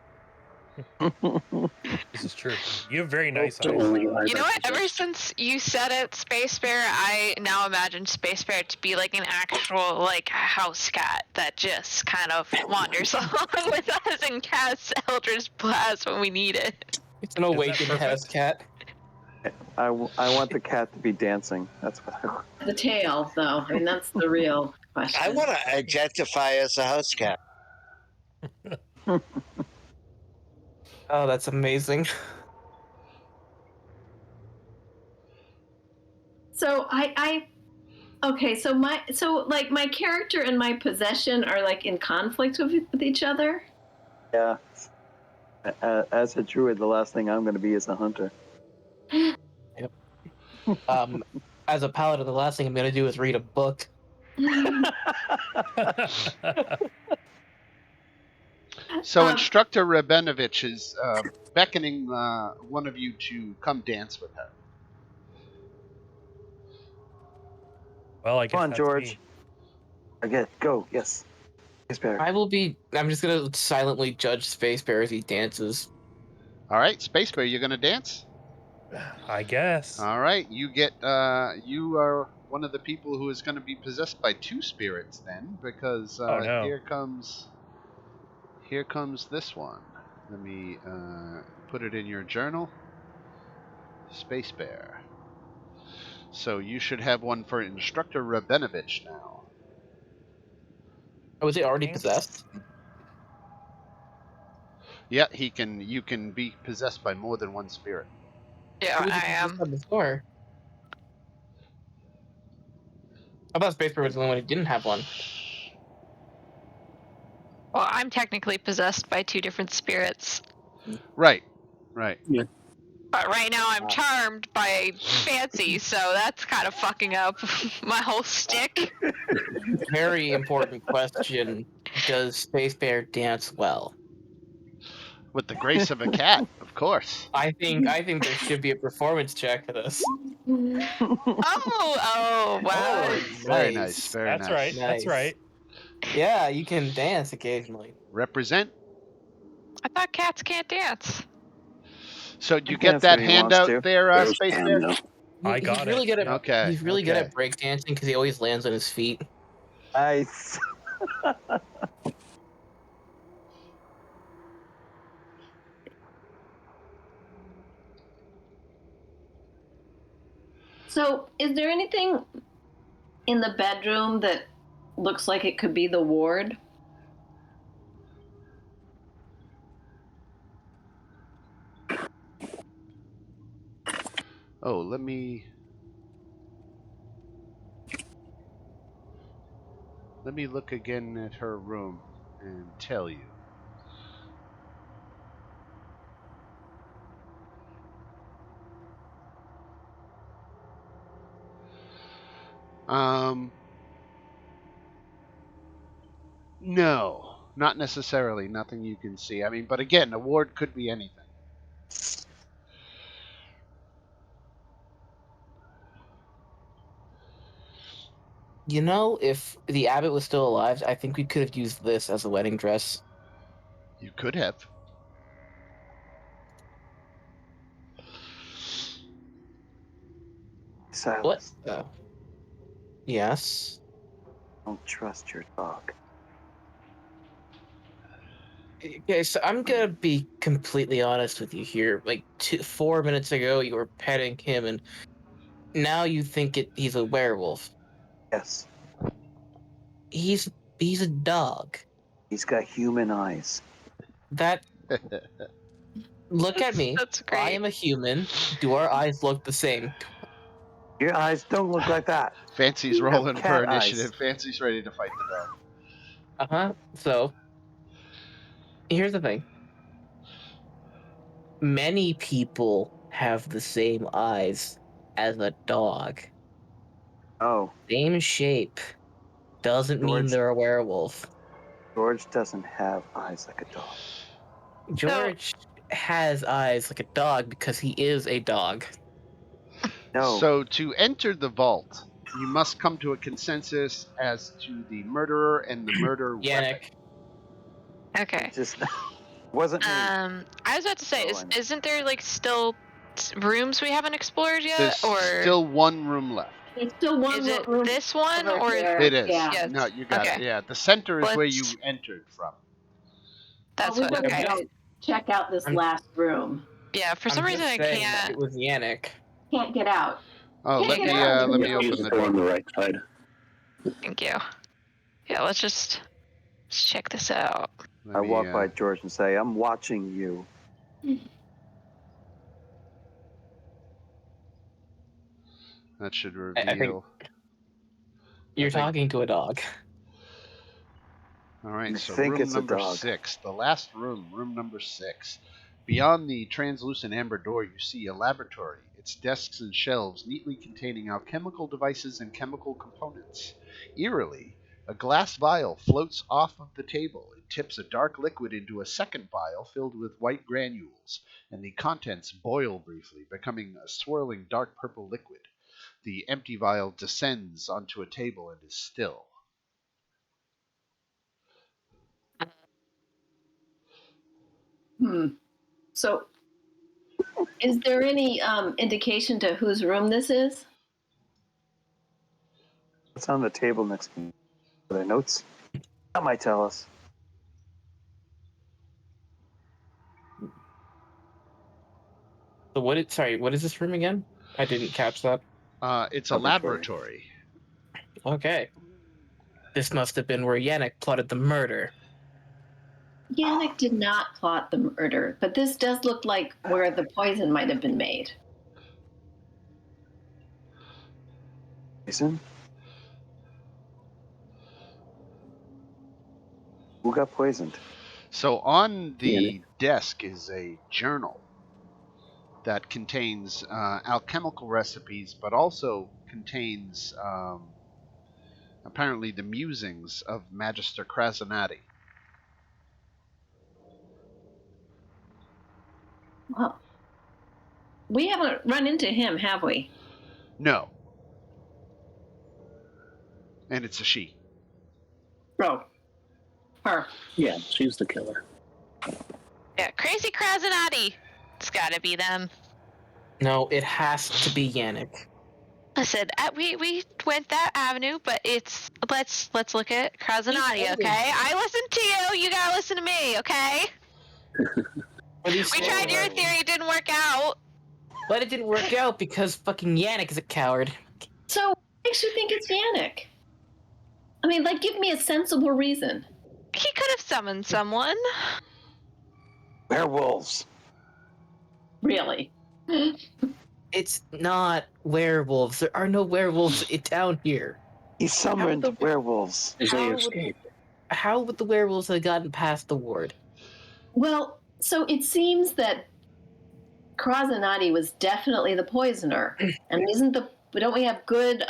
This is true. You have very nice The eyes. only eyes You know I what? Ever possess. since you said it, Space Bear, I now imagine Space Bear to be like an actual like house cat that just kind of wanders along with us and casts Eldritch Blast when we need it. It's an awakened perfect? house cat. I want the cat to be dancing. That's what I want. The tail, though. I mean, that's the real question. I want to identify as a house cat. Oh, that's amazing. So okay, so my character and my possession are like in conflict with each other. Yeah. As a druid, the last thing I'm going to be is a hunter. Yep. As a paladin, the last thing I'm gonna do is read a book. So Instructor Rabenovich is beckoning one of you to come dance with her. Well, I guess Come on, that's George. me. Again, go. Yes. Yes, better. I'm just gonna silently judge Space Bear as he dances. All right, Space Bear, you're going to dance? I guess. All right, you are one of the people who is going to be possessed by two spirits then, because Oh, no. here comes this one. Let me put it in your journal. Space Bear. So you should have one for Instructor Rabenovich now. Oh, was he already possessed? Yeah, you can be possessed by more than one spirit. Yeah, Who was he I am. possessed by before? I thought Space Bear was the only one who didn't have one. Well, I'm technically possessed by two different spirits. Right. But right now I'm charmed by Fancy, so that's kind of fucking up my whole stick. Very important question. Does Space Bear dance well? With the grace of a cat, of course. I think there should be a performance check for this. Oh, wow. Oh, Very nice. Very That's nice. right. That's Nice. right. Yeah, you can dance occasionally. Represent. I thought cats can't dance. So do you He get dance that when he wants handout to. there, There's Space Cam, Bear? though. I got he's really it. good at Yep. Okay. he's really good okay. at breakdancing because he always lands on his feet. Nice. So, is there anything in the bedroom that looks like it could be the ward? Oh, let me look again at her room and tell you. No, not necessarily. Nothing you can see. I mean, but again, a ward could be anything. You know, if the abbot was still alive, I think we could have used this as a wedding dress. You could have. Silas, What? Yes. don't trust your dog. Okay, so I'm gonna be completely honest with you here. Like 4 minutes ago, you were petting him, and now you think he's a werewolf. Yes, He's a dog. he's got human eyes. That look at me. That's I great. am a human. Do our eyes look the same? Your eyes don't look like that. Fancy's You have rolling cat for initiative. eyes. Fancy's ready to fight the dog. So here's the thing. Many people have the same eyes as a dog. Oh, Same shape. Doesn't mean George. they're a werewolf. George doesn't have eyes like a dog. George has eyes like a dog because he is a dog. No. So to enter the vault, you must come to a consensus as to the murderer and the murder weapon. Yannick. Okay. Just wasn't me. I was about to say, Oh, I know. isn't there like still rooms we haven't explored yet, There's or still one room left. There's still one is it room this one, over or there. It is. Yeah. Yes. No, you got it. Okay. Yeah, the center is where you Let's- entered from. that's we what? better Okay. go check out this I'm- last room. Yeah. For I'm some just reason, I saying that can't. It was Yannick. Can't get out. Oh, Can't let get me out. let me Use open the the door on door. the right side. Thank you. Yeah. Let's check this out. Let I me, walk by George and say, I'm watching you. That should I think reveal. you're think- talking to a dog. All right, You so think room it's a number dog. 6, the last room, room number 6. Beyond the translucent amber door, you see a laboratory, its desks and shelves neatly containing alchemical devices and chemical components. Eerily, a glass vial floats off of the table. It tips a dark liquid into a second vial filled with white granules, and the contents boil briefly, becoming a swirling dark purple liquid. The empty vial descends onto a table and is still. So, is there any indication to whose room this is? What's on the table next to me? Are there notes? That might tell us. So what is this room again? I didn't catch that. It's a laboratory. Okay. This must have been where Yannick plotted the murder. Yannick did not plot the murder, but this does look like where the poison might have been made. Poison? Who got poisoned? So on the desk is a journal that contains alchemical recipes, but also contains apparently the musings of Magister Krasinati. Well, we haven't run into him, have we? No. And it's a she. Oh, her. Yeah, she's the killer. Yeah. Crazy Krasinati. It's got to be them. No, it has to be Yannick. Listen, we went that avenue, but let's look at Krasinati, okay? I listened to you. You gotta listen to me, okay? We tried your theory, it didn't work out. But it didn't work out because fucking Yannick is a coward. So, what makes you think it's Yannick? I mean, like, give me a sensible reason. He could have summoned someone. Werewolves. Really? It's not werewolves. There are no werewolves in town here. He summoned How the- werewolves. As they How would- escape. How would the werewolves have gotten past the ward? Well, so it seems that Krasinati was definitely the poisoner, and don't we have good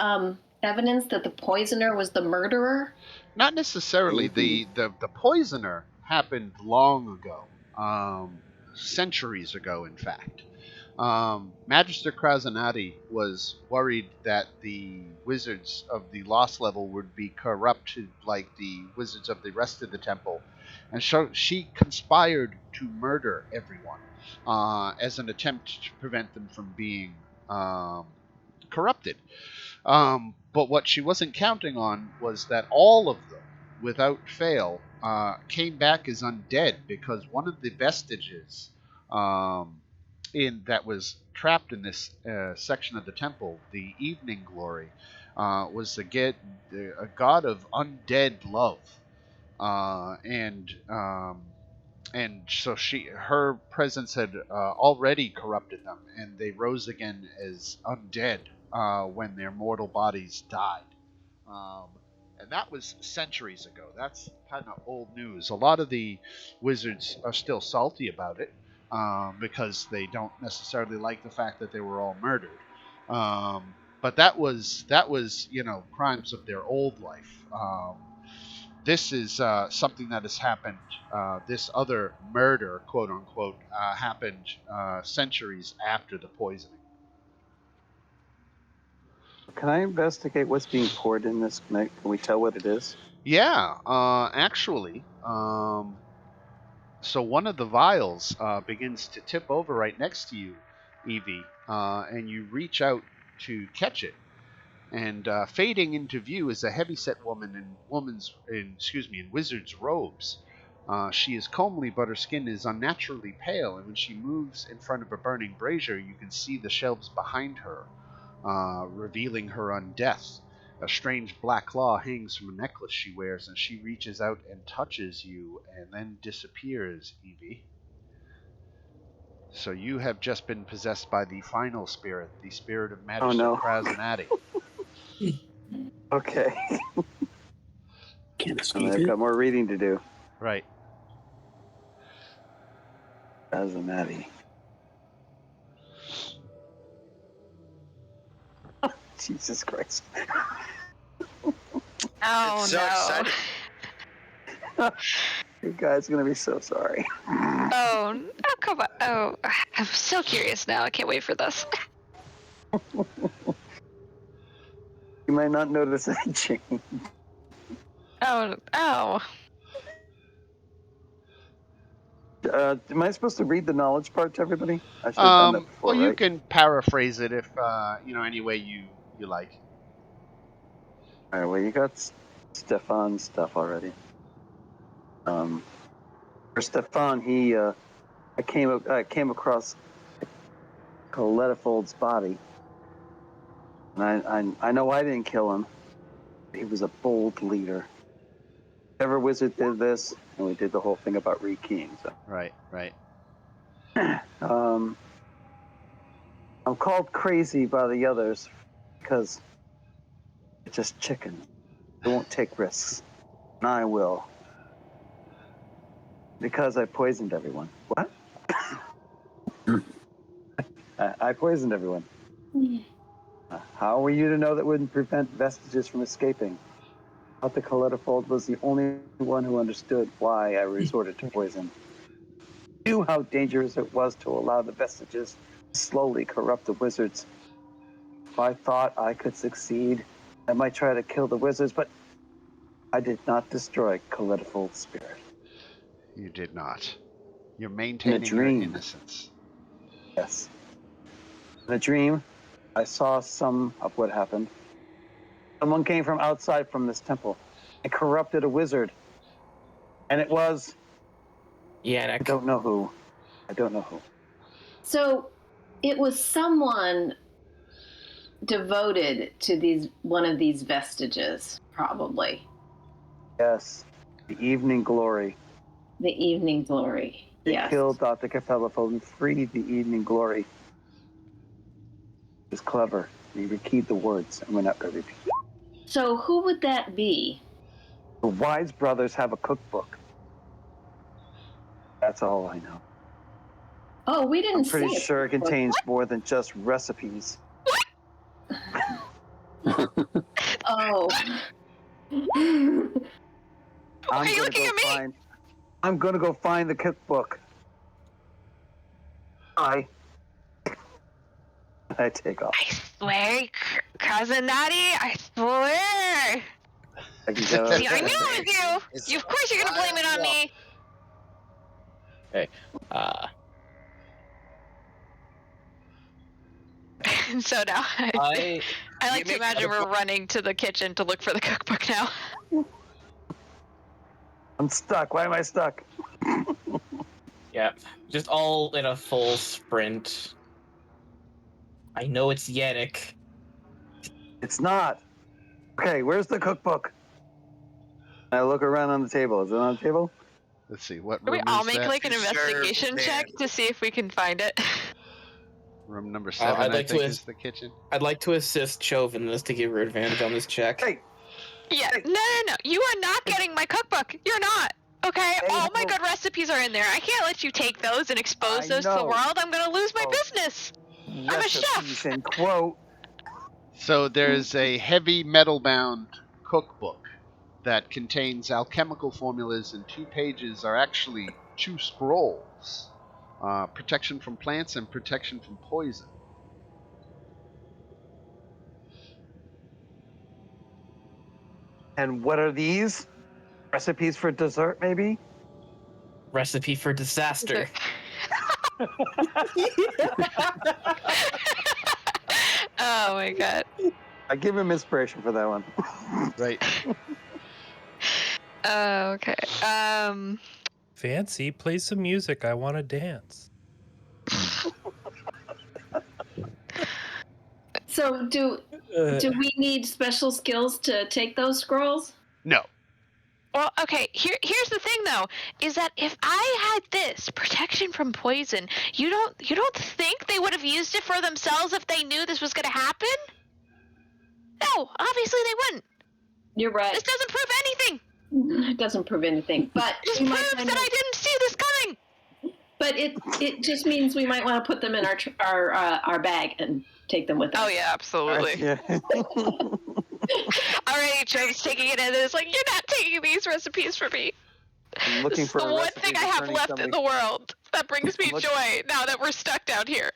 evidence that the poisoner was the murderer? Not necessarily. The poisoner happened long ago, centuries ago, in fact. Magister Krasanati was worried that the wizards of the Lost level would be corrupted like the wizards of the rest of the temple, and so she conspired to murder everyone as an attempt to prevent them from being corrupted. But what she wasn't counting on was that all of them, without fail, came back as undead because one of the vestiges that was trapped in this section of the temple, the Evening Glory, was a god of undead love, and so her presence had already corrupted them, and they rose again as undead when their mortal bodies died. And that was centuries ago. That's kind of old news. A lot of the wizards are still salty about it because they don't necessarily like the fact that they were all murdered. But that was crimes of their old life. This is something that has happened. This other murder, quote unquote, happened centuries after the poisoning. Can I investigate what's being poured in this? Can we tell what it is? Yeah, actually. So one of the vials begins to tip over right next to you, Evie, and you reach out to catch it. And fading into view is a heavyset woman in wizard's robes. She is comely, but her skin is unnaturally pale, and when she moves in front of a burning brazier, you can see the shelves behind her, revealing her undeath. A strange black claw hangs from a necklace she wears, and she reaches out and touches you, and then disappears, Evie. So you have just been possessed by the final spirit, the spirit of Magister Krasanati. Okay. Can't escape I've it. got more reading to do. Right. Krasanati. Jesus Christ. Oh, So no. excited. You guys are going to be so sorry. Oh, come on. Oh, I'm so curious now. I can't wait for this. You might not notice any change. Oh. Am I supposed to read the knowledge part to everybody? I should have done that before, Well, you right? can paraphrase it if any way you like. All right, well, you got Stefan's stuff already. For Stefan, I came across Coletifold's body, and I know I didn't kill him. He was a bold leader. Every wizard did this, and we did the whole thing about rekeying. So. Right. I'm called crazy by the others because they're just chickens. They won't take risks, and I will. Because I poisoned everyone. What? I poisoned everyone. How were you to know that wouldn't prevent vestiges from escaping? I thought the Coletifold was the only one who understood why I resorted to poison. Knew how dangerous it was to allow the vestiges to slowly corrupt the wizards. If I thought I could succeed, I might try to kill the wizards, but I did not destroy Coletifold's spirit. You did not. You're maintaining your innocence. Yes. In a dream, I saw some of what happened. Someone came from outside from this temple and corrupted a wizard. And it was... Yannick. I don't know who. So it was someone devoted to one of these vestiges, probably. Yes. The Evening Glory. The Evening Glory. They killed Dr. Capellifold and freed the Evening Glory. He was clever. He rekeyed the words, and we're not going to repeat it. So who would that be? The Wise brothers have a cookbook. That's all I know. Oh, we didn't I'm pretty see sure it contains more than just recipes. Oh. Why are you looking at me? I'm gonna go find the cookbook. I take off. I swear, Cousin Natty, I swear. I can See, go. I knew it was It's you. Of course you're gonna blame it on me. Okay. So now, I like you to make imagine other we're running to the kitchen to look for the cookbook now. I'm stuck. Why am I stuck? Yeah, just all in a full sprint. I know it's Yannick. It's not. Okay, where's the cookbook? I look around on the table. Is it on the table? Let's see, what Can we room all is make that? like an investigation check to see if we can find it? Room number 7, I think, is the kitchen. I'd like to assist Chove in this to give her advantage on this check. Hey, Yeah, no. You are not getting my cookbook. You're not. Okay, all my good recipes are in there. I can't let you take those and expose those to the world. I'm gonna lose my business. I'm a chef. recipes and quote. So there's a heavy metal-bound cookbook that contains alchemical formulas, and 2 pages are actually 2 scrolls. Protection from plants and protection from poison. And what are these? Recipes for dessert, maybe? Recipe for disaster. Oh my god. I give him inspiration for that one. Right. Okay. Fancy, play some music. I want to dance. So do we need special skills to take those scrolls? No. Well, okay, here's the thing though, is that if I had this protection from poison, you don't think they would have used it for themselves if they knew this was gonna happen? No, obviously they wouldn't. You're right. This doesn't prove anything. It doesn't prove anything, but It just proves that I didn't see this coming. But it just means we might want to put them in our bag and take them with us. Oh yeah, absolutely. Yeah. Alrighty, Joe's taking it, and it's like, you're not taking these recipes from me. I'm looking This is for the a one recipe thing I for have turning left somebody- in the world that brings me Look- joy now that we're stuck down here.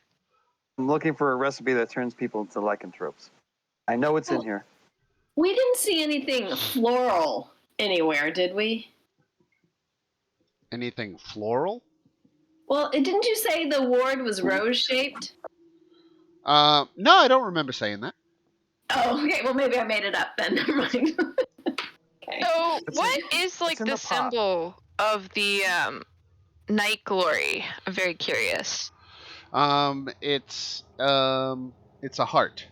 I'm looking for a recipe that turns people into lycanthropes. I know it's in here. We didn't see anything floral anywhere, did we? Anything floral? Well, didn't you say the ward was rose-shaped? No, I don't remember saying that. Oh, okay. Well, maybe I made it up then. Never mind. Okay. So, It's what is like in the the pot. symbol of the night glory? I'm very curious. It's a heart.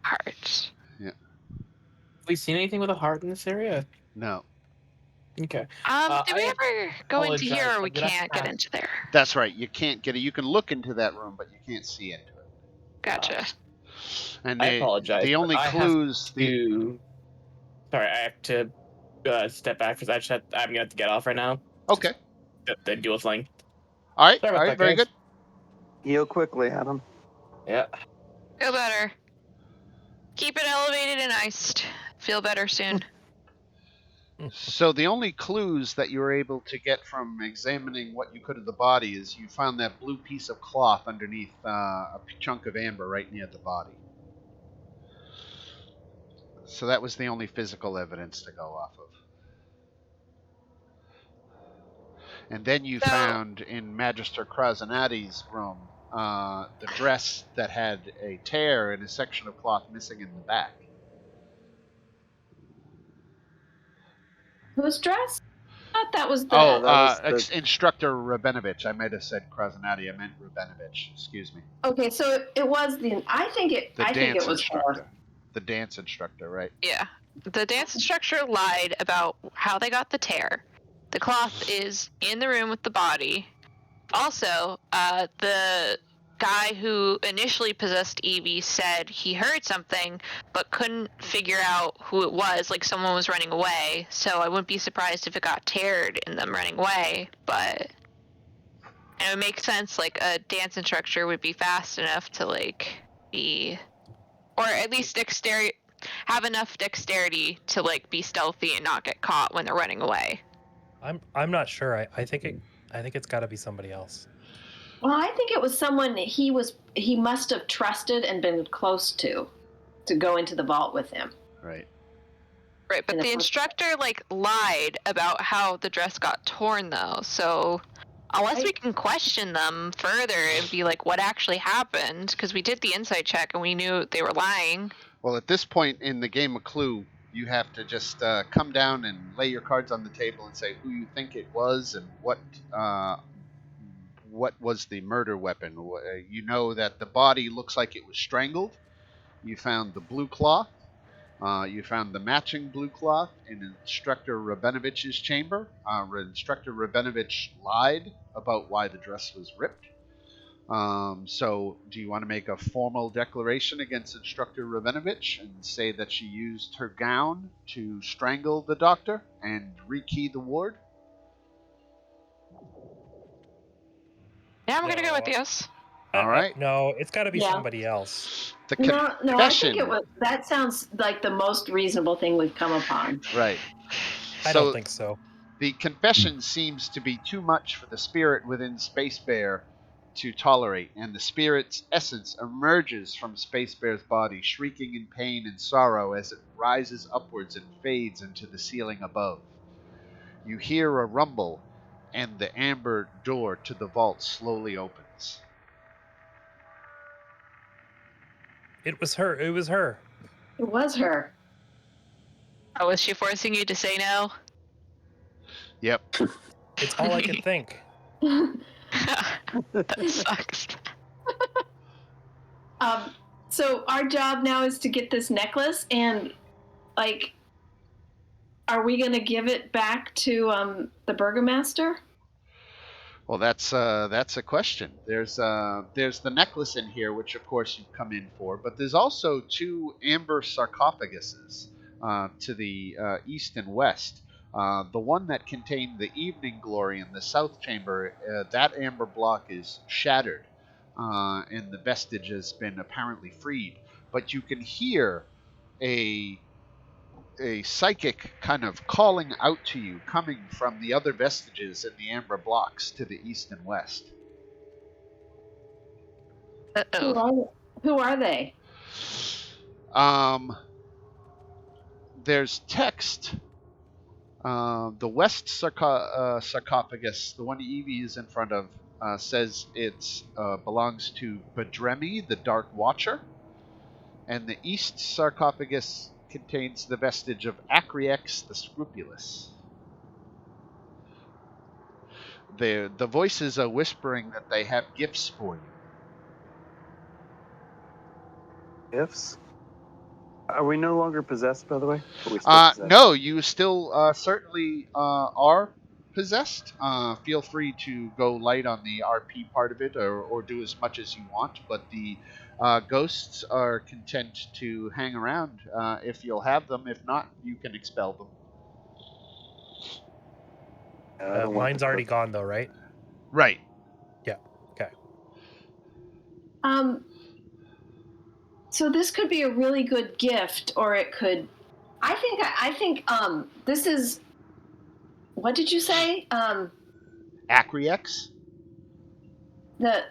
Heart. Have we seen anything with a heart in this area? No. Okay. Did we I ever go into here, apologize, or we did I can't get have- into there? That's right. You can't get it. You can look into that room, but you can't see into it. Gotcha. And I apologize. the but only I have clues. Sorry, I have to step back because I'm gonna have to get off right now. Okay. The dual flank. All right. Sorry All about right. that, Very guys. good. Heal quickly, Adam. Yeah. Feel better. Keep it elevated and iced. Feel better soon. So the only clues that you were able to get from examining what you could of the body is you found that blue piece of cloth underneath a chunk of amber right near the body. So that was the only physical evidence to go off of. And then you found in Magister Krasanati's room the dress that had a tear and a section of cloth missing in the back. Whose dress? I thought that was the... Instructor Rabenovich. I might have said Krasanati. I meant Rabenovich. Excuse me. Okay, so it was the... I think it was instructor. her. The dance instructor, right? Yeah. The dance instructor lied about how they got the tear. The cloth is in the room with the body. Also, the guy who initially possessed Evie said he heard something but couldn't figure out who it was, like someone was running away. So I wouldn't be surprised if it got teared in them running away, but it would make sense, like a dance instructor would be fast enough to like be, or at least have enough dexterity to like be stealthy and not get caught when they're running away. I'm not sure. I think it's got to be somebody else. Well, I think it was someone he must have trusted and been close to go into the vault with him. Right. Right, but the instructor like lied about how the dress got torn though. So unless we can question them further and be like, what actually happened? Because we did the insight check and we knew they were lying. Well, at this point in the game of Clue, you have to just come down and lay your cards on the table and say who you think it was and what was the murder weapon. You know that the body looks like it was strangled. You found the blue cloth. You found the matching blue cloth in Instructor Rabinovich's chamber. Instructor Rabinovich lied about why the dress was ripped. So, do you want to make a formal declaration against Instructor Rabinovich and say that she used her gown to strangle the doctor and rekey the ward? Yeah, I'm gonna go with No. yes. All right. No, it's got to be Yeah. somebody else. The No, confession. I think it was. That sounds like the most reasonable thing we've come upon. Right. I don't think so. The confession seems to be too much for the spirit within Space Bear to tolerate, and the spirit's essence emerges from Space Bear's body, shrieking in pain and sorrow as it rises upwards and fades into the ceiling above. You hear a rumble, and the amber door to the vault slowly opens. It was her. It was her. It was her. Oh, was she forcing you to say no? Yep. It's all I could think. That sucks. So our job now is to get this necklace, and like, are we going to give it back to the burgomaster? Well, that's a question. There's the necklace in here, which of course you've come in for, but there's also 2 amber sarcophaguses to the east and west. The one that contained the evening glory in the south chamber, that amber block is shattered, and the vestige has been apparently freed. But you can hear a psychic kind of calling out to you coming from the other vestiges in the amber blocks to the east and west. Uh-oh. Who are they? There's text. The west sarcophagus, the one Evie is in front of, says it belongs to Badremi, the Dark Watcher, and the east sarcophagus contains the vestige of Acriex, the Scrupulous. The voices are whispering that they have gifts for you. Gifts? Are we no longer possessed, by the way? Are we still possessed? No, you still certainly are possessed. Feel free to go light on the RP part of it, or do as much as you want, but the ghosts are content to hang around if you'll have them. If not, you can expel them. Mine's already gone, though, right? Right. Yeah. Okay. So this could be a really good gift, or it could. I think. This is. What did you say? Acriex? The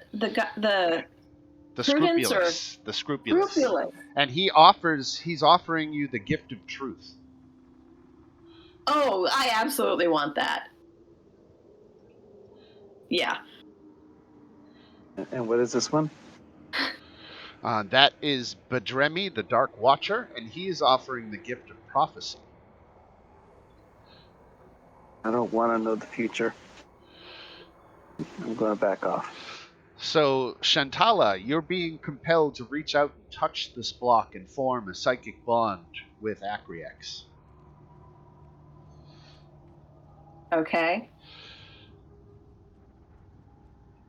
Scrupulous. The Scrupulous. Scrupulous. And he's offering you the gift of truth. Oh, I absolutely want that. Yeah. And what is this one? That is Badremi, the Dark Watcher, and he is offering the gift of prophecy. I don't want to know the future. I'm going to back off. So, Shantala, you're being compelled to reach out and touch this block and form a psychic bond with Acriex. Okay.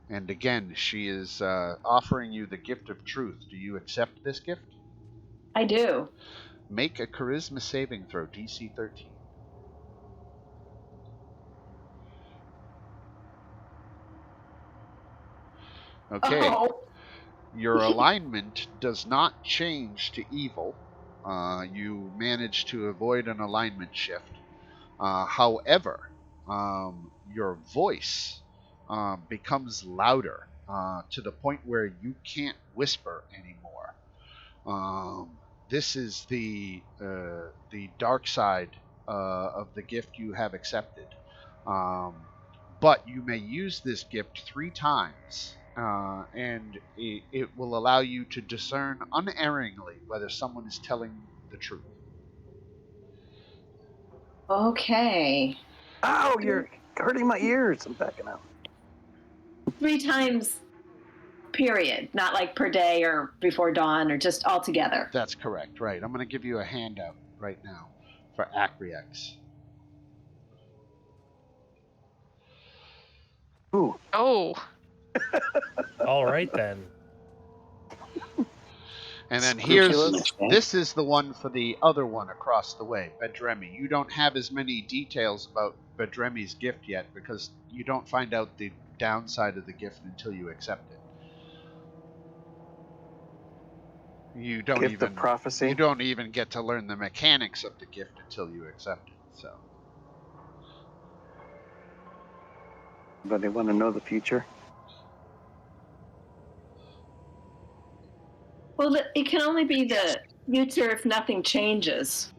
And again, she is offering you the gift of truth. Do you accept this gift? I do. Make a charisma saving throw, DC 13. Okay. Oh. Your alignment does not change to evil. You managed to avoid an alignment shift. However, your voice becomes louder to the point where you can't whisper anymore. This is the dark side of the gift you have accepted. But you may use this gift 3 times, and it will allow you to discern unerringly whether someone is telling the truth. Okay. Ow, you're hurting my ears. I'm backing out. 3 times, period. Not like per day or before dawn or just all together. That's correct, right. I'm going to give you a handout right now for Acriex. Ooh. Oh. All right then. And then Scrupulous. this is the one for the other one across the way, Bedremi. You don't have as many details about Bedremi's gift yet because you don't find out the downside of the gift until you accept it. You don't Gift even of prophecy. You don't even get to learn the mechanics of the gift until you accept it. So, But they want to know the future. Well, it can only be the future if nothing changes.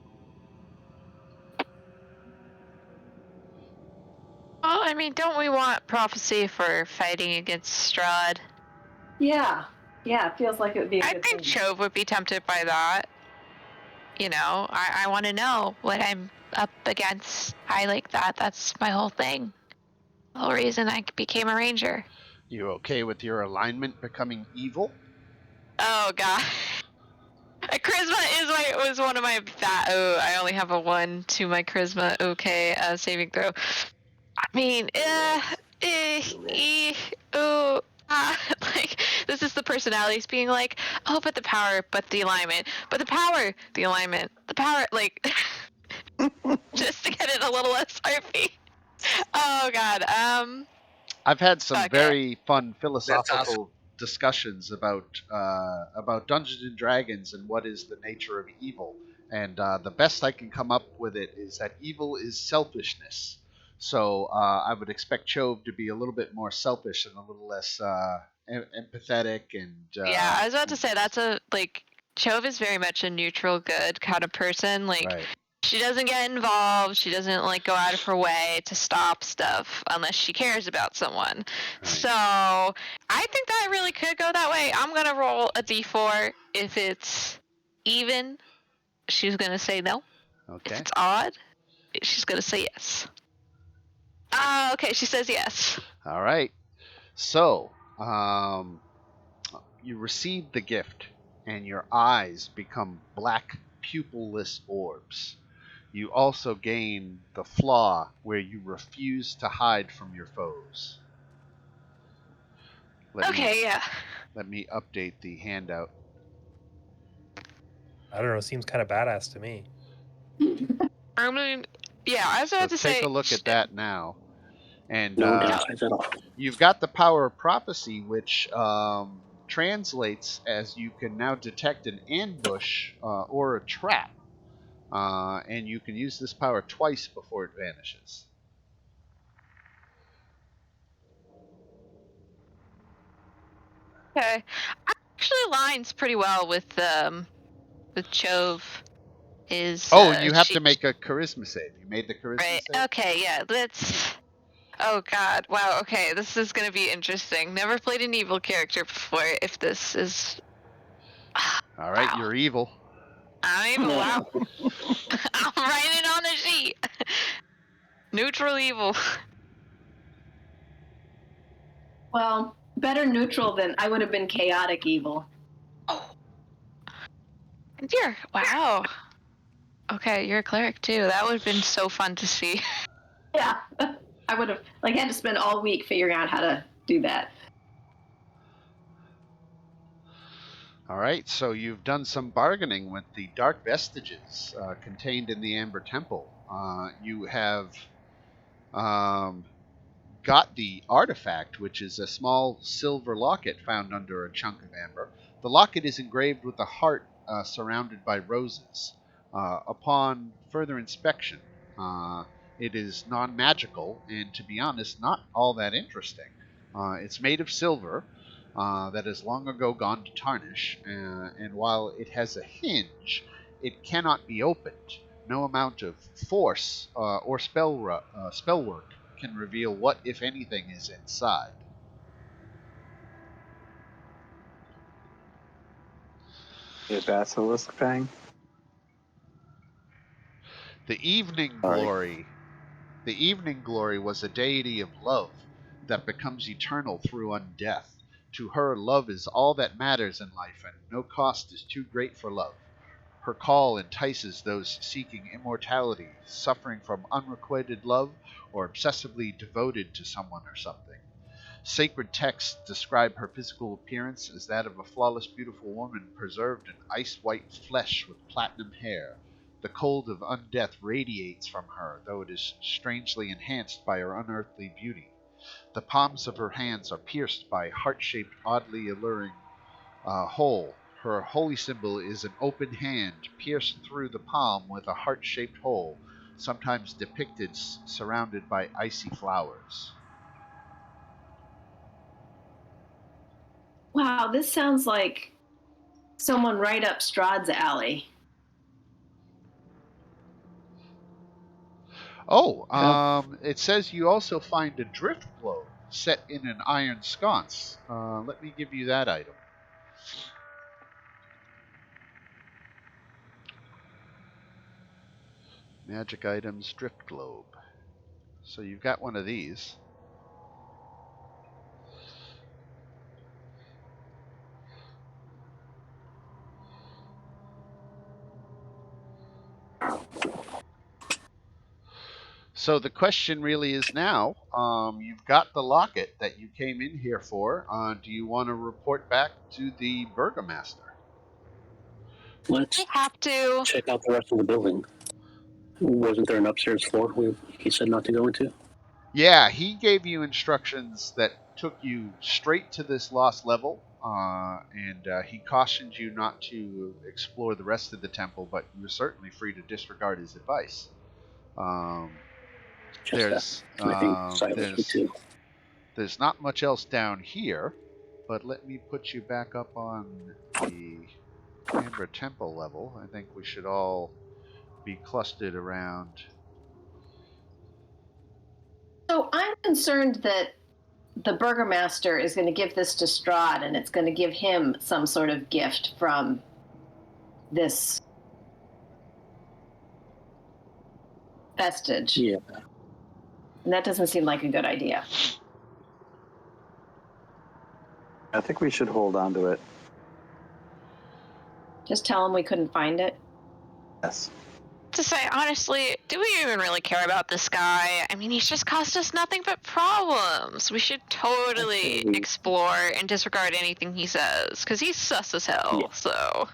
Well, I mean, don't we want prophecy for fighting against Strahd? Yeah. Yeah, it feels like it would be a I good think thing. Chove would be tempted by that. You know, I want to know what I'm up against. I like that. That's my whole thing. The whole reason I became a ranger. you okay with your alignment becoming evil? Oh god. Charisma was one of my I only have a 1 to my charisma. Okay, saving throw. I mean, like this is the personalities being like, oh, but the power, but the alignment, but the power, the alignment, the power, like, just to get it a little less RP. Oh god. I've had some Okay. very fun That's philosophical discussions about Dungeons and Dragons and what is the nature of evil. And the best I can come up with it is that evil is selfishness. So I would expect Chove to be a little bit more selfish and a little less empathetic. And Yeah, I was about to say that's Chove is very much a neutral good kind of person. Like, right. she doesn't get involved. She doesn't like go out of her way to stop stuff unless she cares about someone. Right. So I think that really could go that way. I'm gonna roll a d4. If it's even, she's gonna say no. Okay. If it's odd, she's gonna say yes. Okay, she says yes. All right. So you receive the gift, and your eyes become black pupilless orbs. You also gain the flaw where you refuse to hide from your foes. Yeah. Let me update the handout. I don't know. Seems kind of badass to me. I mean, yeah, I was about to say. Take a look at that now. And No downsides at all. you've got the power of prophecy, which translates as you can now detect an ambush or a trap. And you can use this power twice before it vanishes. Okay. Actually aligns pretty well with Chove. You have to make a charisma save. You made the charisma right. save? Okay, yeah, let's. Oh god, wow, okay, this is gonna be interesting. Never played an evil character before. If this is. Alright, Wow. you're evil. I'm evil, wow. I'm writing it on the sheet. Neutral evil. Well, better neutral than I would have been chaotic evil. Oh. Wow. Okay, you're a cleric too. That would have been so fun to see. Yeah. I would have had to spend all week figuring out how to do that. Alright, so you've done some bargaining with the dark vestiges contained in the Amber Temple. You have got the artifact, which is a small silver locket found under a chunk of amber. The locket is engraved with a heart surrounded by roses. Upon further inspection, it is non-magical and, to be honest, not all that interesting. It's made of silver that has long ago gone to tarnish, and while it has a hinge, it cannot be opened. No amount of force or spell work can reveal what, if anything, is inside. A basilisk fang? The evening glory was a deity of love that becomes eternal through undeath. To her, love is all that matters in life, and no cost is too great for love. Her call entices those seeking immortality, suffering from unrequited love, or obsessively devoted to someone or something. Sacred texts describe her physical appearance as that of a flawless, beautiful woman preserved in ice-white flesh with platinum hair. The cold of undeath radiates from her, though it is strangely enhanced by her unearthly beauty. The palms of her hands are pierced by heart-shaped, oddly alluring hole. Her holy symbol is an open hand pierced through the palm with a heart-shaped hole, sometimes depicted surrounded by icy flowers. Wow, this sounds like someone right up Strahd's alley. It says you also find a drift globe set in an iron sconce. Let me give you that item. Magic items, drift globe. So you've got one of these. So the question really is now, you've got the locket that you came in here for. Do you want to report back to the Burgomaster? Let's We have to. check out the rest of the building. Wasn't there an upstairs floor he said not to go into? Yeah, he gave you instructions that took you straight to this lost level, and he cautioned you not to explore the rest of the temple, but you're certainly free to disregard his advice. Just that. I think Silas would too. There's not much else down here, but let me put you back up on the Amber Temple level. I think we should all be clustered around. So I'm concerned that the Burgomaster is going to give this to Strahd, and it's going to give him some sort of gift from this vestige. Yeah. And that doesn't seem like a good idea. I think we should hold on to it. Just tell him we couldn't find it. Yes. To say, honestly, do we even really care about this guy? I mean, he's just caused us nothing but problems. We should totally explore and disregard anything he says, because he's sus as hell, so...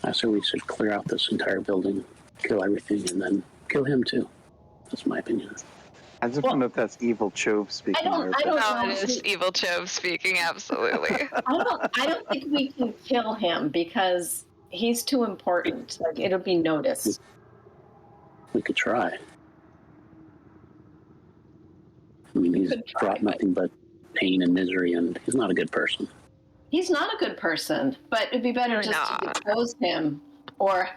I say we should clear out this entire building, kill everything, and then kill him too. That's my opinion. I just wonder if that's Evil Chove speaking. I don't No, know. it is Evil Chove speaking, absolutely. I don't think we can kill him because he's too important. Like, it'll be noticed. We could try. I mean, he's brought nothing but pain and misery, and he's not a good person. He's not a good person, but it'd be better just to depose him, or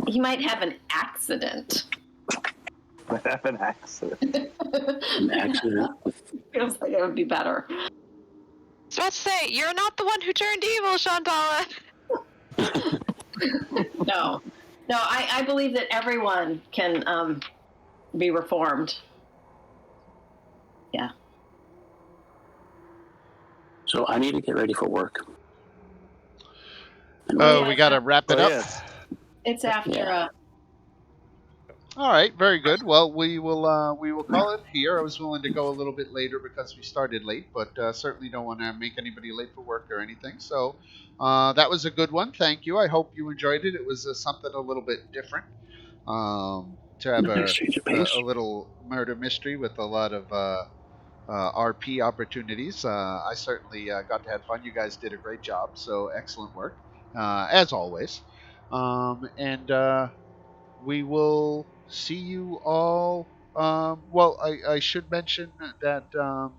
he might have an accident. Might have an accident. An accident? Feels like it would be better. I was about to say, you're not the one who turned evil, Shantala. No, I believe that everyone can be reformed. Yeah. So I need to get ready for work. We got to wrap it up. Yes. It's after. All right, very good. Well, we will call it here. I was willing to go a little bit later because we started late, but certainly don't want to make anybody late for work or anything. So that was a good one. Thank you. I hope you enjoyed it. It was something a little bit different to have a little murder mystery with a lot of RP opportunities. I certainly got to have fun. You guys did a great job, so excellent work. as always. And we will see you all. Well, I should mention that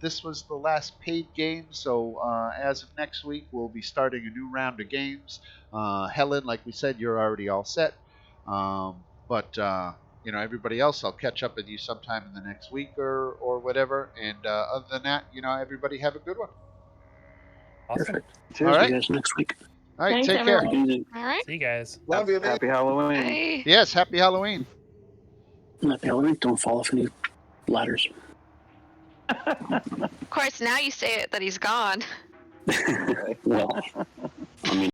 this was the last paid game, so as of next week, we'll be starting a new round of games. Helen, like we said, you're already all set. But everybody else, I'll catch up with you sometime in the next week or whatever. And other than that, everybody have a good one. Awesome. Perfect. All See right. you guys next week. All right, Thanks, take care. everyone. Easy. All right. See you guys. Love you. Happy Halloween. Bye. Yes, happy Halloween. Happy Halloween. Don't fall off any ladders. Of course, now you say it that he's gone. Well, I mean,